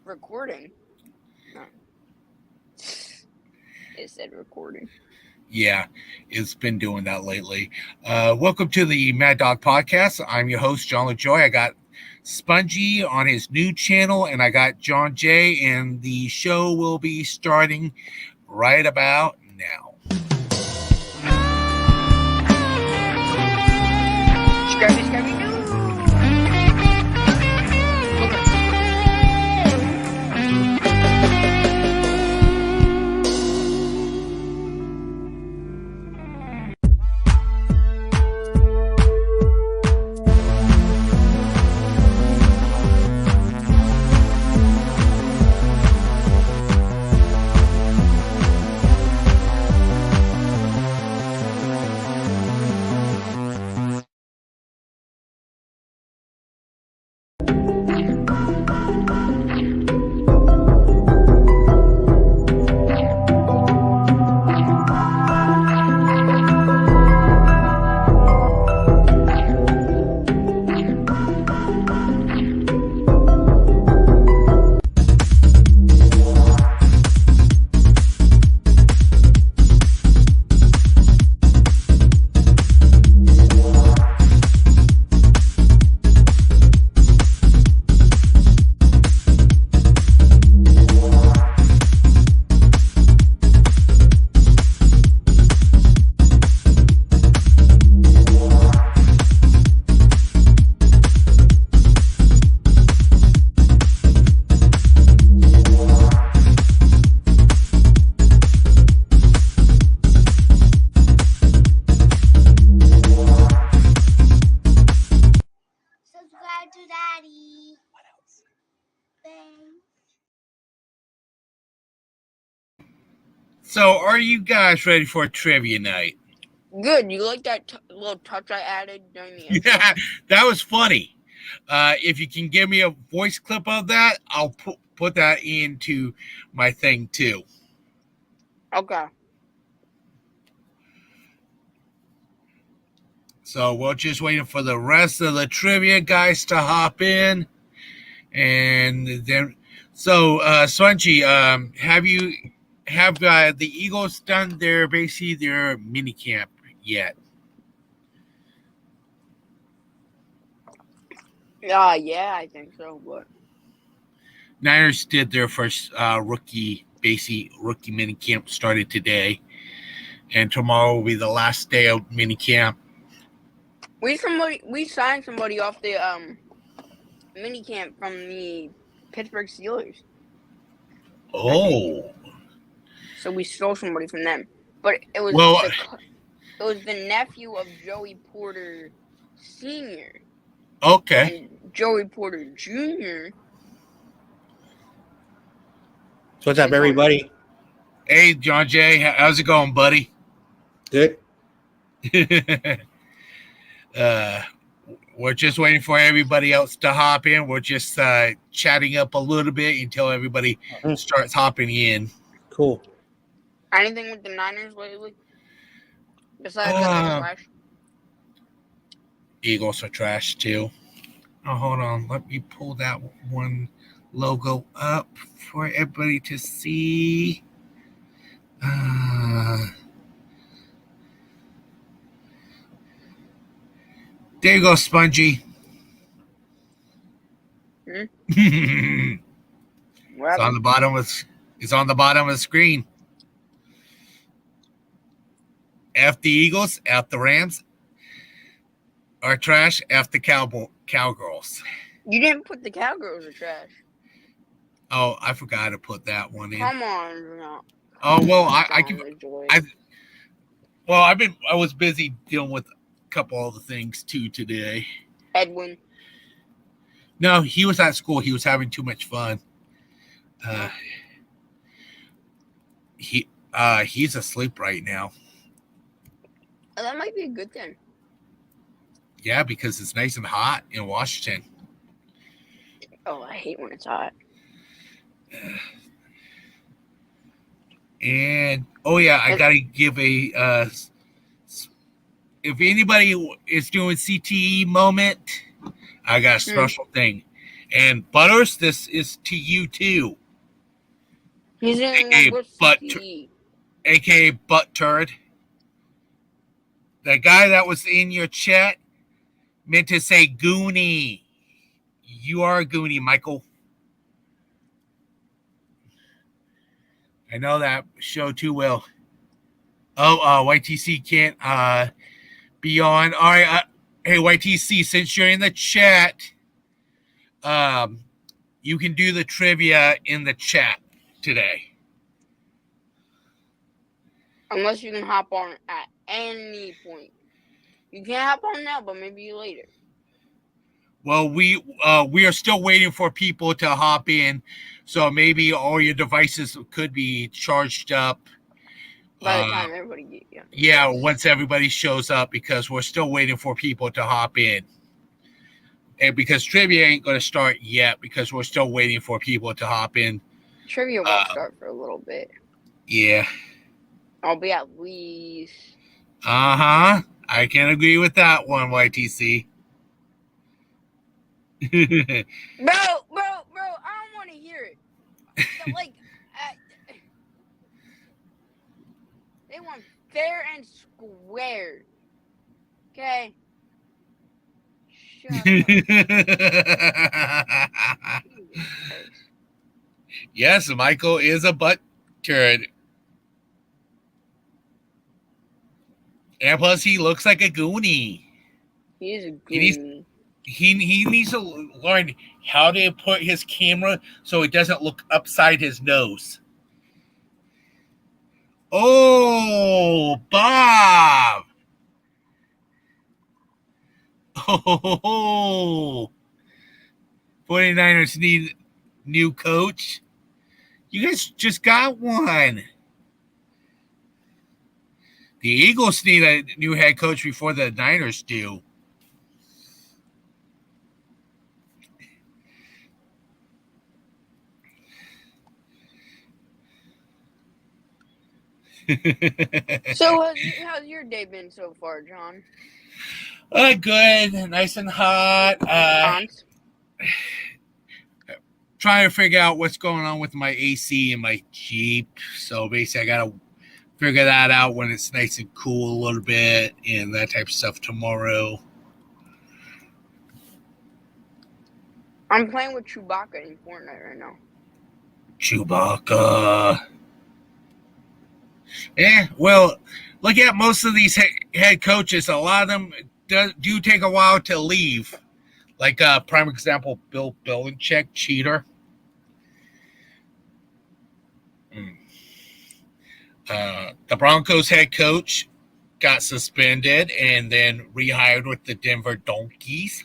recording. No. It said recording. Yeah, it's been doing that lately. Welcome to the Mad Dog Podcast. I'm your host, John LaJoy. I got Spongy on his new channel, and I got John J., and the show will be starting right about now. Scrappy, no. Subscribe to Daddy. What else? Thanks. So, are you guys ready for a trivia night? Good. You like that little touch I added during the intro? Yeah, that was funny. If you can give me a voice clip of that, I'll put that into my thing too. Okay. So we're just waiting for the rest of the trivia guys to hop in, and then Swanji, have the Eagles done their mini camp yet? Yeah, I think so. But Niners did their first rookie mini camp, started today, and tomorrow will be the last day of mini camp. we signed somebody off the mini camp from the Pittsburgh Steelers. Oh, So we stole somebody from them, but it was the nephew of Joey Porter Sr. Okay. And Joey Porter Jr. So what's up, everybody? Hey, John J., how's it going, buddy? Good. We're just waiting for everybody else to hop in. We're just chatting up a little bit until everybody starts hopping in. Cool. Anything with the Niners lately? Besides that, they're trash. Eagles are trash too. Oh, hold on. Let me pull that one logo up for everybody to see. There you go, Spongy. It's on the bottom of the screen. F the Eagles, F the Rams are trash, F the Cowgirls. You didn't put the Cowgirls are trash. Oh, I forgot to put that one in. Come on, no. Oh well, I was busy dealing with a couple other things too today. Edwin. No, he was at school. He was having too much fun. He's asleep right now. Oh, that might be a good thing. Yeah, because it's nice and hot in Washington. Oh, I hate when it's hot. And I gotta give a if anybody is doing CTE moment, I got a special thing. And Butters, this is to you too. He's in AKA CTE. AKA Butt Turd. The guy that was in your chat meant to say Goonie. You are a Goonie, Michael. I know that show too well. Oh, YTC can't be on. All right, hey YTC, since you're in the chat, you can do the trivia in the chat today. Unless you can hop on at any point. You can't hop on now, but maybe later. Well, we are still waiting for people to hop in, so maybe all your devices could be charged up by the time everybody gets yeah, once everybody shows up, because we're still waiting for people to hop in. And because trivia ain't going to start yet, because we're still waiting for people to hop in. Trivia won't start for a little bit. Yeah. I'll be at least. I can agree with that one, YTC. Bro, I don't want to hear it. Like, they want fair and square. Okay. Shut up. Yes, Michael is a butt turd. And plus, he looks like a goonie. He is a goonie. He needs to learn how to put his camera so it doesn't look upside his nose. Oh, Bob. Oh, 49ers need new coach. You guys just got one. The Eagles need a new head coach before the Niners do. So how's your day been so far, John? Good, nice and hot. Trying to figure out what's going on with my AC in my Jeep. So basically, I gotta figure that out when it's nice and cool a little bit and that type of stuff tomorrow. I'm playing with Chewbacca in Fortnite right now. Chewbacca. Well, look at most of these head coaches. A lot of them do take a while to leave. Like prime example, Bill Belichick, cheater. The Broncos head coach got suspended and then rehired with the Denver Donkeys.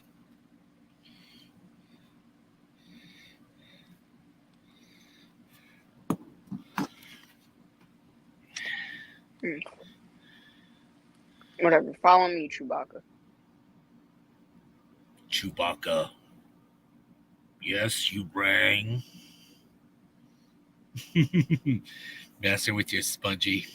Whatever. Follow me, Chewbacca. Chewbacca. Yes, you rang. Messing with your spongy.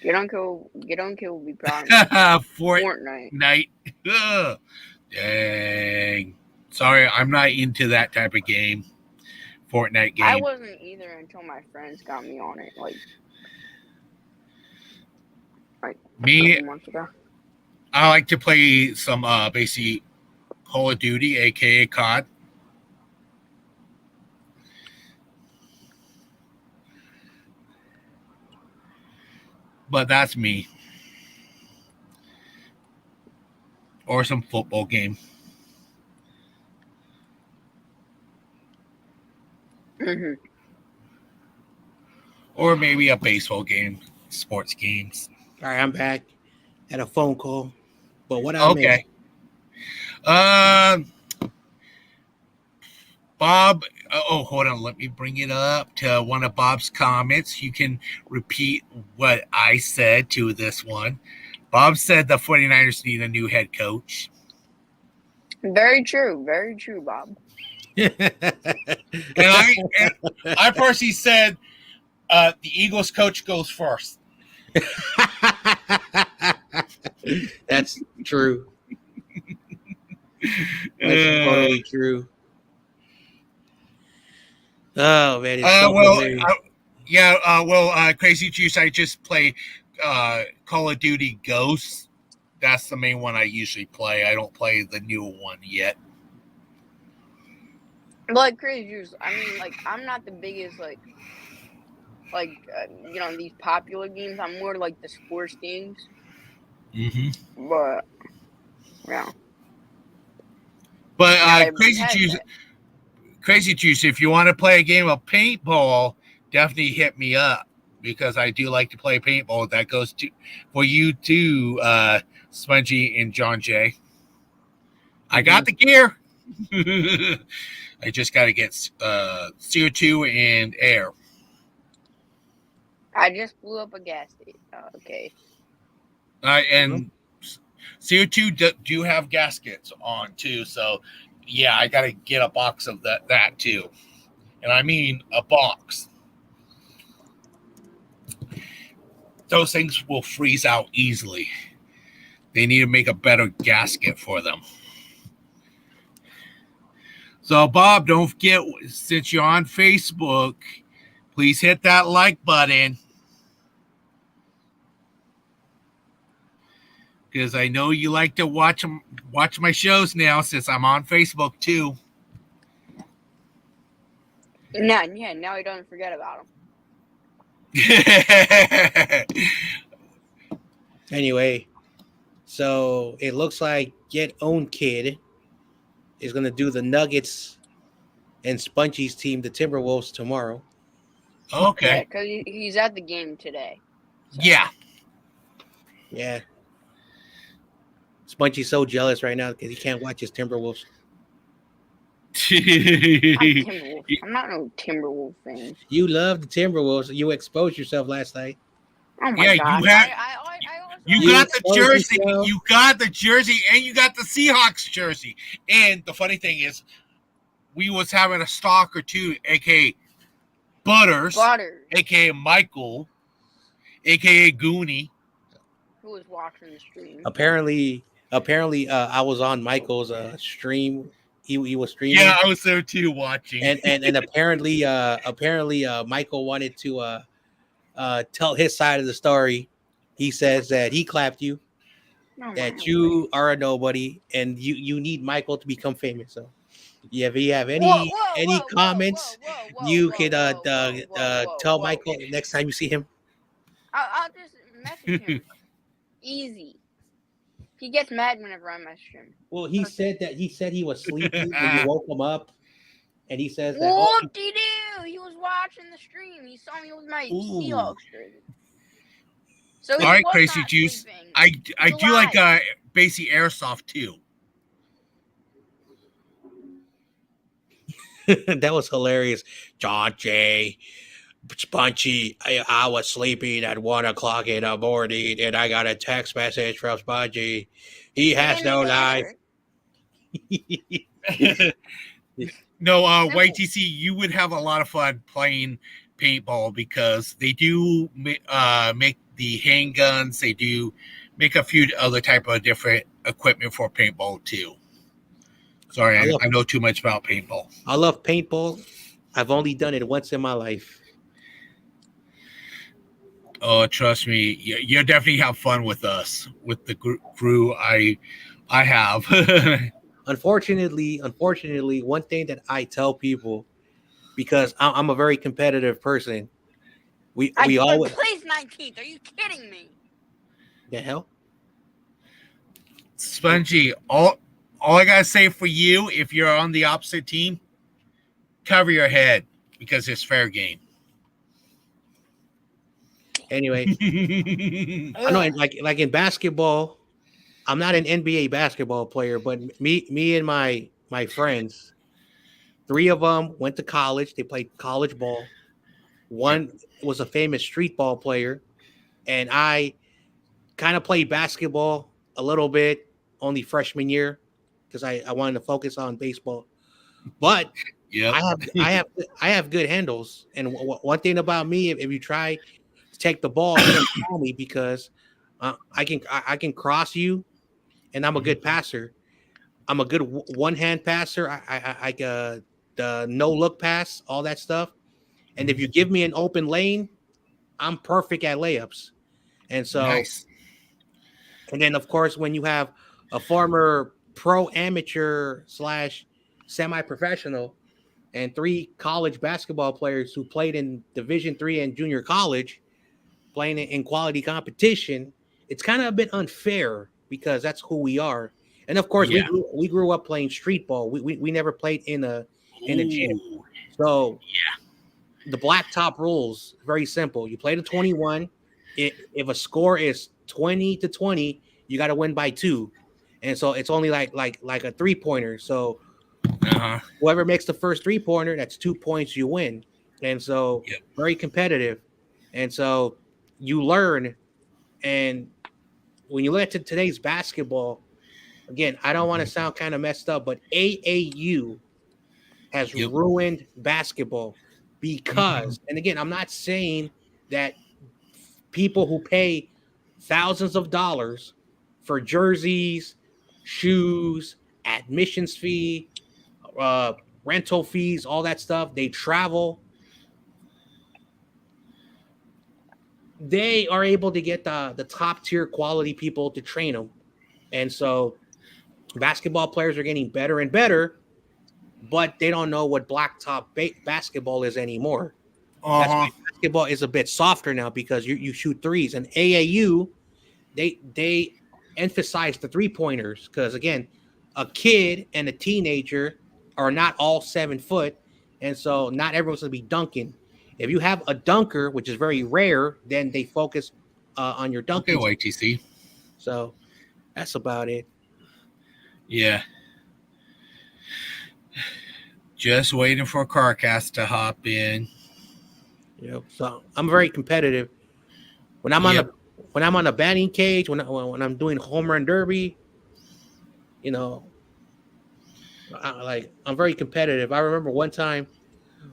Get on kill will be proud of Fortnite. Dang. Sorry, I'm not into that type of game. Fortnite game. I wasn't either until my friends got me on it. Like me, months ago. I like to play some basically Call of Duty, aka COD. But that's me. Or some football game. Mm-hmm. Or maybe a baseball game, sports games. All right, I'm back. Had a phone call, but what I okay. Bob, hold on. Let me bring it up to one of Bob's comments. You can repeat what I said to this one. Bob said the 49ers need a new head coach. Very true, Bob. and I personally said the Eagles coach goes first. That's true. That's totally true. Oh man, it's so hilarious. Crazy Juice, I just play Call of Duty Ghosts. That's the main one I usually play. I don't play the new one yet. Like Crazy Juice, I mean, like I'm not the biggest these popular games. I'm more like the sports games. Mm-hmm. But yeah. But Crazy Juice, if you want to play a game of paintball, definitely hit me up because I do like to play paintball. That goes for you too, Spongy and John Jay. I got the gear. I just got to get CO2 and air. I just blew up a gas station. Oh, okay. And CO2 do have gaskets on too, so yeah, I got to get a box of that too, and I mean a box. Those things will freeze out easily. They need to make a better gasket for them. So, Bob, don't forget, since you're on Facebook, please hit that like button. Because I know you like to watch my shows now since I'm on Facebook, too. Now you don't forget about them. Anyway, so it looks like Get Own Kid is going to do the Nuggets and Spongy's team, the Timberwolves, tomorrow. Okay. Yeah, because he's at the game today. So. Yeah. Yeah. Spongy's so jealous right now because he can't watch his Timberwolves. I'm not no Timberwolves fan. You love the Timberwolves. You exposed yourself last night. Oh my God. You got the jersey. You got the jersey, and you got the Seahawks jersey. And the funny thing is, we was having a stalker too, aka Butters, aka Michael, aka Goonie, who was watching the stream. Apparently, I was on Michael's stream. He was streaming. Yeah, I was there too, watching. And apparently, Michael wanted to tell his side of the story. He says that he clapped you, that you are a nobody, and you need Michael to become famous. So, yeah, if you have any comments, you can tell Michael next time you see him. I'll just message him. Easy. He gets mad whenever I message him. Well, he said he was sleeping when you woke him up, and he says that. Whoop-de-doo! He was watching the stream. He saw me with my Seahawks jersey. So all right, Crazy Juice. I do like Basie Airsoft too. That was hilarious. John Jay, Spongy, I was sleeping at 1:00 in the morning, and I got a text message from Spongy. He has no life. No, YTC, you would have a lot of fun playing paintball because they do make the handguns. They do make a few other type of different equipment for paintball too. Sorry, I know too much about paintball. I love paintball. I've only done it once in my life. Oh, trust me, you definitely have fun with us, with the crew. I have. Unfortunately, one thing that I tell people, because I'm a very competitive person, we always place 19th. Are you kidding me? The hell, Spongy. All I gotta say for you, if you're on the opposite team, cover your head because it's fair game. Anyway, I know, like in basketball, I'm not an NBA basketball player, but me and my friends, 3 of them went to college. They played college ball. One was a famous street ball player, and I kind of played basketball a little bit, only freshman year, because I wanted to focus on baseball. But I have good handles, and one thing about me, if you try to take the ball, you don't call me because I can cross you, and I'm a good passer. I'm a good one hand passer. I the no look pass, all that stuff. And if you give me an open lane, I'm perfect at layups. And so, Nice. and then of course, when you have a former pro amateur / semi professional and 3 college basketball players who played in Division III and junior college, playing in quality competition, it's kind of a bit unfair because that's who we are. And of course, Yeah. we grew up playing street ball. We never played in a gym. Ooh. So Yeah. the blacktop rules very simple. You play to 21. If a score is 20-20, you got to win by 2. And so it's only like a 3-pointer. So Uh-huh. whoever makes the first 3-pointer, that's 2 points, you win. And so Yep. very competitive. And so you learn. And when you look at today's basketball, again, I don't want to sound kind of messed up, but AAU has Yep. ruined basketball because, and again, I'm not saying that people who pay thousands of dollars for jerseys, shoes, admissions fee, rental fees, all that stuff, they travel. They are able to get the top tier quality people to train them. And so basketball players are getting better and better, but they don't know what blacktop basketball is anymore. That's why basketball is a bit softer now because you shoot threes. And AAU, they emphasize the 3-pointers because, again, a kid and a teenager are not all 7 foot, and so not everyone's going to be dunking. If you have a dunker, which is very rare, then they focus on your dunking. Okay, YTC. So that's about it. Yeah. Just waiting for CarCast to hop in. Yep. So I'm very competitive. When I'm on a batting cage, when I'm doing home run derby, I'm very competitive. I remember one time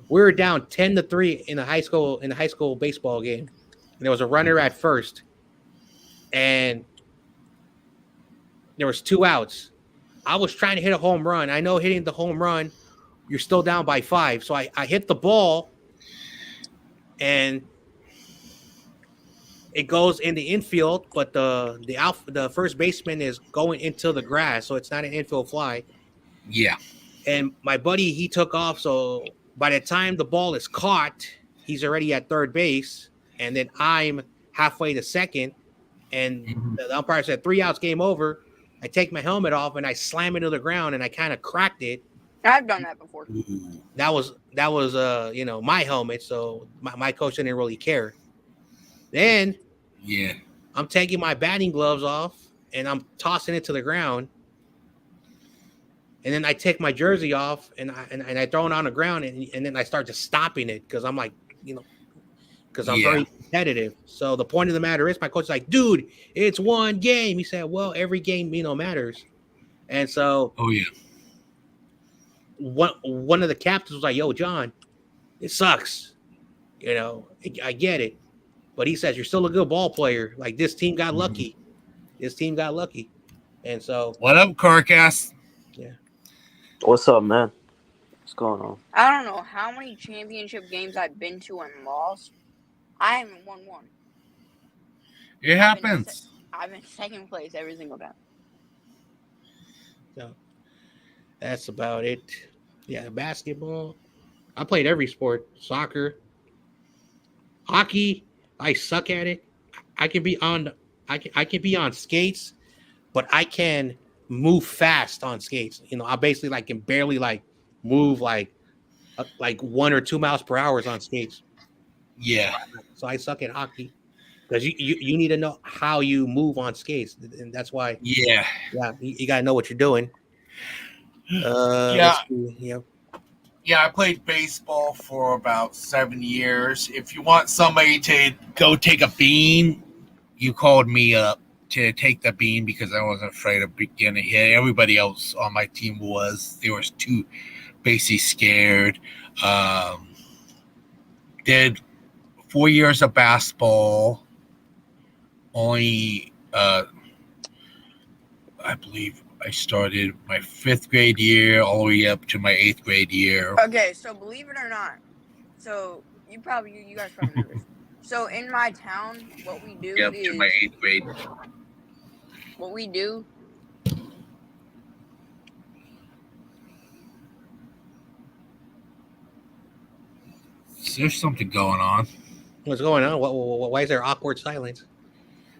we were down 10-3 in a high school baseball game, and there was a runner at first, and there was 2 outs. I was trying to hit a home run. I know hitting the home run, you're still down by 5. So I hit the ball, and it goes in the infield, but the first baseman is going into the grass, so it's not an infield fly. Yeah. And my buddy, he took off, so by the time the ball is caught, he's already at third base, and then I'm halfway to second, and the umpire said 3 outs, game over. I take my helmet off and I slam it to the ground, and I kind of cracked it. I've done that before. That was my helmet, so my coach didn't really care. Then I'm taking my batting gloves off and I'm tossing it to the ground. And then I take my jersey off and I throw it on the ground and then I start just stopping it because I'm like, because I'm very competitive. So the point of the matter is, my coach is like, dude, it's one game. He said, well, every game, matters. And so one of the captains was like, yo, John, it sucks. I get it. But he says, you're still a good ball player. Like, this team got lucky. And so. What up, CarCast? Yeah. What's up, man? What's going on? I don't know how many championship games I've been to and lost. I haven't won one. It happens. I've been second place every single time. So that's about it. Yeah, basketball. I played every sport. Soccer. Hockey. I suck at it. I can be on skates, but I can move fast on skates. I basically can barely move like 1 or 2 miles per hour on skates. Yeah. So I suck at hockey because you need to know how you move on skates, and that's why. Yeah. You got to know what you're doing. Yeah, I played baseball for about 7 years. If you want somebody to go take a bean, you called me up to take the bean because I wasn't afraid of getting hit. Everybody else on my team was. They were too basically scared. Did 4 years of basketball. Only I believe I started my 5th grade year all the way up to my 8th grade year. Okay, so believe it or not, so you guys probably know this. So in my town, what we do Up to my is 8th grade. what we do. There's something going on. What's going on? Why is there awkward silence?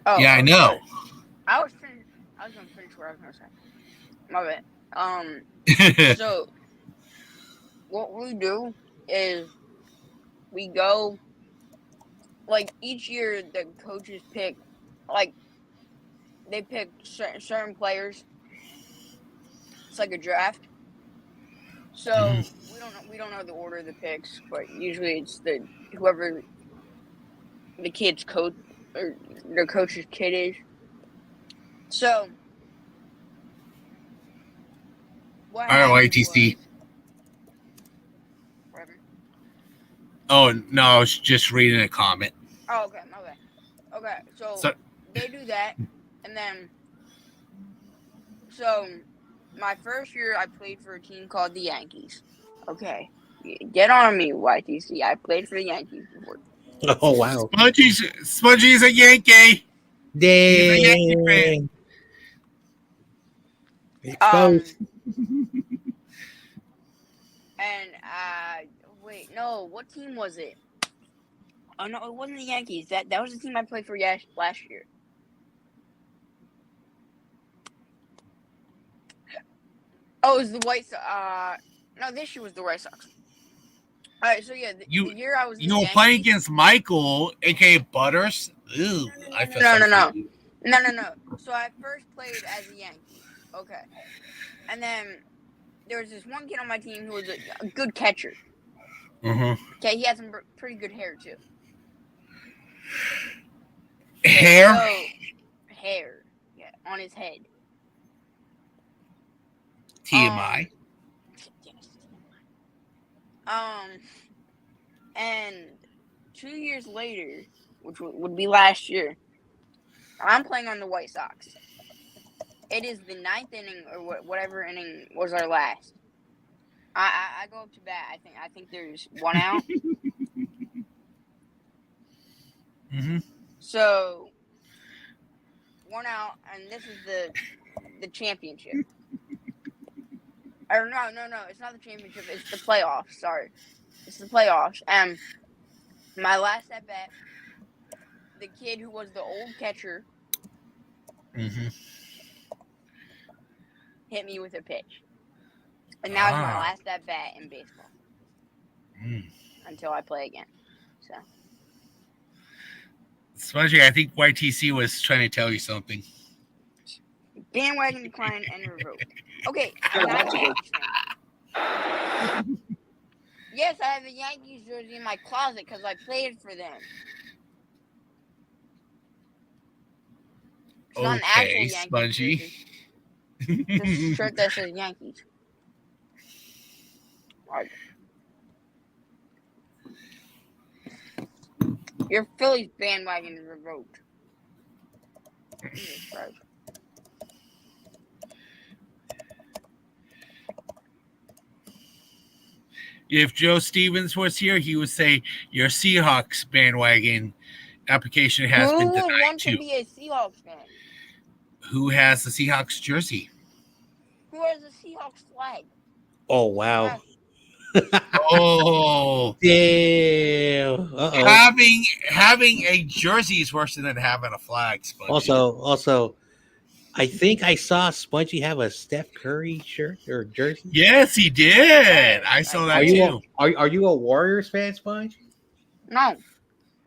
Oh, Yeah, I know. sorry. I was gonna finish what I was gonna say. My bad. So what we do is we go, like, each year the coaches pick, like, they pick certain players. It's like a draft. So we don't know the order of the picks, but usually it's whoever the kid's coach or their coach's kid is. So what happened RYTC. was, whatever. Oh, no, I was just reading a comment. Oh, okay, my bad. Okay, so they do that, and then so my first year I played for a team called the Yankees. Okay, get on me, YTC. I played for the Yankees before. Oh wow, Spongy's a Yankee. dang! Exposed. And wait, no, what team was it? Oh no, it wasn't the Yankees. That was the team I played for last year. Oh, it was the White Sox. No, this year was the White Sox. All right, so yeah, the year I was in the Yankees, playing against Michael, aka Butters. Ew, No. So I first played as a Yankee. Okay, and then there was this one kid on my team who was a good catcher. Mm-hmm. Okay, he had some pretty good hair too. Hair? Hair, yeah, on his head. TMI. Yes. And 2 years later, which would be last year, I'm playing on the White Sox. It is the 9th inning or whatever inning was our last. I go up to bat. I think there's 1 out. Mm-hmm. So 1 out, and this is the championship. Or no, it's not the championship. It's the playoffs. Sorry, it's the playoffs. And my last at bat, the kid who was the old catcher hit me with a pitch, and now it's my last at bat in baseball until I play again. So, Spongy, I think YTC was trying to tell you something. bandwagon declined and revoked. Okay, I'm not a Yankees fan. Yes, I have a Yankees jersey in my closet because I played for them. It's not an actual Yankees Spongy. jersey. Just a shirt that says Yankees. Right. Your Phillies bandwagon is revoked. Jesus Christ. If Joe Stevens was here, he would say your Seahawks bandwagon application has been denied. Who would want too. to be a Seahawks fan? Who has the Seahawks jersey? Who has a Seahawks flag? Oh wow. Oh damn! Having a jersey is worse than having a flag. Spongy. Also, I think I saw Spongy have a Steph Curry shirt or jersey. Yes, he did. I saw that too. Are you a Warriors fan, Sponge? No.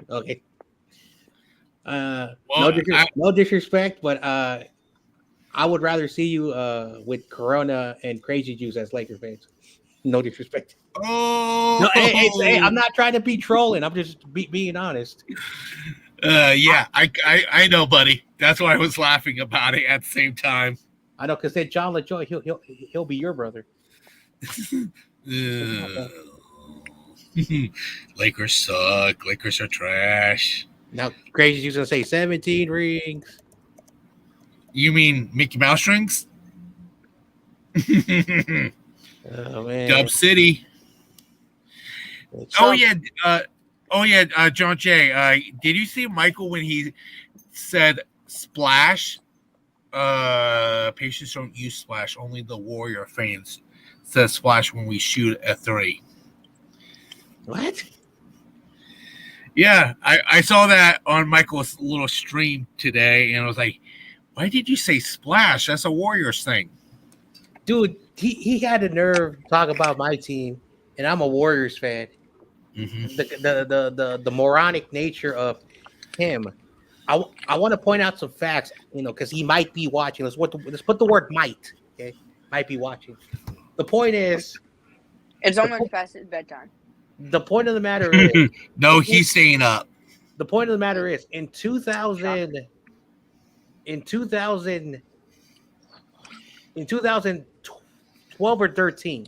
Okay. No disrespect, but I would rather see you with Corona and Crazy Juice as Laker fans. No disrespect. Oh, no, hey, I'm not trying to be trolling. I'm just being honest. Yeah, I know, buddy. That's why I was laughing about it at the same time. I know, because then John LaJoy, he'll be your brother. Lakers suck. Lakers are trash. Now, Crazy Juice gonna say 17 rings. You mean Mickey Mouse rings? Oh man. Dub City. Oh Some yeah. John Jay. Did you see Michael when he said splash? Patients don't use splash. Only the warrior fans says splash when we shoot a 3. what? Yeah, I saw that on Michael's little stream today, and I was like, why did you say splash? That's a Warriors thing. Dude, he had the nerve to talk about my team, and I'm a Warriors fan. Mm-hmm. The moronic nature of him. I want to point out some facts, because he might be watching. Let's put the word might. Okay, might be watching. The point is, It's almost past his bedtime. the point of the matter is, No, he's staying up. the point of the matter is, in 2012 or 13,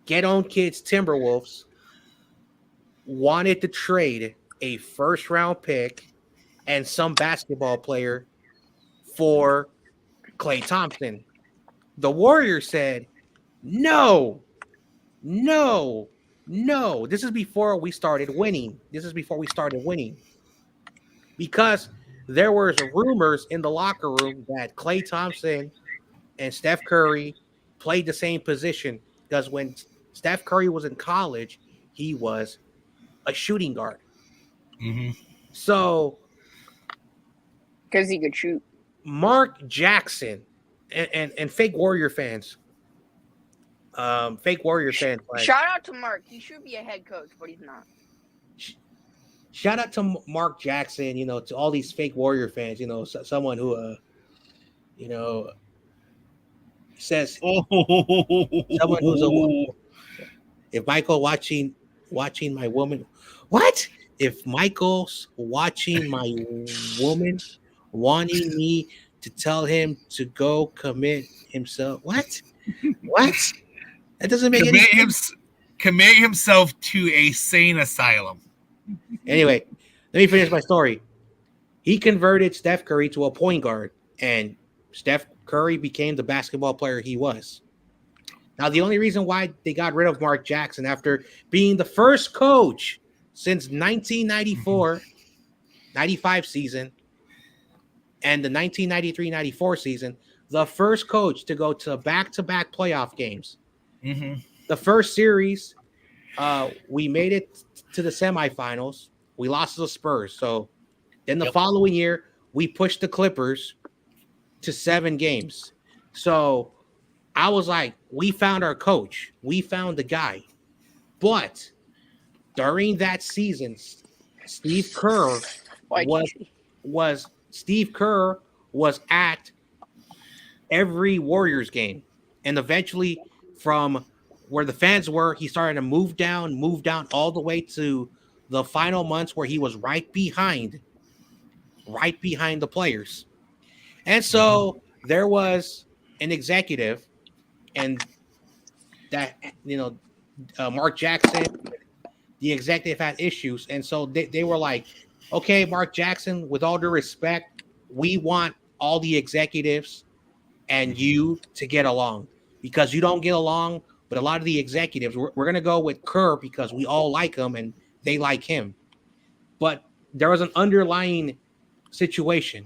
Get On Kids Timberwolves wanted to trade a first round pick and some basketball player for Klay Thompson. The Warriors said, no. This is before we started winning. Because there was rumors in the locker room that Klay Thompson and Steph Curry played the same position, because when Steph Curry was in college, he was a shooting guard. Mm-hmm. So Because he could shoot. Mark Jackson and fake Warrior fans, like, Shout out to Mark. He should be a head coach, but he's not. shout out to Mark Jackson, to all these fake Warrior fans, someone who says someone who's if Michael watching my woman, what? If Michael's watching my woman, wanting me to tell him to go commit himself, what? That doesn't make any sense. Commit himself to a sane asylum. Anyway, let me finish my story. He converted Steph Curry to a point guard, and Steph Curry became the basketball player he was. Now, the only reason why they got rid of Mark Jackson after being the first coach since 1994-95 season and the 1993-94 season, the first coach to go to back-to-back playoff games. Mm-hmm. The first series, we made it to the semifinals. We lost to the Spurs. So then the following year, we pushed the Clippers to 7 games. So I was like, we found our coach. We found the guy. But during that season, Steve Kerr was at every Warriors game. And eventually, from where the fans were, he started to move down all the way to the final months where he was right behind the players. And so there was an executive, and that, Mark Jackson, the executive, had issues. And so they were like, okay, Mark Jackson, with all due respect, we want all the executives and you to get along, because you don't get along. But a lot of the executives, we're going to go with Kerr because we all like him and they like him. But there was an underlying situation.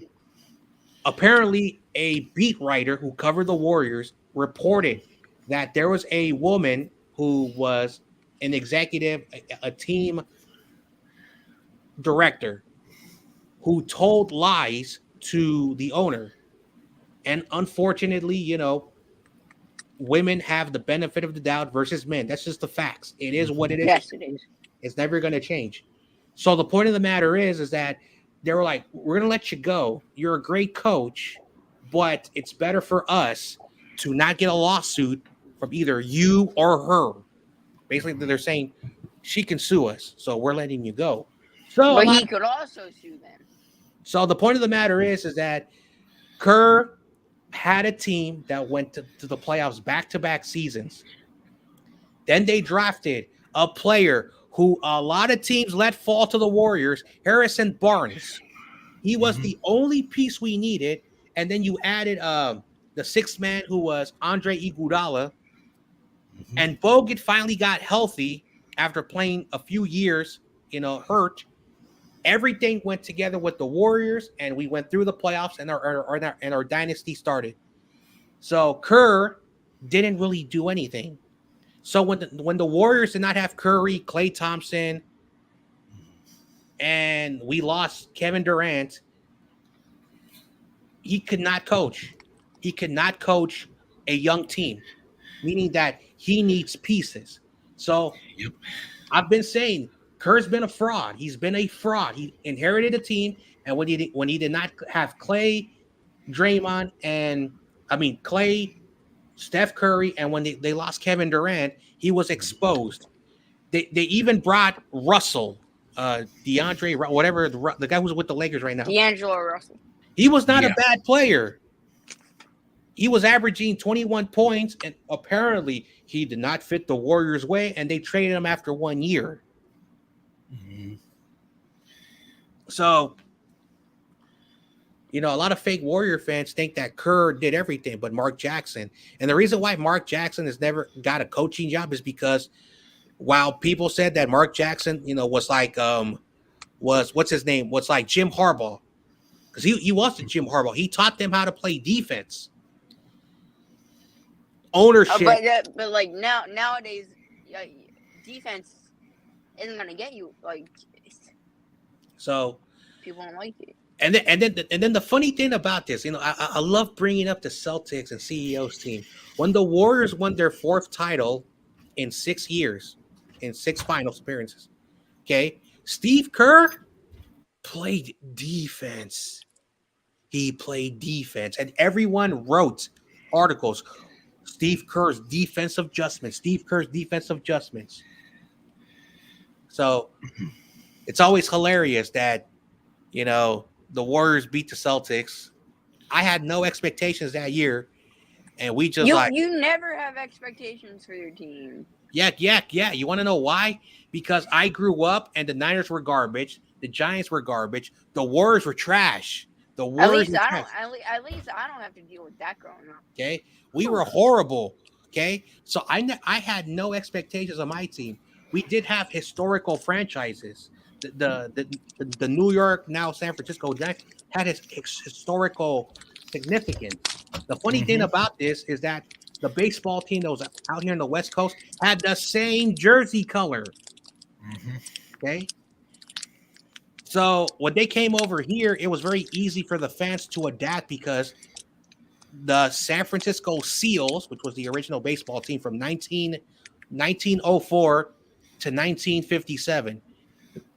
Apparently, a beat writer who covered the Warriors reported that there was a woman who was an executive, a team director, who told lies to the owner. And unfortunately, women have the benefit of the doubt versus men. That's just the facts. It is what it is. Yes, it is. It's never going to change. So the point of the matter is that they were like, we're going to let you go. You're a great coach, but it's better for us to not get a lawsuit from either you or her. Basically, they're saying she can sue us, so we're letting you go. So, but he could also sue them. So the point of the matter is that Kerr had a team that went to the playoffs back-to-back seasons. Then they drafted a player who a lot of teams let fall to the Warriors, Harrison Barnes. He was the only piece we needed, and then you added the sixth man who was Andre Iguodala, and Bogut finally got healthy after playing a few years, hurt. Everything went together with the Warriors, and we went through the playoffs, and our dynasty started. So Kerr didn't really do anything. So when the Warriors did not have Curry, Klay Thompson, and we lost Kevin Durant, he could not coach. He could not coach a young team, meaning that he needs pieces. So Yep. I've been saying Kerr's been a fraud. He's been a fraud. He inherited a team, and when he did not have Klay, Draymond, Klay, Steph Curry, and when they lost Kevin Durant, he was exposed. They even brought Russell, DeAndre, whatever, the guy who's with the Lakers right now. D'Angelo Russell. He was not a bad player. He was averaging 21 points, and apparently he did not fit the Warriors' way, and they traded him after 1 year. Mm-hmm. So, a lot of fake Warrior fans think that Kerr did everything but Mark Jackson. And the reason why Mark Jackson has never got a coaching job is because while people said that Mark Jackson, was like, what's his name? Was like Jim Harbaugh. Because he was the Jim Harbaugh. He taught them how to play defense. Ownership. But like nowadays, defense isn't gonna get you. Like, so people don't like it. And then the funny thing about this, I love bringing up the Celtics and CEO's team. When the Warriors won their fourth title in 6 years, in 6 finals appearances, okay, Steve Kerr played defense. He played defense, and everyone wrote articles. Steve Kerr's defensive adjustments. Steve Kerr's defensive adjustments. So it's always hilarious that the Warriors beat the Celtics. I had no expectations that year, and we just you never have expectations for your team. Yeah. You want to know why? Because I grew up and the Niners were garbage, the Giants were garbage, the Warriors were trash. The Warriors at least I don't have to deal with that growing up. Okay, we were horrible. Okay, so I had no expectations of my team. We did have historical franchises. The New York, now San Francisco Giants, had its historical significance. The funny thing about this is that the baseball team that was out here in the West Coast had the same jersey color. Okay. So when they came over here, it was very easy for the fans to adapt because the San Francisco Seals, which was the original baseball team from 1904 to 1957,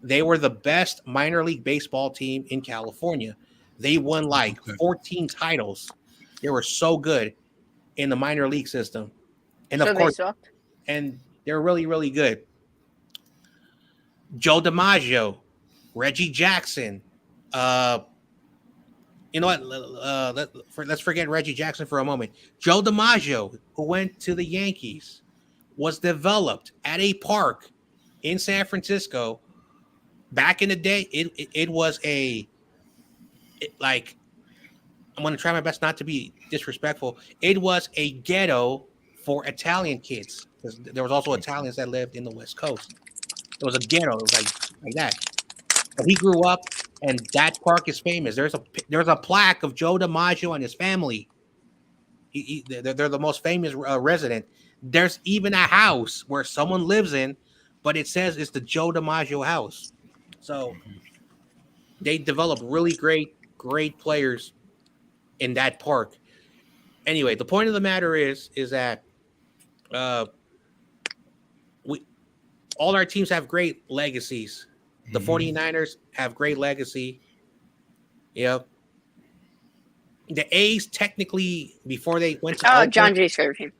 they were the best minor league baseball team in California. They won like 14 titles. They were so good in the minor league system. And of course, and they're really, really good. Joe DiMaggio, Reggie Jackson. You know what? Let's forget Reggie Jackson for a moment. Joe DiMaggio, who went to the Yankees, was developed at a park in San Francisco. Back in the day, it was I'm going to try my best not to be disrespectful. It was a ghetto for Italian kids. There was also Italians that lived in the West Coast. It was a ghetto. It was like that. But he grew up, and that park is famous. There's a plaque of Joe DiMaggio and his family. They're the most famous resident. There's even a house where someone lives in, but it says it's the Joe DiMaggio house. So they developed really great players in that park. Anyway, the point of the matter is that all our teams have great legacies. The 49ers have great legacy. Yeah. The A's technically, before they went to Oakland, John Jay's favorite team.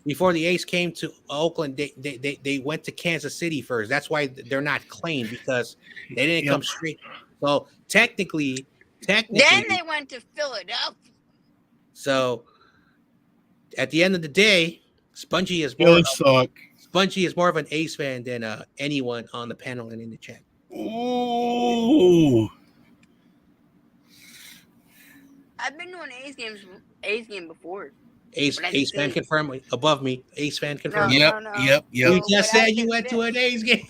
Before the A's came to Oakland, they went to Kansas City first. That's why they're not claimed, because they didn't come straight. So technically, then they went to Philadelphia. So at the end of the day, Spongy is more of an A's fan than anyone on the panel and in the chat. Ooh. I've been to an A's game before. Ace But I Ace fan think- confirmed above me. Ace fan No, confirmed. Yep, no. yep. You No, just but said at you the went to an A's game.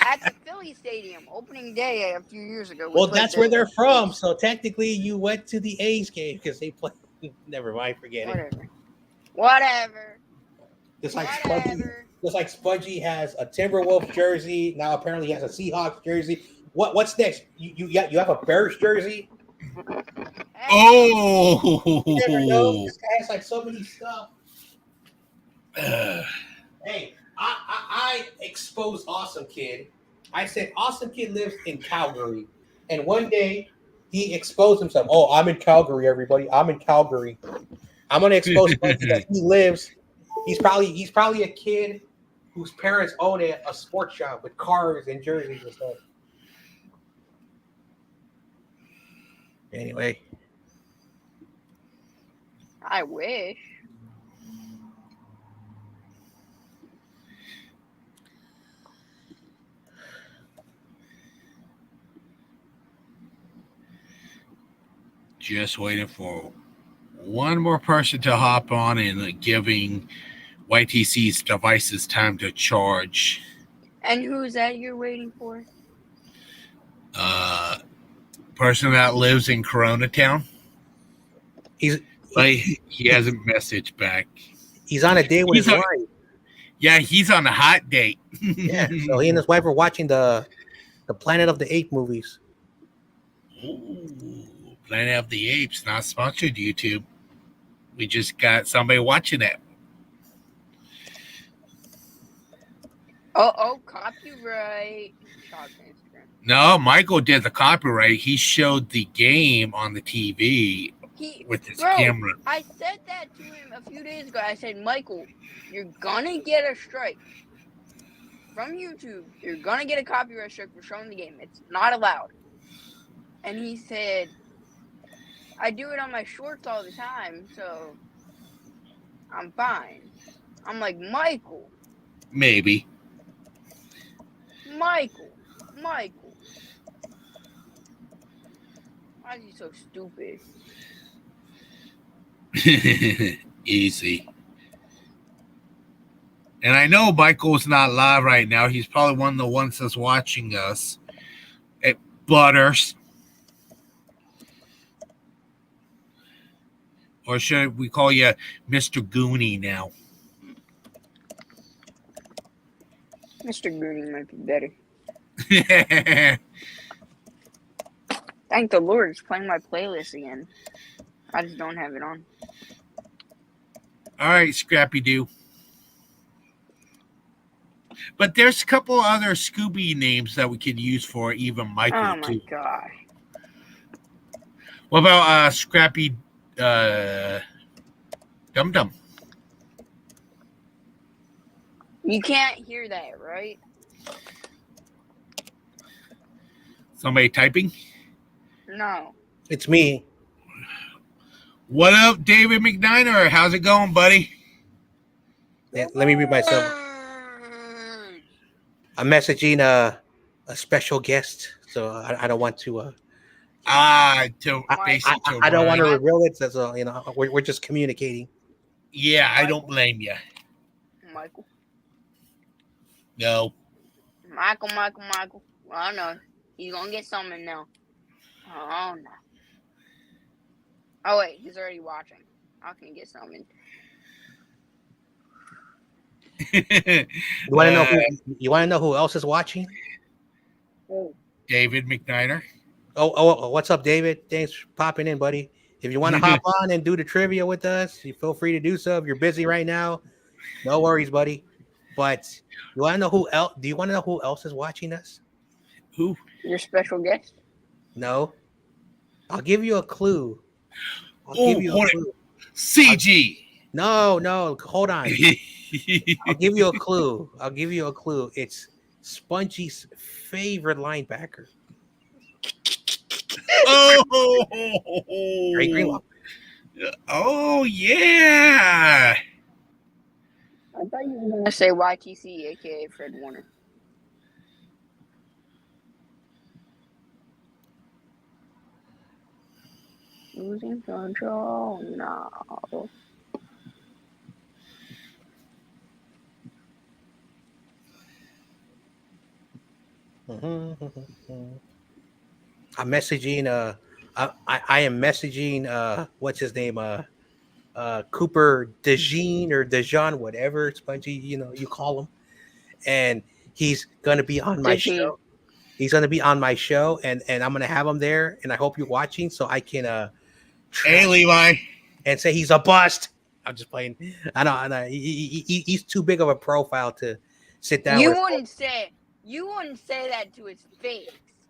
at the Philly Stadium opening day a few years ago. we Well, played that's where they're the from. A's. So technically, you went to the A's game because they play. Never mind, forget it. Whatever. Just like Spongy, Whatever. just like Spongy has a Timberwolves jersey. Now apparently he has a Seahawks jersey. What's next? You have a Bears jersey. Oh, You never know. This guy has like so many stuff. Hey, I exposed Awesome Kid. I said Awesome Kid lives in Calgary, and one day he exposed himself. Oh, I'm in Calgary, everybody. I'm in Calgary. I'm gonna expose Spongy that he lives. He's probably a kid whose parents own a sports shop with cars and jerseys and stuff. Anyway, I wish. just waiting for one more person to hop on and giving YTC's devices time to charge. And who's that you're waiting for? Person that lives in Corona Town. But he hasn't messaged back. he's on a date with his wife. Yeah, he's on a hot date. Yeah, so he and his wife are watching the Planet of the Apes movies. Ooh, Planet of the Apes, not sponsored YouTube. We just got somebody watching it. Oh, copyright. Shot Instagram. No, Michael did the copyright. He showed the game on the TV with his camera. I said that to him a few days ago. I said, Michael, you're gonna get a strike from YouTube. You're gonna get a copyright strike for showing the game. It's not allowed. And he said, I do it on my shorts all the time, so I'm fine. I'm like, Michael. Maybe. Michael. Why is he so stupid? Easy. And I know Michael's not live right now. He's probably one of the ones that's watching us at Butters. Or should we call you Mr. Goonie now? Mr. Goonie might be better. Thank the Lord, it's playing my playlist again. I just don't have it on. All right, Scrappy Doo. But there's a couple other Scooby names that we could use for even Michael, Oh my too. gosh. What about Scrappy Dum Dum? You can't hear that, right? Somebody typing? No. It's me. What up, David McNiner? How's it going, buddy? Yeah, let me read myself. I'm messaging a special guest, so I don't want to. I don't want to reveal it. So we're just communicating. Yeah, I don't blame you. Michael. No. Michael. Well, I know. He's gonna get something now. Oh no. Oh wait, he's already watching. How can he get something? You want to know who else is watching? Oh. David McNiner. Oh, what's up, David? Thanks for popping in, buddy. If you want to hop on and do the trivia with us, you feel free to do so. If you're busy right now, no worries, buddy. But you want to know who else? Do you want to know who else is watching us? Who? Your special guest? No. I'll give you a clue. Give you a clue. CG. No, hold on. I'll give you a clue. It's Spongy's favorite linebacker. Oh, Great Greenlaw. Oh, yeah. I thought you were gonna say YTC, aka Fred Warner. Losing control. No. I'm messaging. I am messaging. What's his name? Cooper DeJean or DeJean, whatever Spongy, you call him, and he's gonna be on my Dishing. show. He's gonna be on my show, and I'm gonna have him there, and I hope you're watching so I can Hey, Levi. and say he's a bust. I'm just playing. I know. He's too big of a profile to sit down You with. wouldn't say that to his face.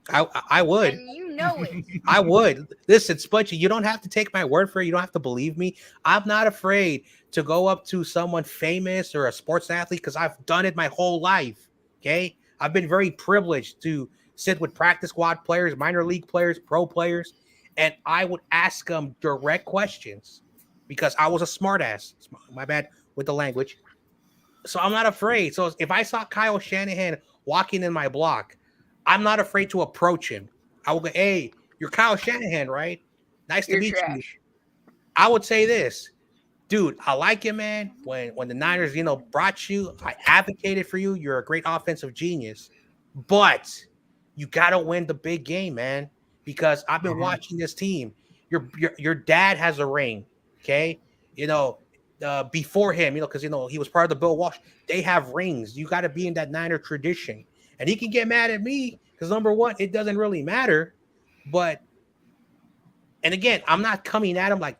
I would. And you know it. I would. Listen, Spongy, you don't have to take my word for it. You don't have to believe me. I'm not afraid to go up to someone famous or a sports athlete because I've done it my whole life. Okay. I've been very privileged to sit with practice squad players, minor league players, pro players, and I would ask them direct questions because I was a smartass. My bad with the language. So I'm not afraid. So if I saw Kyle Shanahan walking in my block, I'm not afraid to approach him. I will go, hey, you're Kyle Shanahan, right? Nice You're to meet you. trash. I would say this, dude, I like you, man. When the Niners, brought you, I advocated for you. You're a great offensive genius. But you gotta win the big game, man. Because I've been watching this team. Your dad has a ring, okay? Before him, because he was part of the Bill Walsh. They have rings. You got to be in that Niner tradition. And he can get mad at me because number one, it doesn't really matter. But and again, I'm not coming at him like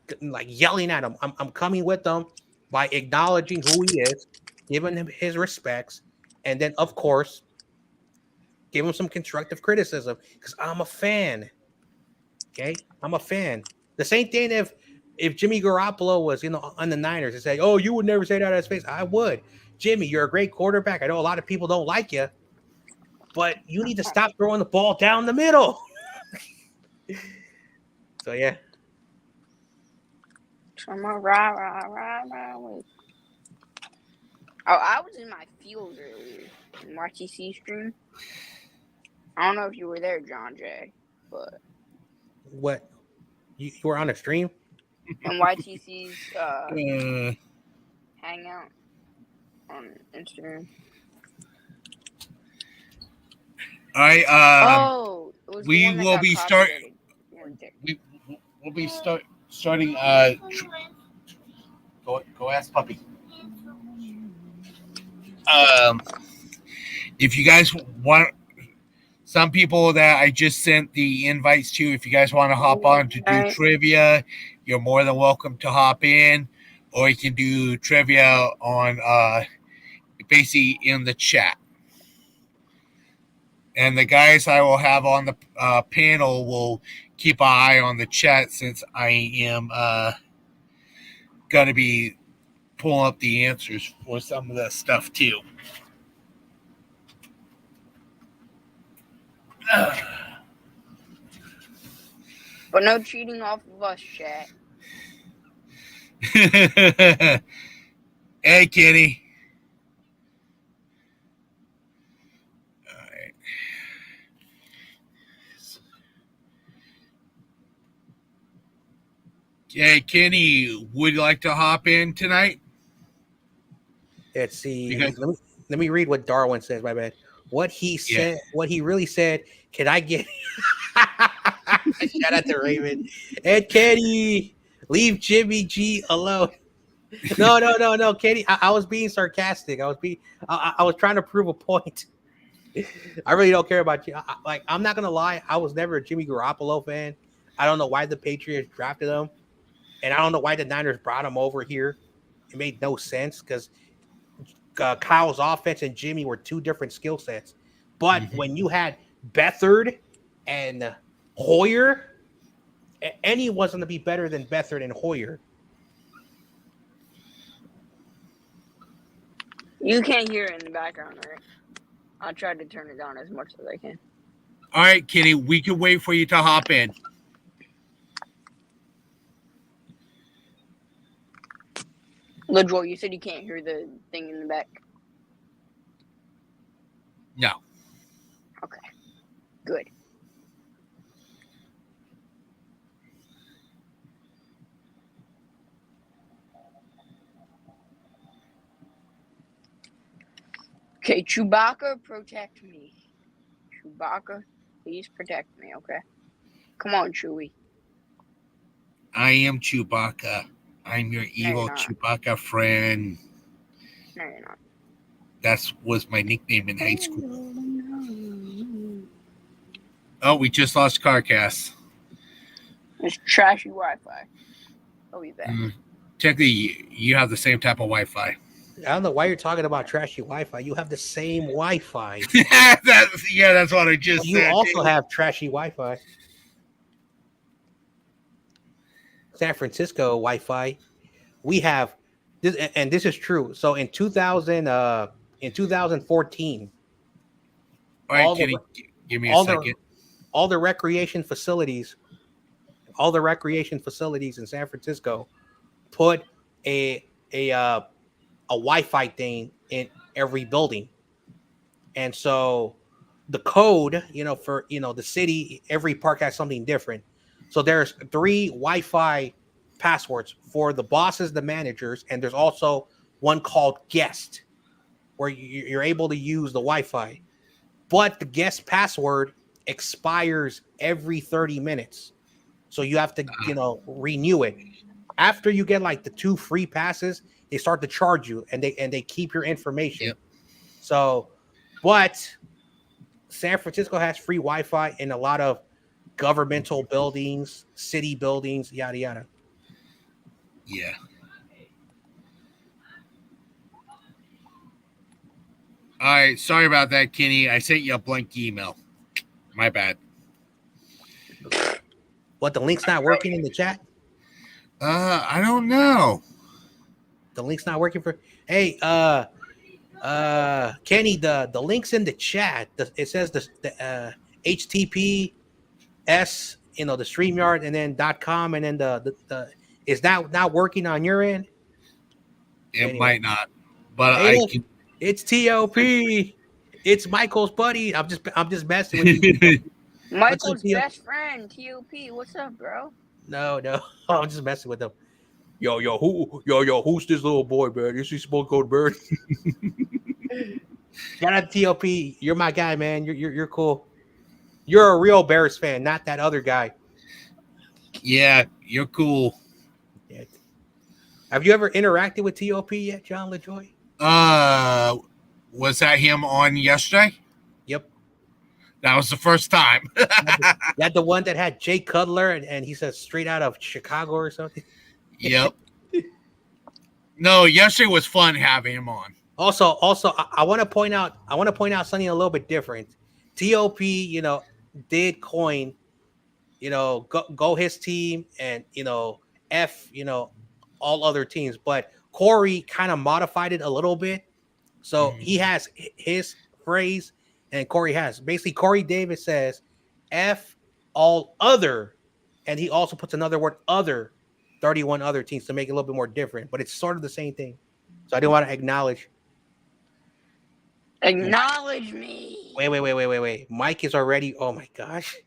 yelling at him. I'm coming with him by acknowledging who he is, giving him his respects, and then of course, give him some constructive criticism because I'm a fan. Okay, I'm a fan. The same thing if Jimmy Garoppolo was on the Niners and say, "Oh, you would never say that out of his face." I would. Jimmy, you're a great quarterback. I know a lot of people don't like you, but you need to stop throwing the ball down the middle. So yeah. Rah. Oh, I was in my field earlier in YTC stream. I don't know if you were there, John Jay, but What? You were on a stream? in YTC's Uh, hangout on Instagram. all right. It was the We one that will got be copyrighted. we'll be starting. Go ask puppy. If you guys want, some people that I just sent the invites to, if you guys want to hop on to do trivia, you're more than welcome to hop in, or you can do trivia on basically in the chat. And the guys I will have on the panel will keep an eye on the chat since I am going to be pulling up the answers for some of the stuff too. But no cheating off of us, chat. Hey, Kenny. All right. Hey, Kenny, would you like to hop in tonight? Let's see. Let me read what Darwin says. My bad. What he said. What he really said. Can I get? Shout out to Raymond and Kenny. Leave Jimmy G alone. No, Kenny. I was being sarcastic. I was trying to prove a point. I really don't care about you. I'm not gonna lie. I was never a Jimmy Garoppolo fan. I don't know why the Patriots drafted him, and I don't know why the Niners brought him over here. It made no sense because Kyle's offense and Jimmy were two different skill sets. But when you had Beathard and Hoyer, anyone's going to be better than Beathard and Hoyer. You can't hear it in the background, right? I'll try to turn it down as much as I can. All right, Kenny, we can wait for you to hop in. LeJoy, you said you can't hear the thing in the back. No. Okay. Good. Okay, Chewbacca, protect me. Chewbacca, please protect me, okay? Come on, Chewie. I am Chewbacca. I'm your evil not. Chewbacca friend. No, you're not. That was my nickname in high school. Oh, we just lost Carcast. It's trashy Wi-Fi. I'll be back. Technically, you have the same type of Wi-Fi. I don't know why you're talking about trashy Wi-Fi. You have the same Wi-Fi. That's what I just You said. also have trashy Wi-Fi. San Francisco Wi-Fi. We have this, and this is true. So in 2014, All right, Kenny, give me a second. all the recreation facilities in San Francisco put a Wi-Fi thing in every building. And so the code, for the city, every park has something different. So there's 3 Wi-Fi passwords for the bosses, the managers, and there's also one called guest, where you're able to use the Wi-Fi. But the guest password expires every 30 minutes. So you have to, renew it. After you get like the 2 free passes, they start to charge you, and they keep your information. Yep. So, but San Francisco has free Wi-Fi in a lot of governmental buildings, city buildings, yada yada. Yeah. All right, sorry about that, Kenny. I sent you a blank email. My bad. What, the link's not working in the chat? I don't know. The link's not working for. Hey, Kenny, the link's in the chat. It says the HTTPS, the StreamYard, and then .com, and then the is that not working on your end? It might not, but hey, I can. It's TOP. It's Michael's buddy. I'm just messing with you. Michael's best friend, TOP. What's up, bro? No, I'm just messing with him. Yo, who's this little boy, man? Is he Smoke Cold Bird? Shout out to TOP. You're my guy, man. You're cool. You're a real Bears fan, not that other guy. Yeah, you're cool. Yeah. Have you ever interacted with TOP yet, John LaJoy? Was that him on yesterday? Yep. That was the first time. That the one that had Jay Cutler and he says straight out of Chicago or something. Yep. No, yesterday was fun having him on. Also, I want to point out something a little bit different. TOP, did coin, go his team, and F, all other teams. But Corey kind of modified it a little bit. So he has his phrase, and Corey has. Basically, Corey Davis says F all other, and he also puts another word other, 31 other teams to make it a little bit more different. But it's sort of the same thing. So I do want to acknowledge. Acknowledge me. Wait. Mike is already. Oh my gosh.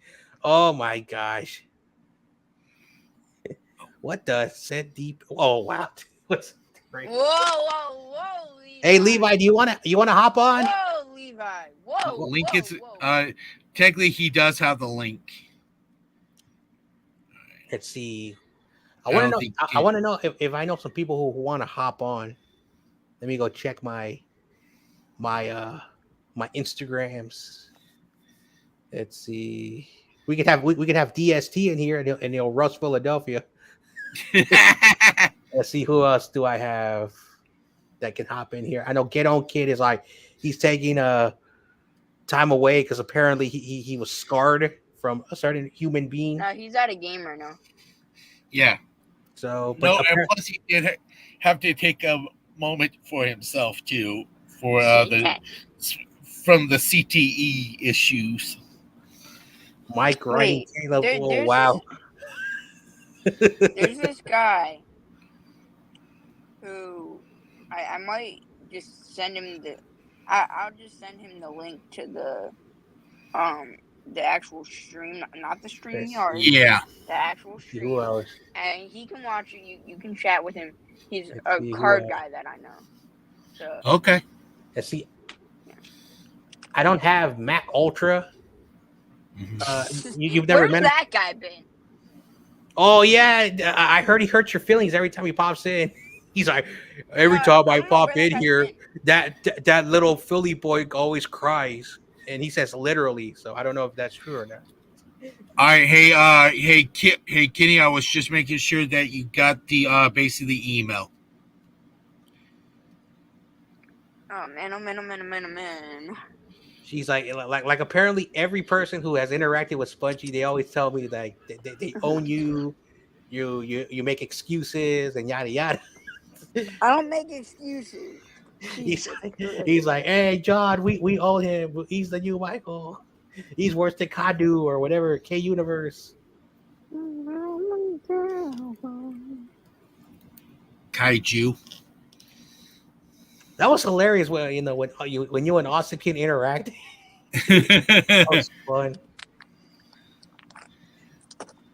What the said deep? Oh wow. What's great? Whoa, Levi. Hey Levi, do you wanna hop on? Whoa, Levi. Whoa. Link is technically he does have the link. Let's see. I want to know if I know some people who want to hop on. Let me go check my Instagrams. Let's see. We could have DST in here and he'll rush Philadelphia. Let's see, who else do I have that can hop in here? I know Get On Kid is like he's taking time away because apparently he was scarred from a certain human being. No, he's at a game right now. Yeah. So, but and plus he did have to take a moment for himself too, for from the CTE issues. Mike Wright, Caleb. Oh wow. There's this guy who I might just send him I'll just send him the link to the actual stream, not the StreamYard. Yeah. The actual stream. And he can watch it. You can chat with him. He's a card guy that I know. So okay. Let's see. Yeah. I don't have Mac Ultra. You've never Where's met him? that guy been? Oh yeah, I heard he hurts your feelings every time he pops in. He's like, every time I I don't know pop where that in guy's here, been. that little Philly boy always cries, and he says literally. So I don't know if that's true or not. All right, hey, Kenny. I was just making sure that you got the basically the email. Oh man. She's like apparently every person who has interacted with Spongy, they always tell me like they own you, you make excuses and yada yada. I don't make excuses. He's Jesus like, Christ. he's like, hey John, we own him. He's the new Michael. He's worse than Kadu or whatever K Universe. Kaiju. That was hilarious when you and Austin can interact. That was fun.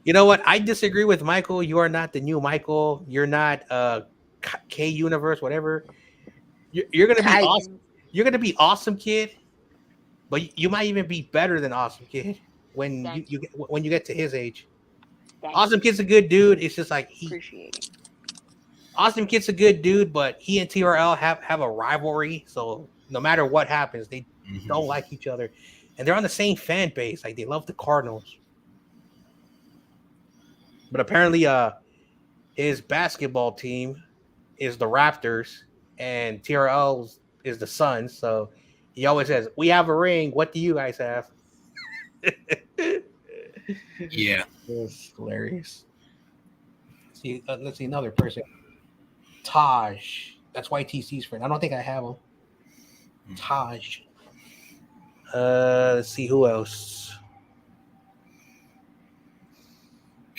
You know what? I disagree with Michael. You are not the new Michael. You're not K Universe, whatever. You're gonna be awesome. Kaiju. You're gonna be awesome, kid. But you might even be better than awesome kid when Thank when you get to his age. Thank Awesome you. kid's a good dude. It's just like Appreciate it. Awesome kid's a good dude, but he and TRL have a rivalry. So no matter what happens, they don't like each other, and they're on the same fan base. Like they love the Cardinals. But apparently, his basketball team is the Raptors, and TRL is the Suns. So he always says, "We have a ring. What do you guys have?" Yeah. It's hilarious. Let's see another person. Taj. That's YTC's friend. I don't think I have him. Taj. Let's see who else.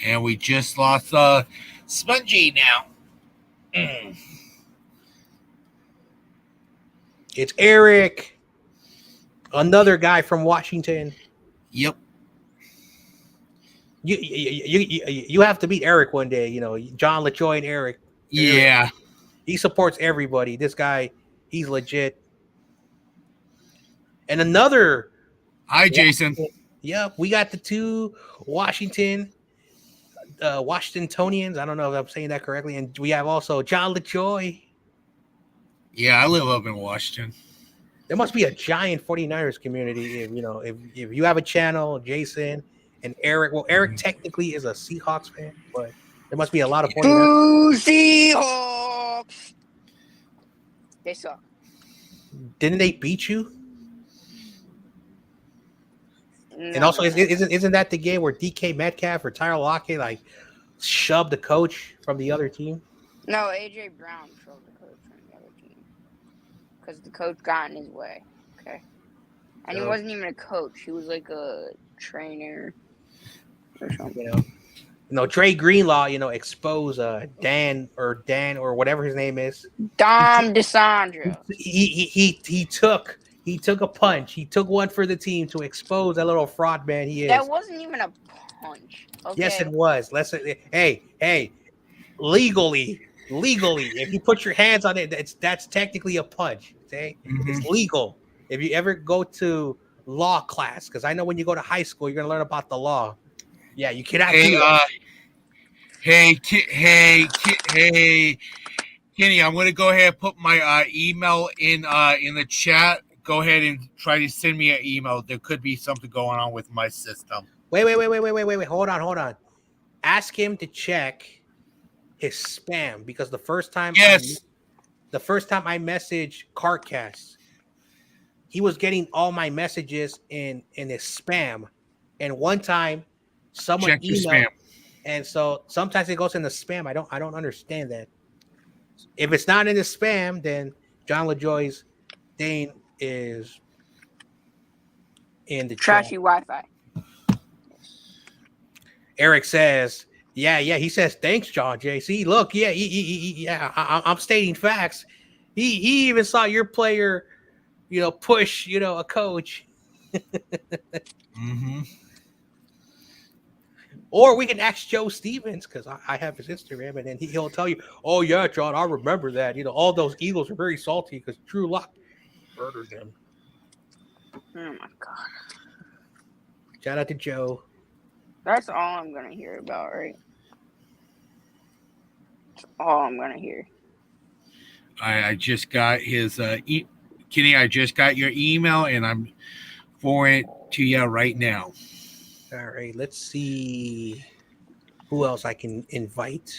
And we just lost Spongy now. It's Eric, another guy from Washington. Yep. You have to meet Eric one day. You know, John LaJoy and Eric. Yeah. He supports everybody. This guy, he's legit. And another. Hi, Jason. Yeah, we got the two Washingtonians. I don't know if I'm saying that correctly. And we have also John LaJoy. Yeah, I live up in Washington. There must be a giant 49ers community. If you have a channel, Jason and Eric. Well, Eric technically is a Seahawks fan, but there must be a lot of 49ers. Boo Seahawks! They suck. Didn't they beat you? No, And also, isn't that the game where DK Metcalf or Tyler Lockett like shoved the coach from the other team? No, AJ Brown shoved the coach from the other team because the coach got in his way. Okay, and he wasn't even a coach; he was like a trainer or something. Dre Greenlaw, expose Dan or whatever his name is. Dom DeSandro. He took a punch. He took one for the team to expose that little fraud man he is. That wasn't even a punch. Okay? Yes, it was. Hey, legally, if you put your hands on it, that's technically a punch. Okay, It's legal. If you ever go to law class, because I know when you go to high school, you're gonna learn about the law. Yeah, you cannot do that. Hey, Kenny, I'm going to go ahead and put my email in the chat. Go ahead and try to send me an email. There could be something going on with my system. Wait. Hold on. Ask him to check his spam because the first time I messaged Cartcast, he was getting all my messages in his spam. And one time someone Check your emailed, spam. and so sometimes it goes in the spam. I don't understand that. If it's not in the spam, then John LaJoy's thing is in the Trashy chat. Wi-Fi. Eric says, yeah. He says, thanks, John J. See, look, yeah, I'm stating facts. He even saw your player, push, a coach. Or we can ask Joe Stevens because I have his Instagram, and then he'll tell you, oh yeah, John, I remember that. All those Eagles are very salty because Drew Lock murdered them. Oh my god. Shout out to Joe. That's all I'm gonna hear about, right? That's all I'm gonna hear. I just got his Kenny. I just got your email, and I'm forwarding it to you right now. All right, let's see who else I can invite.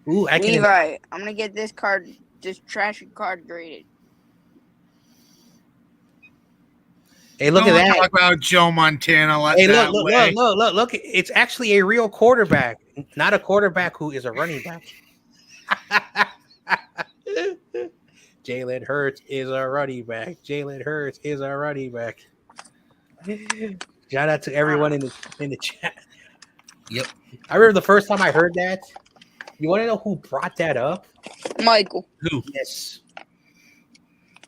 Ooh, I can. Levi, I'm gonna get this trashy card graded. Hey, look Don't at that. talk about Joe Montana. Hey, look. It's actually a real quarterback, not a quarterback who is a running back. Jalen Hurts is a running back. Jalen Hurts is a running back. Shout out to everyone in the chat. Yep. I remember the first time I heard that. You want to know who brought that up? Michael. Who? Yes.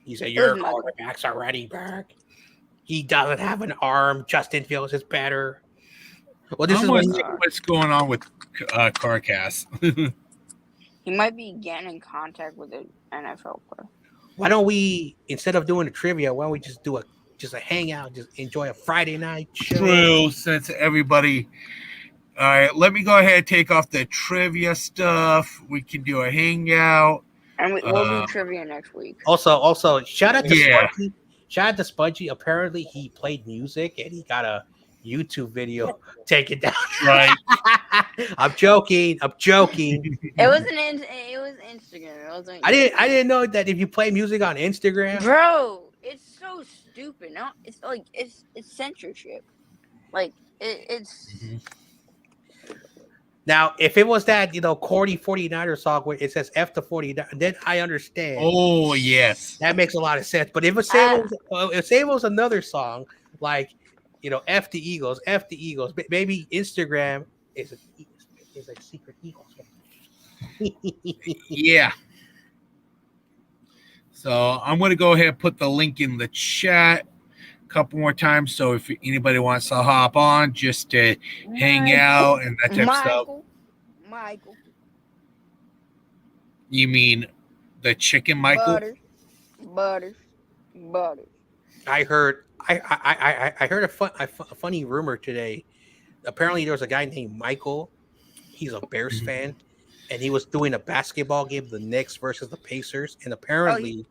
He said, your quarterback's a running back. He doesn't have an arm. Justin Fields is better. Well, this is what's going on with CarCast. He might be getting in contact with an NFL player. Why don't we, instead of doing a trivia, why don't we just do a hangout, just enjoy a Friday night show? True, since everybody. All right, let me go ahead and take off the trivia stuff. We can do a hangout. And we'll do trivia next week. Also, shout out to Sparky. Shout out to Spongy. Apparently, he played music and he got a YouTube video taken down. Right. I'm joking. It was Instagram. It wasn't. I didn't know that if you play music on Instagram, bro, it's so stupid. No, it's like it's censorship. Like it's. Mm-hmm. Now, if it was that, corny 49er song where it says F to 49, then I understand. Oh, yes. That makes a lot of sense. But if it was another song, like, F the Eagles, maybe Instagram is like Secret Eagles. Yeah. So I'm going to go ahead and put the link in the chat a couple more times. So if anybody wants to hop on just to hang out and that type of stuff. Michael. You mean the chicken Michael? Butter. I heard a funny rumor today. Apparently there was a guy named Michael. He's a Bears fan. And he was doing a basketball game, the Knicks versus the Pacers. And apparently,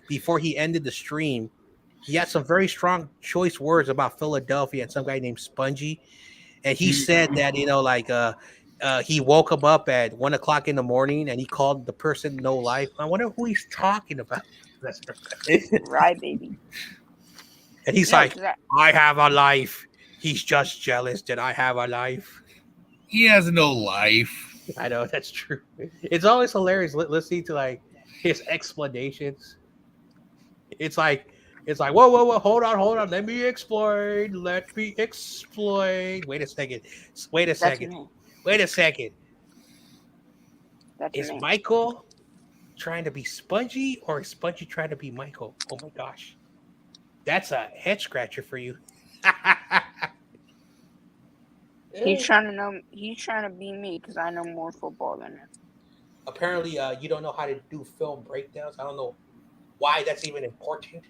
before he ended the stream, he had some very strong choice words about Philadelphia and some guy named Spongy. And he said that, he woke him up at 1:00 in the morning and he called the person no life. I wonder who he's talking about. Right, baby. And he's I have a life. He's just jealous that I have a life. He has no life. I know, that's true. It's always hilarious listening to his explanations. It's like, whoa, hold on. Let me explain. Wait a second. Is Michael trying to be Spongy or is Spongy trying to be Michael? Oh my gosh. That's a head scratcher for you. He's trying to be me because I know more football than him. Apparently, you don't know how to do film breakdowns. I don't know why that's even important.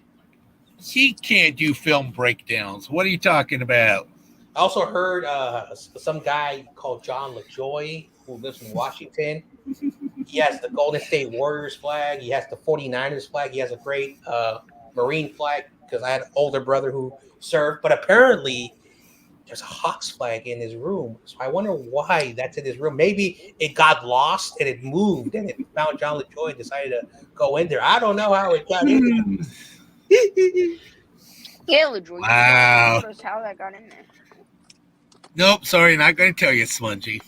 He can't do film breakdowns. What are you talking about? I also heard some guy called John LaJoy who lives in Washington. He has the Golden State Warriors flag. He has the 49ers flag. He has a great Marine flag because I had an older brother who served. But apparently, there's a Hawks flag in his room. So I wonder why that's in his room. Maybe it got lost and it moved and it found John LaJoy and decided to go in there. I don't know how it got in there. Yeah, LaJoy. Wow. How that got in there. Nope, sorry, not going to tell you, Spongy.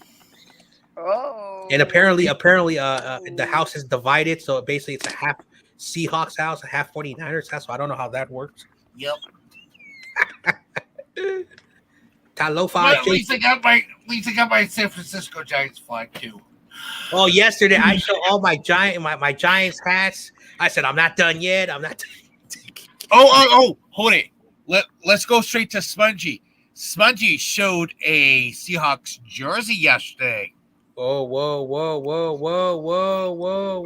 Oh. And apparently, the house is divided. So basically, it's a half Seahawks house, a half 49ers house. So I don't know how that works. Yep. Talofa. At least I got my San Francisco Giants flag too. Oh, yesterday I showed all my Giants hats. I said I'm not done yet. I'm not done. Oh, hold it. Let's go straight to Spongy. Spongy showed a Seahawks jersey yesterday. Whoa.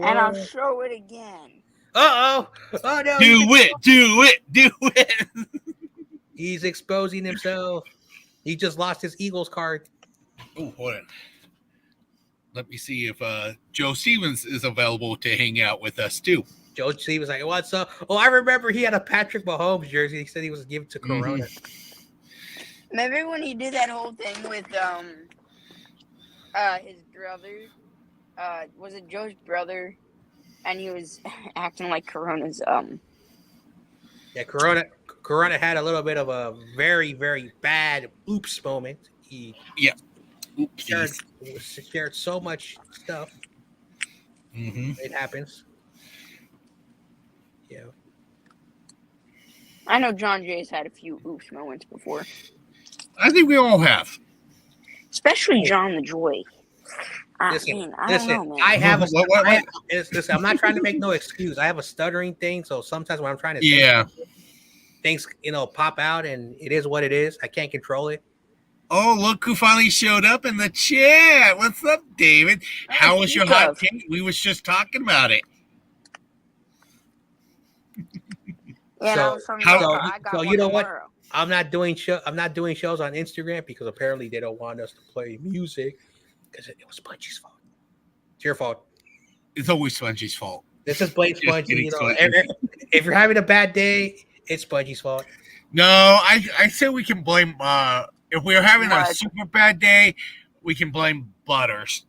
And I'll show it again. Oh no! Do it. He's exposing himself. He just lost his Eagles card. Oh, hold on. Let me see if Joe Stevens is available to hang out with us too. Joe C was like, "What's up?" Oh, I remember he had a Patrick Mahomes jersey. He said he was given to Corona. Remember when he did that whole thing with his brother? Was it Joe's brother? And he was acting like Corona's Yeah, Corona had a little bit of a very, very bad oops moment. He shared so much stuff. It happens. Yeah. I know John Jay's had a few oops moments before. I think we all have. Especially John the Joy. I Listen, don't know, man. I have a. What? Listen, I'm not trying to make no excuse. I have a stuttering thing, so sometimes when I'm trying to say things, pop out, and it is what it is. I can't control it. Oh, look who finally showed up in the chat. What's up, David? How was your hot take? We was just talking about it. Yeah, so you know what? I'm not doing shows on Instagram because apparently they don't want us to play music because it was Spongy's fault. It's your fault. It's always Spongy's fault. This is Blake Spongy. If you're having a bad day, it's Spongy's fault. No, I say we can blame. If we're having a super bad day, we can blame Butters.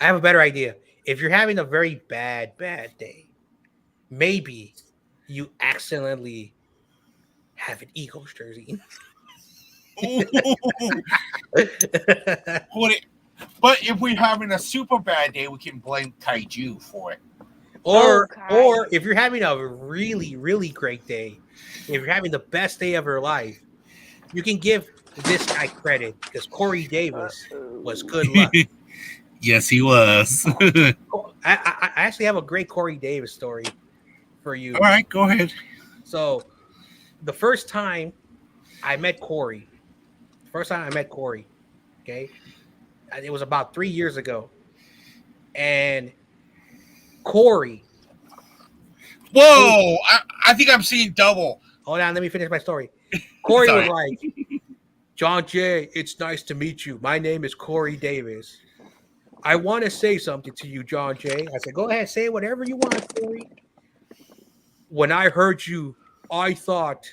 I have a better idea. If you're having a very bad day, maybe you accidentally have an Eagles jersey. But if we're having a super bad day, we can blame Kaiju for it. Or if you're having a really, really great day, if you're having the best day of your life, you can give this guy credit because Corey Davis was good luck. Yes, he was. I actually have a great Corey Davis story for you. All right, go ahead. So the first time I met Corey, okay, it was about 3 years ago. And Corey. Whoa, I think I'm seeing double. Hold on, let me finish my story. Corey was like, John Jay, it's nice to meet you. My name is Corey Davis. I want to say something to you, John Jay. I said, go ahead, say whatever you want, Corey. When I heard you, I thought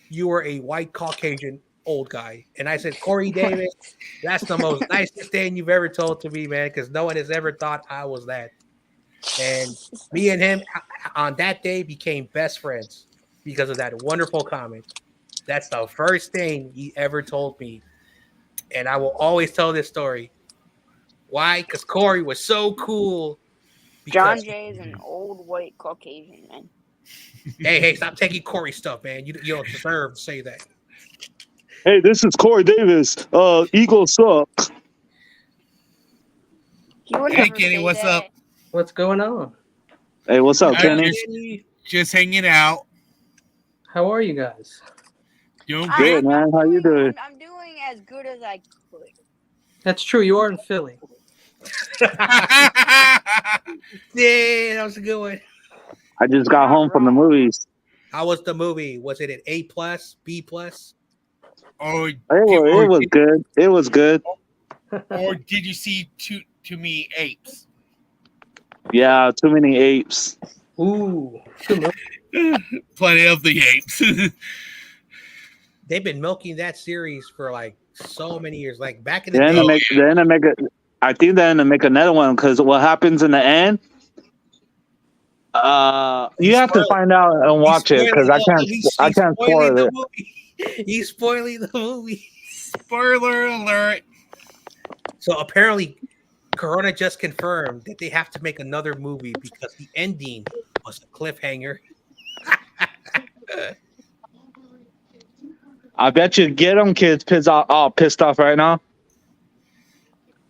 you were a white Caucasian old guy. And I said, Corey Davis, that's the most nicest thing you've ever told to me, man, because no one has ever thought I was that. And me and him on that day became best friends because of that wonderful comment. That's the first thing he ever told me. And I will always tell this story. Why? Because Corey was so cool. John Jay is an old white Caucasian, man. Hey, stop taking Corey stuff, man. You don't deserve to say that. Hey, this is Corey Davis. Eagles suck. Hey, Kenny, what's up? What's going on? Hey, what's up, Kenny? Just hanging out. How are you guys? Doing good, man. How you doing? I'm doing as good as I could. That's true. You are in Philly. Yeah, that was a good one. I just got home from the movies. How was the movie? Was it an A+, B+? Oh, it was good. It was good. Or did you see too many apes? Yeah, too many apes. Ooh. Plenty of the apes. They've been milking that series for like so many years. Like back in the day. I think they're gonna make another one because what happens in the end? You have to find out and watch it because I can't spoil it. He's spoiling the movie. Spoiler alert. So apparently Corona just confirmed that they have to make another movie because the ending was a cliffhanger. I bet you get them kids pissed off right now.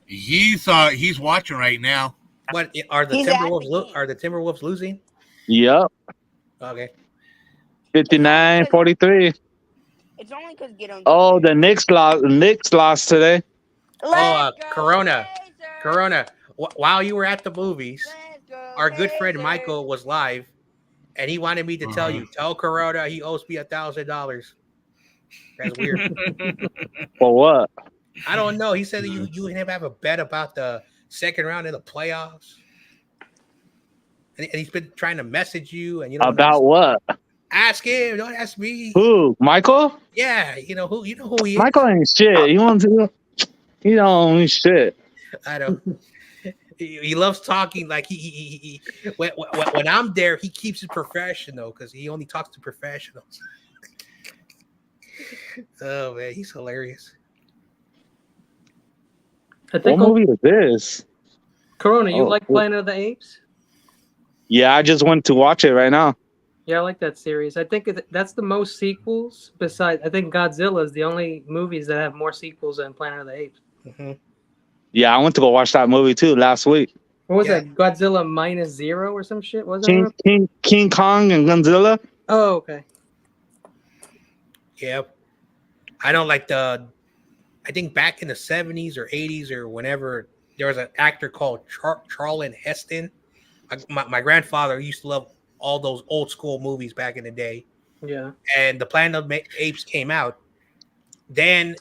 He's watching right now. What are the Timberwolves losing? Yep. Okay. 59-43. It's only because Oh, the Knicks lost today. Corona. While you were at the movies, our good friend Michael was live, and he wanted me to tell Corona he owes me $1,000. That's weird. For what? I don't know. He said that you and him have a bet about the second round of the playoffs, and he's been trying to message you, and you don't About what? ask him. Don't ask me. Who? Michael? Yeah, you know who he is. Michael ain't shit. He wants to. He don't own shit. I don't. He loves talking like he when I'm there, he keeps it professional because he only talks to professionals. Oh man, he's hilarious. I think What movie is this? Corona, you like Planet of the Apes? Yeah, I just went to watch it right now. Yeah, I like that series. I think that's the most sequels. Besides, I think Godzilla is the only movies that have more sequels than Planet of the Apes. Mm-hmm. Yeah, I went to go watch that movie too last week. What was that? Godzilla -0 or some shit? Was it King Kong and Godzilla? Oh, okay. Yep. I don't like I think back in the 70s or 80s or whenever, there was an actor called Charlton Heston. My grandfather used to love all those old school movies back in the day. Yeah. And the Planet of the Apes came out. Then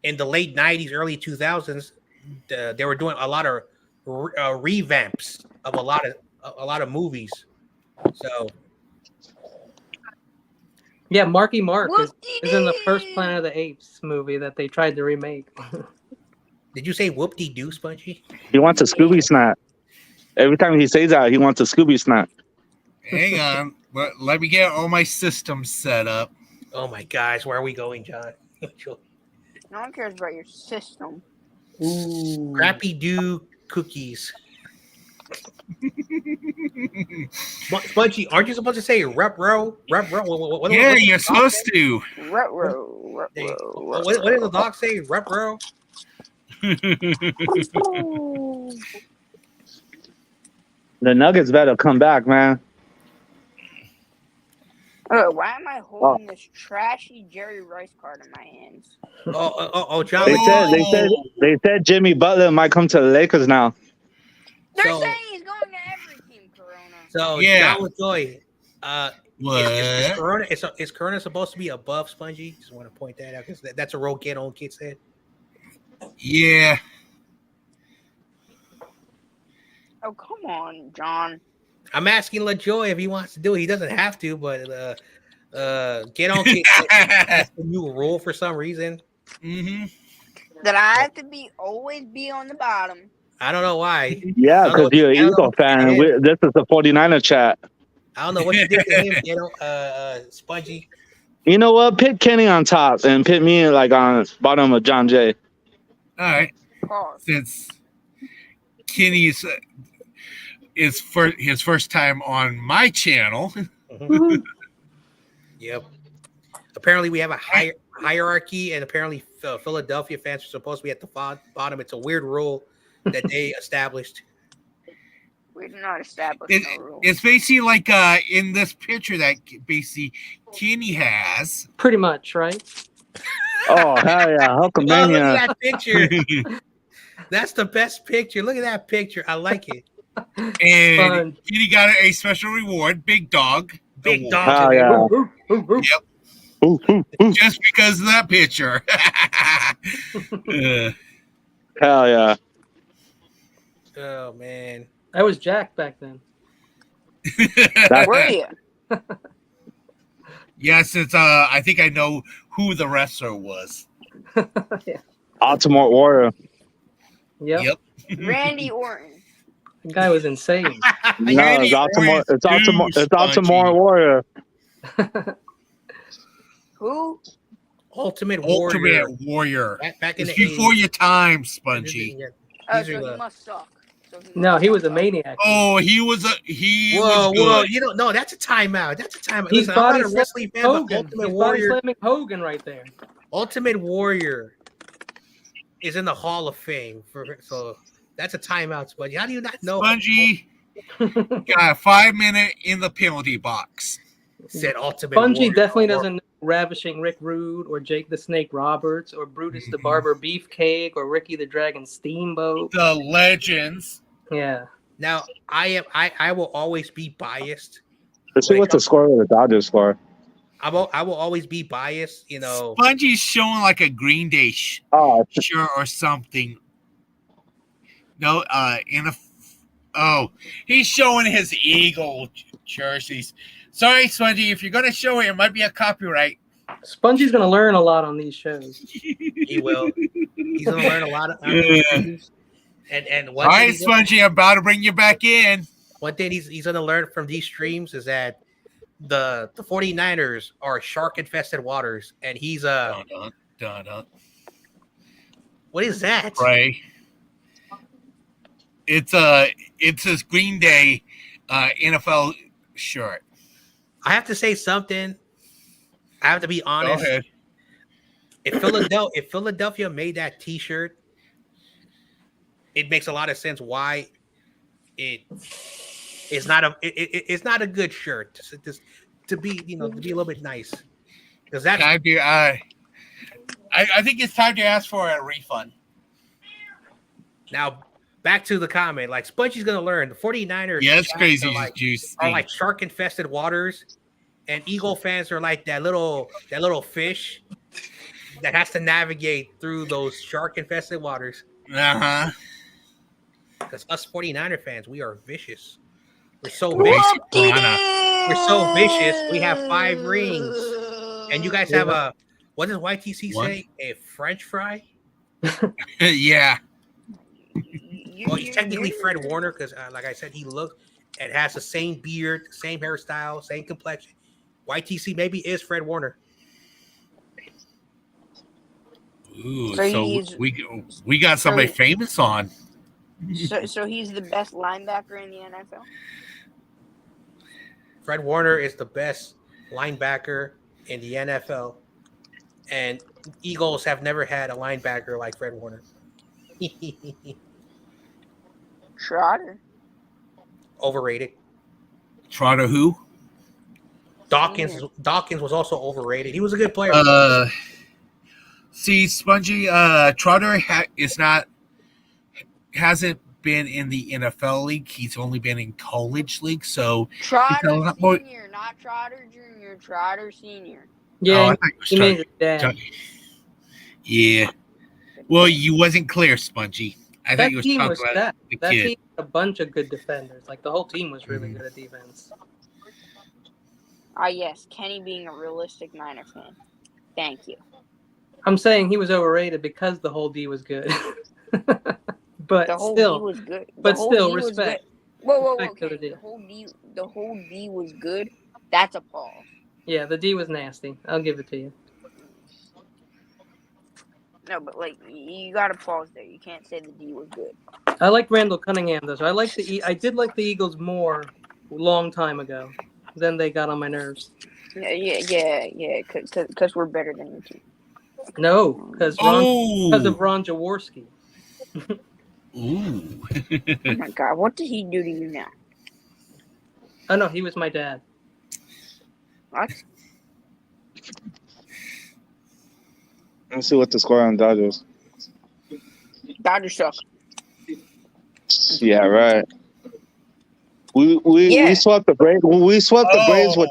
in the late 90s, early 2000s, they were doing a lot of revamps of a lot of movies. So yeah, Marky Mark is in the first Planet of the Apes movie that they tried to remake. Did you say whoop-de-doo, Spongy? He wants a Scooby snack. Every time he says that, he wants a Scooby snack. Hang on. Let me get all my systems set up. Oh my gosh, where are we going, John? No one cares about your system. Ooh. Scrappy Doo cookies. Spongy, aren't you supposed to say rep-ro? Rep-ro? Yeah, you're supposed to. Rep-ro. What did the dog say? Rep-ro? The Nuggets better come back, man. Why am I holding this trashy Jerry Rice card in my hands? John. They said Jimmy Butler might come to the Lakers now. They're saying he's going to every team, Corona. So yeah, John LaJoy, what? Is Corona supposed to be above Spongy? Just want to point that out because that's a role old kid said. Yeah. Oh, come on, John. I'm asking LaJoy if he wants to do it. He doesn't have to, but get on kid. That's the new rule for some reason. Mm-hmm. That I have to always be on the bottom. I don't know why. Yeah, because you're an Eagle fan. This is the 49er chat. I don't know what you did to him, Spongy. You know what? Pit Kenny on top and pit me like on bottom of John Jay. All right. Since Kenny's is his first time on my channel. Mm-hmm. Yep. Apparently, we have a hierarchy, and apparently, Philadelphia fans are supposed to be at the bottom. It's a weird rule that they established. We did not establish no rule. It's basically like in this picture that basically Kenny has. Pretty much, right? Oh, hell yeah. Hulkamania. Look at that picture. That's the best picture. Look at that picture. I like it. And Kenny got a special reward, Big Dog. Big Dog. Oh, yeah. Yep. Just because of that picture. Hell yeah. Oh, man. I was Jack back then. Were you? Yeah, since I think I know who the wrestler was. Yeah. Ultimate Warrior. Yep. Randy Orton. The guy was insane. No, it's Ultimate Warrior. Who? Ultimate Warrior. Back in it's the before 80s. your time, Spongy. So he must suck. No, he was a maniac. Oh, he was Whoa! You don't know. That's a timeout. He's Listen, body I'm not a wrestling fan, Hogan. but Ultimate He's Warrior. body slamming Hogan right there. Ultimate Warrior is in the Hall of Fame. So that's a timeout, Spongy. How do you not know? Spongy got a 5-minute in the penalty box. Said Ultimate Spongy Warrior. definitely doesn't know Ravishing Rick Rude or Jake the Snake Roberts or Brutus the Barber Beefcake or Ricky the Dragon Steamboat. The legends. Yeah. Now I will always be biased Let's see what's the score of the Dodgers score. I will always be biased, you know. Spongey's showing like a Green Day shirt or something. No, he's showing his Eagle jerseys. Sorry, Spongy, if you're gonna show it might be a copyright. Spongy's gonna learn a lot on these shows. He will. He's gonna learn a lot on these shows. And all right, Spongy, I'm about to bring you back in. One thing he's gonna learn from these streams is that the 49ers are shark infested waters, and he's Dun. What is that? Right. It's his Green Day NFL shirt. I have to say something. I have to be honest. Go ahead. If Philadelphia made that T-shirt, it makes a lot of sense why it's not a good shirt to be a little bit nice. Because that's I think it's time to ask for a refund. Now back to the comment. Like Spongy's gonna learn the 49ers. Yeah, it's crazy. Are like shark infested waters, and Eagle fans are like that little fish that has to navigate through those shark infested waters. Uh-huh. Because us 49er fans, we are vicious. We're so vicious. We're so vicious. We have 5 rings. And you guys have what does YTC say? A French fry? Yeah. Well, he's technically Fred Warner because, like I said, he looks and has the same beard, same hairstyle, same complexion. YTC maybe is Fred Warner. Ooh, so we got somebody famous on. So he's the best linebacker in the NFL? Fred Warner is the best linebacker in the NFL. And Eagles have never had a linebacker like Fred Warner. Trotter. Overrated. Trotter who? Dawkins was also overrated. He was a good player. See, Spongy, Trotter hasn't been in the NFL league. He's only been in college league. So Trotter Senior, not Trotter Junior. Trotter Senior. Yeah, he made his dad. Yeah. Well, you wasn't clear, Spongy. I thought you was talking about the that kid. team had a bunch of good defenders. Like the whole team was really good at defense. Yes, Kenny being a realistic Niner fan. Thank you. I'm saying he was overrated because the whole D was good. But the whole still, D was good. But still, respect. Whoa, okay. The whole D was good. That's a pause. Yeah, the D was nasty. I'll give it to you. No, but like you gotta pause there. You can't say the D was good. I like Randall Cunningham though. So I did like the Eagles more a long time ago. Then they got on my nerves. Yeah. Because we're better than you two. No, because of Ron Jaworski. Ooh. Oh my God! What did he do to you now? Oh no, he was my dad. What? Let's see what the score on Dodgers. Dodgers suck. Yeah, right. We swept the Braves. We swept the Braves. What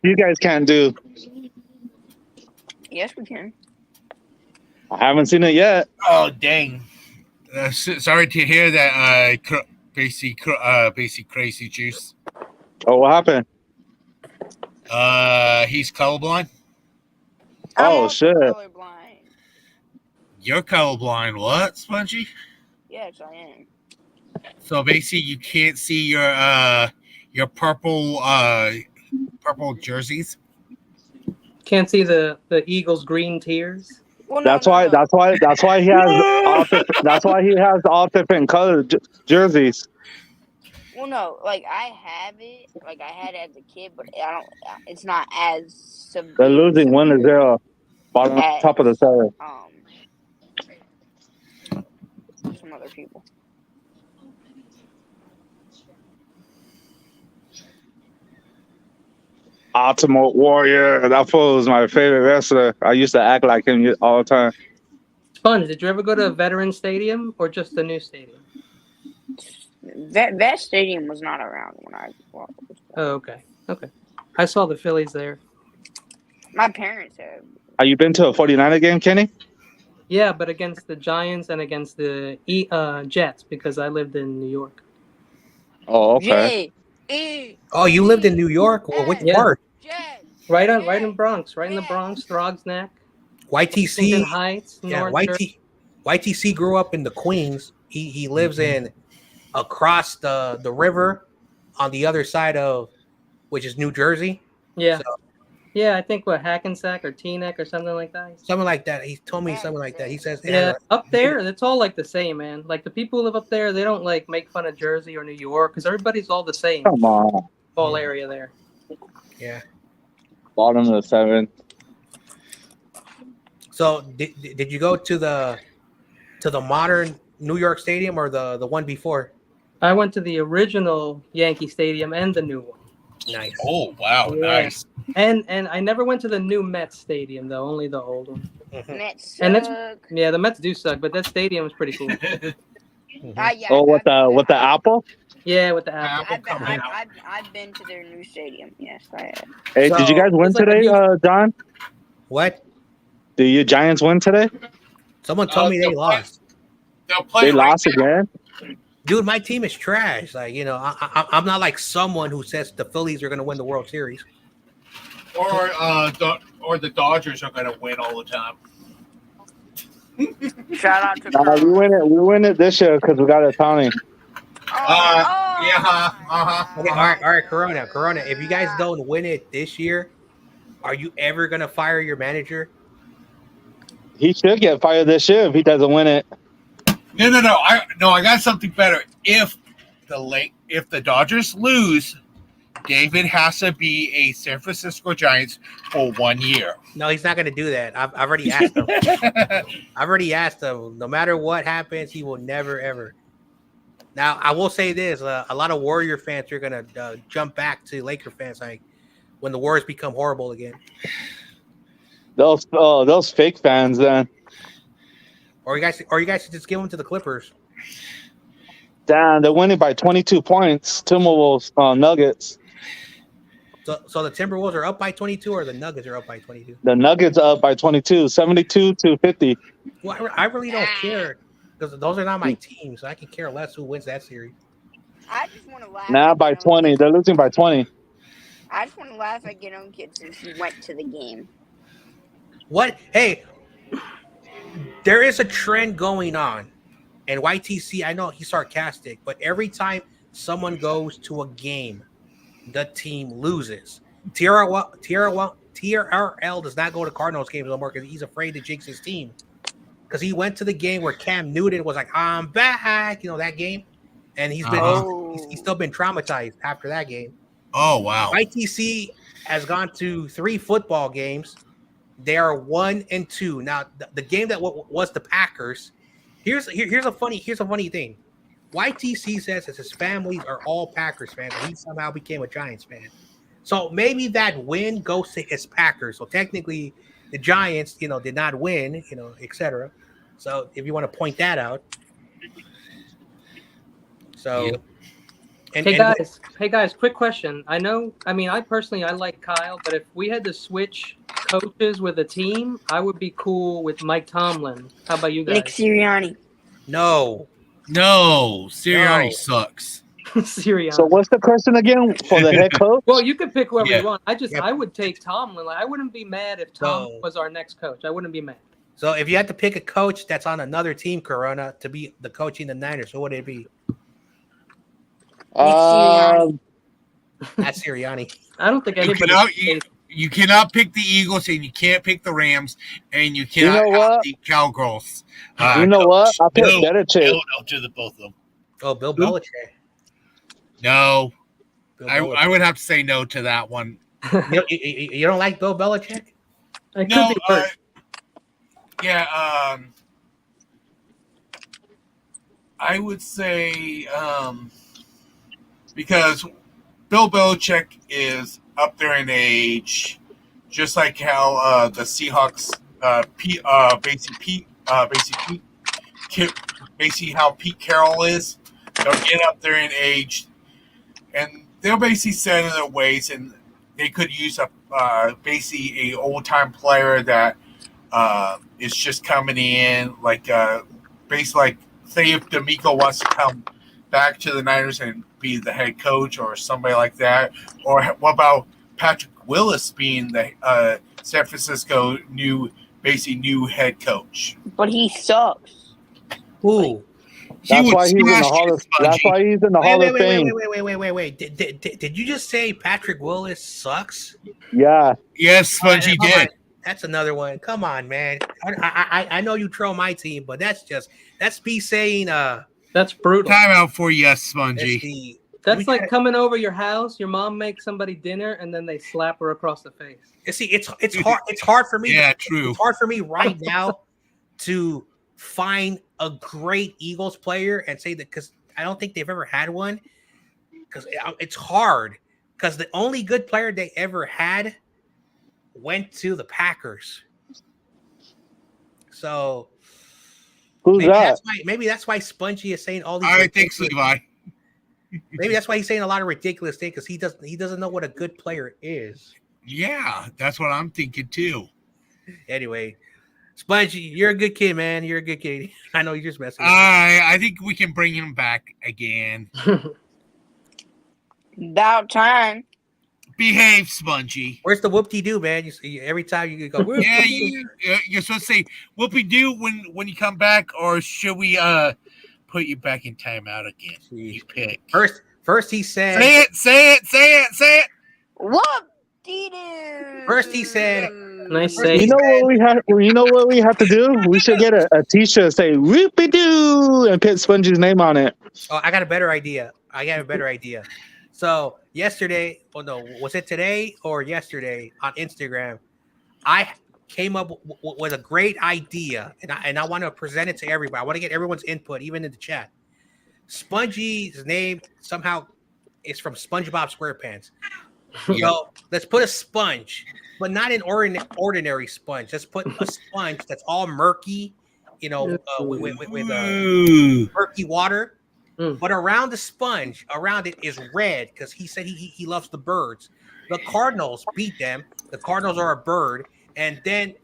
you guys can't do. Yes, we can. I haven't seen it yet. Oh dang! Sorry to hear that. Basic crazy juice. Oh, what happened? He's colorblind. Oh shit! Colorblind. You're colorblind. What, Spongy? Yes, I am. So basically, you can't see your purple jerseys. Can't see the Eagles' green tears. Well, That's why he has all different colored jerseys. Well, no, like I have it, like I had it as a kid, but I don't. It's not as severe. They're losing 1-0. Bottom top of the third. Some other people. Ultimate Warrior. That fool was my favorite wrestler. I used to act like him all the time. Sponge, did you ever go to a veteran stadium or just the new stadium? That stadium was not around when I was born. Oh, okay. Okay. I saw the Phillies there. My parents have. Have you been to a 49er game, Kenny? Yeah, but against the Giants and against the Jets because I lived in New York. Oh, okay. Oh, you lived in New York? Well, which Yeah. part? Right in Bronx, right in the Bronx, Throgs Neck, YTC. Washington Heights, Yeah, North Jersey. YTC grew up in the Queens. He lives in across the river on the other side of which is New Jersey. Yeah. So, Yeah, I think Hackensack or Teaneck or something like that. something like that. He told me something like that. He says, Yeah, up there, it's all like the same, man. Like the people who live up there, they don't like make fun of Jersey or New York because everybody's all the same. Come on. Whole area there. Yeah. Bottom of the 7th. So did you go to the modern New York Stadium or the one before? I went to the original Yankee Stadium and the new one. Nice. Oh wow, Yeah. nice. And I never went to the new Mets Stadium though, only the old one. Mets And suck. yeah, the Mets do suck, but that stadium was pretty cool. Yeah, Oh, with the apple? Yeah, with the apple. I've been to their new stadium. Yes, I have. Hey, So, did you guys win it's like a today, huge- John? What? Did your Giants win today? Someone told me they lost. They'll play They right lost now. again? Dude, my team is trash. Like, you know, I'm not like someone who says the Phillies are going to win the World Series. Or the Dodgers are going to win all the time. Shout out to We win it this year because we got a Tony. Okay, all right, Corona. If you guys don't win it this year, are you ever going to fire your manager? He should get fired this year if he doesn't win it. No. I got something better. If the Dodgers lose, David has to be a San Francisco Giants for 1 year. No, he's not going to do that. I've already asked him. No matter what happens, he will never ever. Now, I will say this: a lot of Warrior fans are going to jump back to Laker fans, like when the Warriors become horrible again. Those fake fans then. Or you guys should just give them to the Clippers. Damn, they're winning by 22 points. Timberwolves, Nuggets. So the Timberwolves are up by 22, or the Nuggets are up by 22. The Nuggets are up by 22, 72-50. Well, I really don't care because those are not my teams. So I can care less who wins that series. I just want to laugh. Now by 20, they're losing by 20. I just want to laugh at Get On Kid since he went to the game. What? Hey, there is a trend going on, and YTC, I know he's sarcastic, but every time someone goes to a game, the team loses. TRL does not go to Cardinals games no more because he's afraid to jinx his team. Because he went to the game where Cam Newton was like, "I'm back," you know, that game, and he's still been traumatized after that game. Oh wow! YTC has gone to 3 football games. They are 1-2 now. The game that was the Packers. Here's a funny thing. YTC says that his families are all Packers fans, and he somehow became a Giants fan. So maybe that win goes to his Packers. So technically, the Giants, did not win, etc. So if you want to point that out. So. Yep. Hey guys, quick question. I personally like Kyle, but if we had to switch coaches with a team, I would be cool with Mike Tomlin. How about you guys? Nick Sirianni. No, Sirianni sucks. Sirianni. So what's the question again for the head coach? Well, you can pick whoever Yeah. you want. I would take Tomlin. Like, I wouldn't be mad if Tom was our next coach. I wouldn't be mad. So if you had to pick a coach that's on another team, Corona, to be the coaching the Niners, who would it be? Sirianni. That's Sirianni. I don't think anybody. You cannot pick the Eagles, and you can't pick the Rams, and you cannot have the Cowgirls. You know what? I picked Belichick. No to the both of them. Oh, Bill Belichick. No, Bill Belichick. I would have to say no to that one. You don't like Bill Belichick? It No, could be hurt. I would say because Bill Belichick is up there in age, just like how the Seahawks, basically how Pete Carroll is. They'll get up there in age, and they're basically set in their ways, and they could use basically a old time player that is just coming in, like basically like say if D'Amico wants to come back to the Niners and be the head coach or somebody like that, or what about Patrick Willis being the San Francisco new head coach? But he sucks. Ooh. That's why he's in the smash Hall it, of. That's Spongy. why he's in the Hall of Fame. Wait. Did you just say Patrick Willis sucks? Yeah. Yes, Spongy Come did. on. That's another one. Come on, man. I know you troll my team, but that's me saying That's brutal. Time out for yes, Spongy. That's like coming over your house. Your mom makes somebody dinner, and then they slap her across the face. See, it's hard. It's hard for me. Yeah, true. It's hard for me right now to find a great Eagles player and say that, because I don't think they've ever had one. Because it's hard. Because the only good player they ever had went to the Packers. So Who's that? Maybe that's why Spongy is saying all these. I think so, Levi. Maybe that's why he's saying a lot of ridiculous things, because he doesn't know what a good player is. Yeah, that's what I'm thinking too. Anyway, Spongy, you're a good kid, man. You're a good kid. I know you're just messing. I think we can bring him back again. About time. Behave, Spongy. Where's the whoop-de-doo, man? You see, every time you go, Yeah, you're supposed to say whoopie-doo when you come back, or should we put you back in timeout again? You pick. First he said, Say it. Whoop-de-doo. First he said, Nice save. You know what we have to do? We should get a t-shirt say whoopie doo and put Spongy's name on it. oh, I got a better idea. So yesterday, was it today or yesterday on Instagram? I came up with a great idea, and I want to present it to everybody. I want to get everyone's input, even in the chat. Spongy's name somehow is from SpongeBob SquarePants. So let's put a sponge, but not an ordinary sponge. Let's put a sponge that's all murky, with murky water. But around the sponge, around it is red, because he said he loves the birds. The Cardinals beat them. The Cardinals are a bird, and then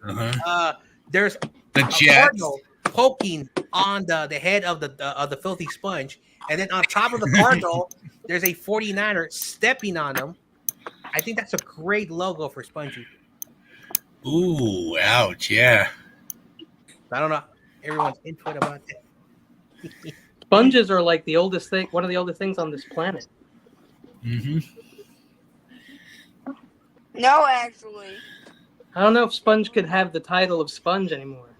there's the a Jets cardinal poking on the head of the filthy sponge, and then on top of the cardinal, there's a 49er stepping on them. I think that's a great logo for Spongy. Ooh, ouch, yeah. I don't know everyone's input about that. Sponges are like the oldest thing. One of the oldest things on this planet. Mm-hmm. No, actually. I don't know if Sponge could have the title of Sponge anymore.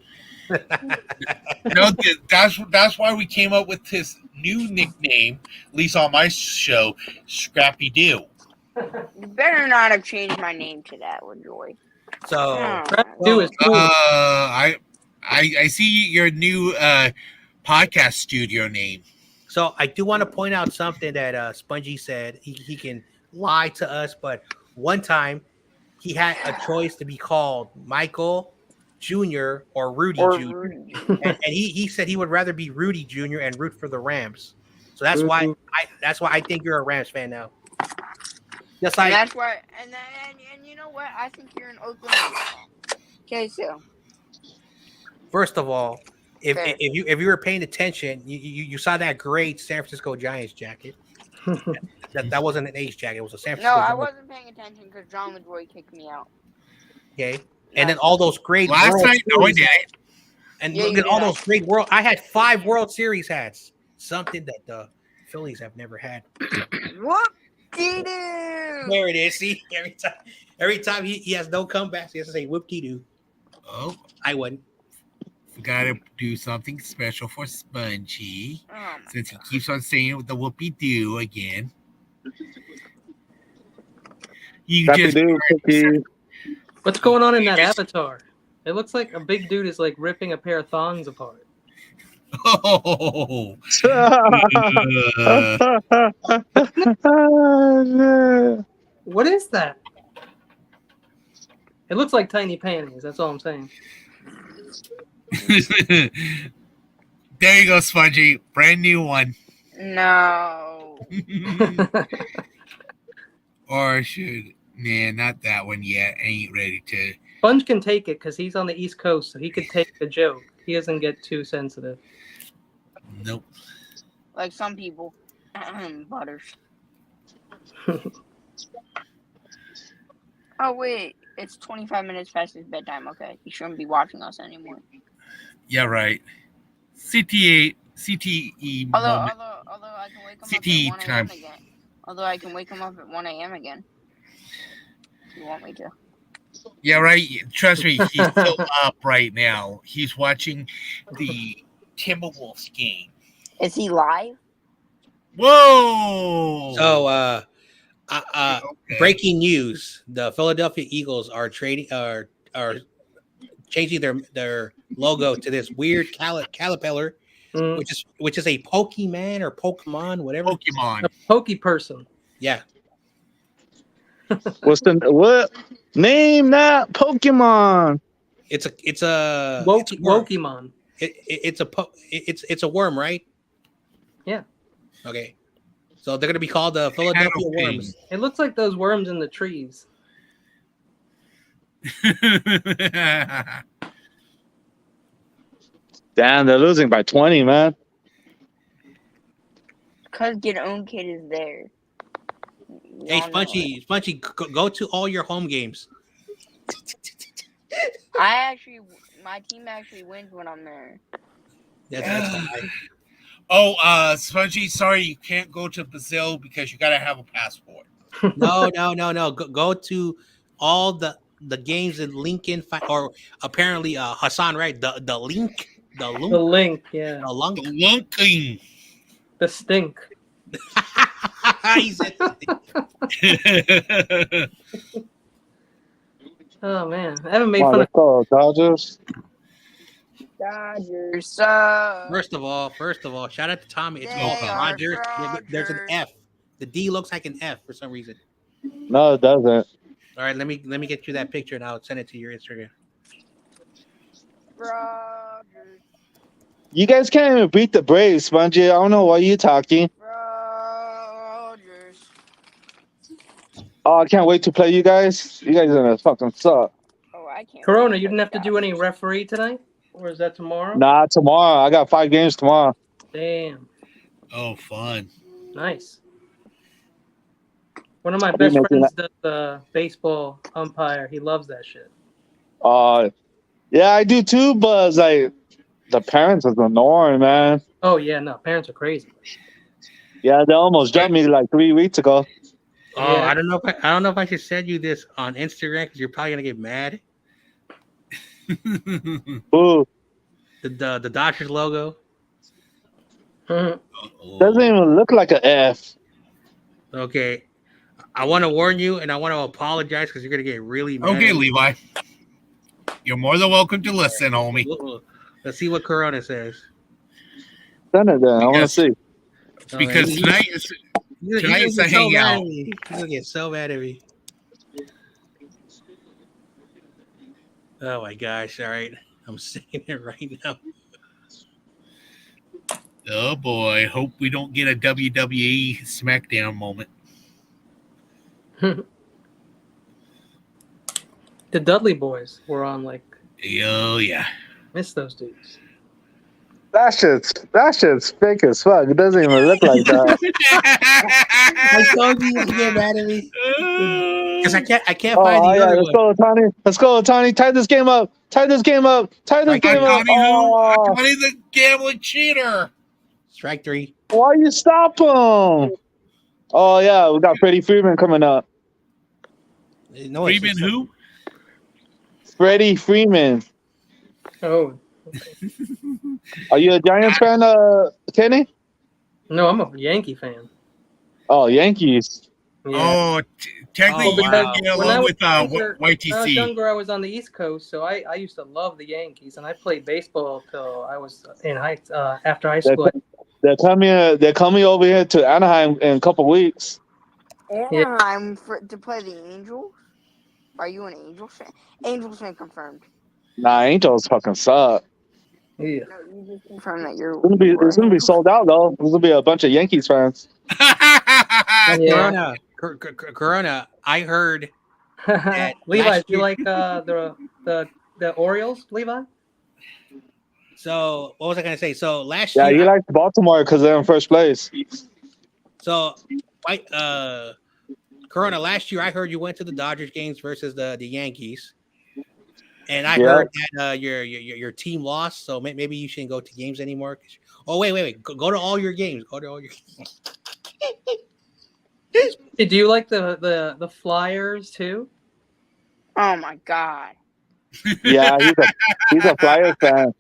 No, that's why we came up with his new nickname, at least on my show, Scrappy Doo. You better not have changed my name to that, LaJoy. So Do is cool. I see your new podcast studio name. So I do want to point out something that Spongy said. He can lie to us, but one time he had a choice to be called Michael Jr. or Rudy Jr. And he said he would rather be Rudy Jr. and root for the Rams. So that's why I think you're a Rams fan now. Just like, and that's why, and you know what? I think you're an Oakland fan. Okay, so first of all, if you were paying attention, you saw that great San Francisco Giants jacket. that wasn't an Ace jacket; it was a San Francisco. No, I Giants. wasn't paying attention because John LaJoy kicked me out. Okay, and then all those great last World time, no, I Series did. And Yeah, look you at all did. those great world. I had 5 World Series hats, something that the Phillies have never had. Whoop-de-doo. There it is. See, every time he has no comebacks, he has to say whoop-de-doo. Oh, I wouldn't. forgot to do something special for Spongy, Oh my since he keeps on saying with the whoopie doo again. You Happy just do, cookie. What's going on in that avatar? It looks like a big dude is like ripping a pair of thongs apart. oh. What is that? It looks like tiny panties. That's all I'm saying. There you go, Spongy. Brand new one. No. Or should not that one yet. I ain't ready to. Sponge can take it because he's on the East Coast, so he could take the joke. He doesn't get too sensitive. Nope. Like some people. Butters. Oh wait, it's 25 minutes past his bedtime. Okay, he shouldn't be watching us anymore. Yeah, right. CTE Although moment. I can wake him CTE up at 1 time. a.m. again. Although I can wake him up at 1 a.m. again. If you want me to. Yeah, right. Trust me, he's still up right now. He's watching the Timberwolves game. Is he live? Whoa! So, Okay. breaking news: the Philadelphia Eagles are changing their logo to this weird caterpillar, which is a Pokemon or Pokemon, whatever. Pokemon. A pokey person. Yeah. What? Name that Pokemon. It's a Wokemon. It's a worm, right? Yeah. Okay. So they're gonna be called the Philadelphia Worms. It looks like those worms in the trees. Damn, they're losing by 20, man. Because Get Own Kid is there. Hey, Spongy, go to all your home games. My team actually wins when I'm there. That's Oh, Spongy, sorry, you can't go to Brazil because you gotta have a passport. No. Go to all the games in Lincoln, or apparently Hassan, right? The link, The link, yeah. the lunk, The lunking. The stink. He said Oh man, I haven't made Come on, fun let's go, Dodgers. Dodgers suck. First of all, shout out to Tommy. It's They called are Rogers. There's an fraudsters. F. The D looks like an F for some reason. No, it doesn't. All right, let me get you that picture and I'll send it to your Instagram. Rogers. You guys can't even beat the Braves, Spongy. I don't know why you talking. Rogers. Oh, I can't wait to play you guys. You guys are gonna fucking suck. Oh, I can't. Corona, wait you didn't have to do any Dodgers. referee tonight? Or is that tomorrow? Nah, tomorrow. I got 5 games tomorrow. Damn. Oh, fun. Nice. One of my I'll be best making friends does the baseball umpire. He loves that shit. Yeah, I do too, but it's like the parents is annoying, man. Oh yeah, no, parents are crazy. Yeah, they almost jumped me like 3 weeks ago. Oh, Yeah. I don't know if I should send you this on Instagram because you're probably gonna get mad. Ooh, The Dodgers logo. Mhm. doesn't even look like an F. Okay, I want to warn you and I want to apologize because you're gonna get really mad. Okay, Levi. You're more than welcome to listen, homie. Let's see what Corona says. Send it then. I want to see. Because tonight is tonight's a hangout. He's gonna get so mad at me. Oh my gosh! All right, I'm saying it right now. Oh boy, hope we don't get a WWE SmackDown moment. The Dudley Boys were on like. Oh yeah. Miss those dudes. That shit's fake as fuck. It doesn't even look like that. I told you to get mad at me because I can't Oh, find the yeah, other let's one. go, Tony. Let's go, Tony. Tie this game up. Tie this game up. Tie this game up. Oh, Tony the gambling cheater. Strike 3. why you stop him? Oh, yeah, we got Freddie Freeman coming up. No, Freeman who? Freddie Freeman. Oh Are you a Giants fan, Kenny? no, I'm a Yankee fan. Oh, Yankees. Yeah. Oh, technically Oh, you wow. get When I along was with younger- When I was YTC. younger, I was on the East Coast, so I used to love the Yankees, and I played baseball till I was in after high school. They're coming over here to Anaheim in a couple weeks. Anaheim to play the Angels. Are you an Angels fan? Angels fan confirmed. Nah, Angels fucking suck. Yeah. No, you just confirmed that you're. It's gonna be sold out though. There's gonna be a bunch of Yankees fans. Yeah. Corona. I heard that Levi, last do you year- like the Orioles, Levi? So what was I gonna say? So last Yeah, year, you like Baltimore because they're in first place. so I Corona, last year I heard you went to the Dodgers games versus the Yankees, and I Yeah. heard that your team lost. So maybe you shouldn't go to games anymore. Oh wait, go to all your games. Go to all your. Hey, do you like the Flyers too? Oh my god. Yeah, he's a Flyers fan.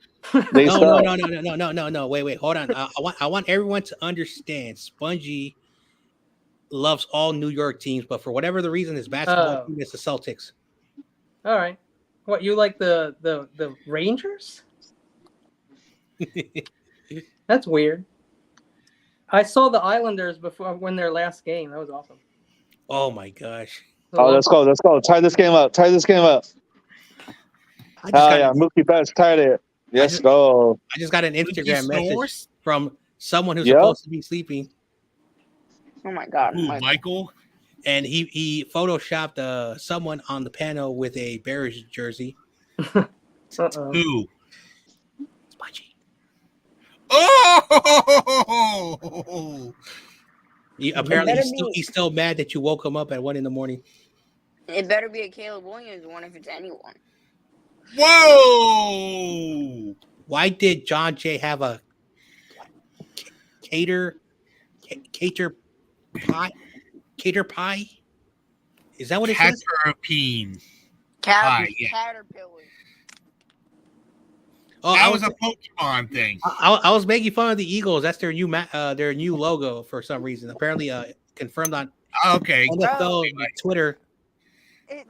They No, suck. no. Wait. Hold on. I want everyone to understand. Spongy loves all New York teams, but for whatever the reason, his basketball Oh. team is the Celtics. All right. What, you like the Rangers? That's weird. I saw the Islanders before when their last game. That was awesome. Oh my gosh! Oh, let's go. Tie this game up. I just Hell got yeah, Mookie Betts tied it. Let's go. I just got an Instagram message from someone who's Yep. supposed to be sleeping. Oh my god. Ooh, Michael. And he photoshopped someone on the panel with a Bears jersey. Uh-oh. Who? Spongy. Oh! Apparently he's still mad that you woke him up at 1 a.m. It better be a Caleb Williams one if it's anyone. Whoa! Why did John Jay have a cater pie? Is that what it says? Caterpine. Hi, yeah. Caterpillar. Oh, That was a Pokemon thing. I was making fun of the Eagles. That's their new logo for some reason. Apparently, confirmed on Okay. NFL Twitter. It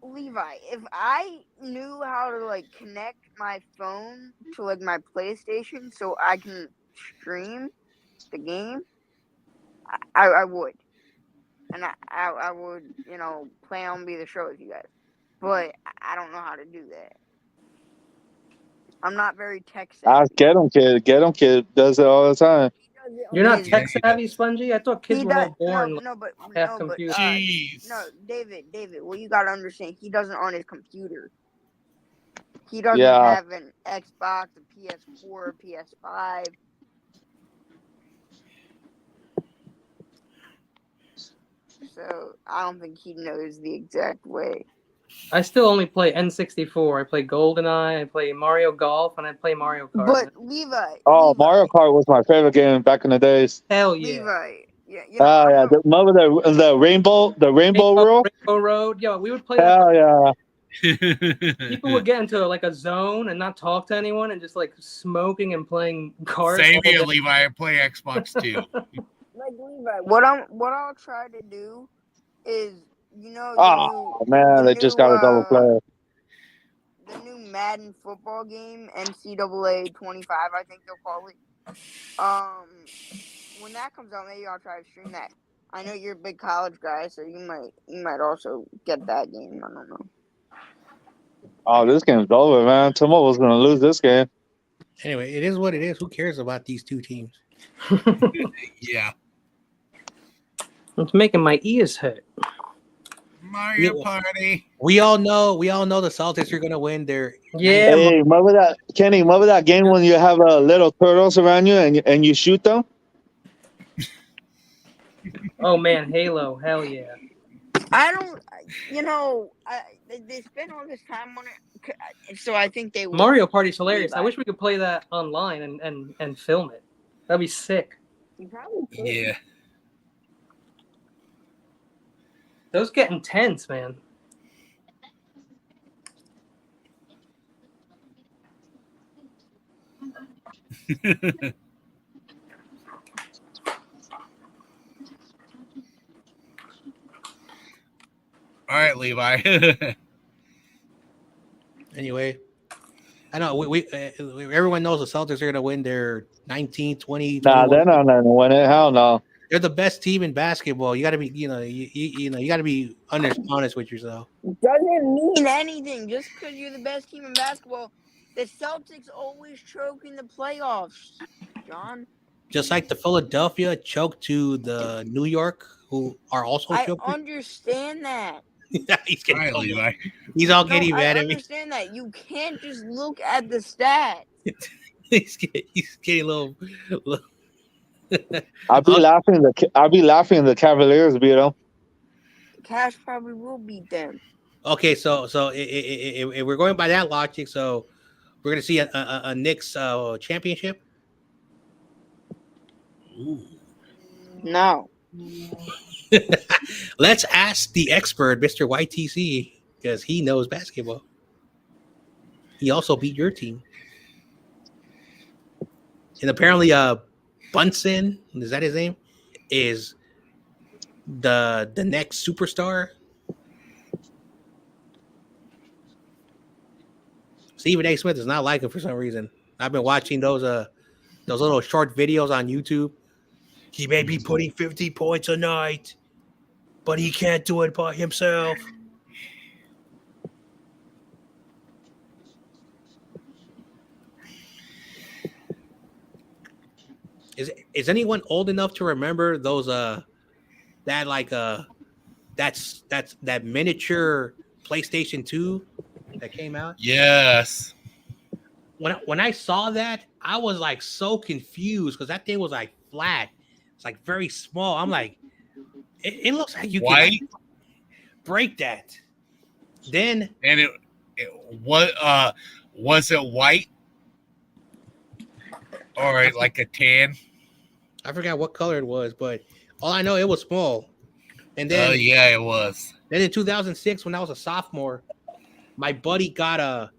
Levi, if I knew how to connect my phone to my PlayStation so I can stream the game, I would. And I would, plan on be the show with you guys. But I don't know how to do that. I'm not very tech savvy. Get him, kid. Get him, kid. Does it all the time. You're not tech savvy, Spongy? I thought kids were all born half but computers. Jeez. no, David, well, you gotta understand, he doesn't on his computer. He doesn't Yeah. have an Xbox, a PS4, a PS5. So I don't think he knows the exact way. I still only play N64. I play GoldenEye, I play Mario Golf, and I play Mario Kart. But Levi. Oh, Levi, Mario Kart was my favorite game back in the days. Hell yeah. Levi. Yeah. Oh yeah, remember the rainbow rule? Rainbow Road. Yeah, we would play Hell yeah. People would get into a zone and not talk to anyone and just smoking and playing cards. Same here, Levi. I play Xbox too. Levi, what I'll try to do is, They just got a double player. the new Madden football game, NCAA 25, I think they'll call it. When that comes out, maybe I'll try to stream that. I know you're a big college guy, so you might also get that game. I don't know. Oh, this game's over, man. Tomo was gonna lose this game. Anyway, it is what it is. Who cares about these two teams? Yeah. It's making my ears hurt. Mario Party. We all know the Celtics are gonna win. Yeah. Hey, remember that, Kenny? Remember that game when you have little turtles around you and you shoot them? Oh man, Halo. Hell yeah. I don't, they spent all this time on it, so I think they will. Mario Party's hilarious. I wish we could play that online and film it. That'd be sick. You probably could. Yeah. Those get intense, man. All right, Levi. Anyway, I know we everyone knows the Celtics are gonna win their 19, 20. Nah, 21. they're not gonna win it. Hell no. They're the best team in basketball. You got to be, you got to be honest with yourself. Doesn't mean anything. Just because you're the best team in basketball, the Celtics always choke in the playoffs, John. Just like the Philadelphia choked to the New York, who are also I choked. understand that. He's getting All right, called. Levi. He's all No, getting I mad at me. understand that. You can't just look at the stats. He's getting a little. I'll be laughing. I'll be laughing. The Cavaliers beat them. Cash probably will beat them. Okay, so if we're going by that logic, so we're gonna see a Knicks championship. Ooh. No. Let's ask the expert, Mr. YTC, because he knows basketball. He also beat your team, and apparently, Bunsen, is that his name? Is the next superstar? Stephen A. Smith does not like him for some reason. I've been watching those little short videos on YouTube. He may be putting 50 points a night, but he can't do it by himself. Is anyone old enough to remember those that miniature PlayStation 2 that came out? Yes. When I saw that, I was like so confused because that thing was like flat. It's like very small. I'm like, it looks like you White. can break that. Then And it what was it white or like a tan? I forgot what color it was, but all I know it was small. And then Yeah, it was. Then in 2006, when I was a sophomore, my buddy got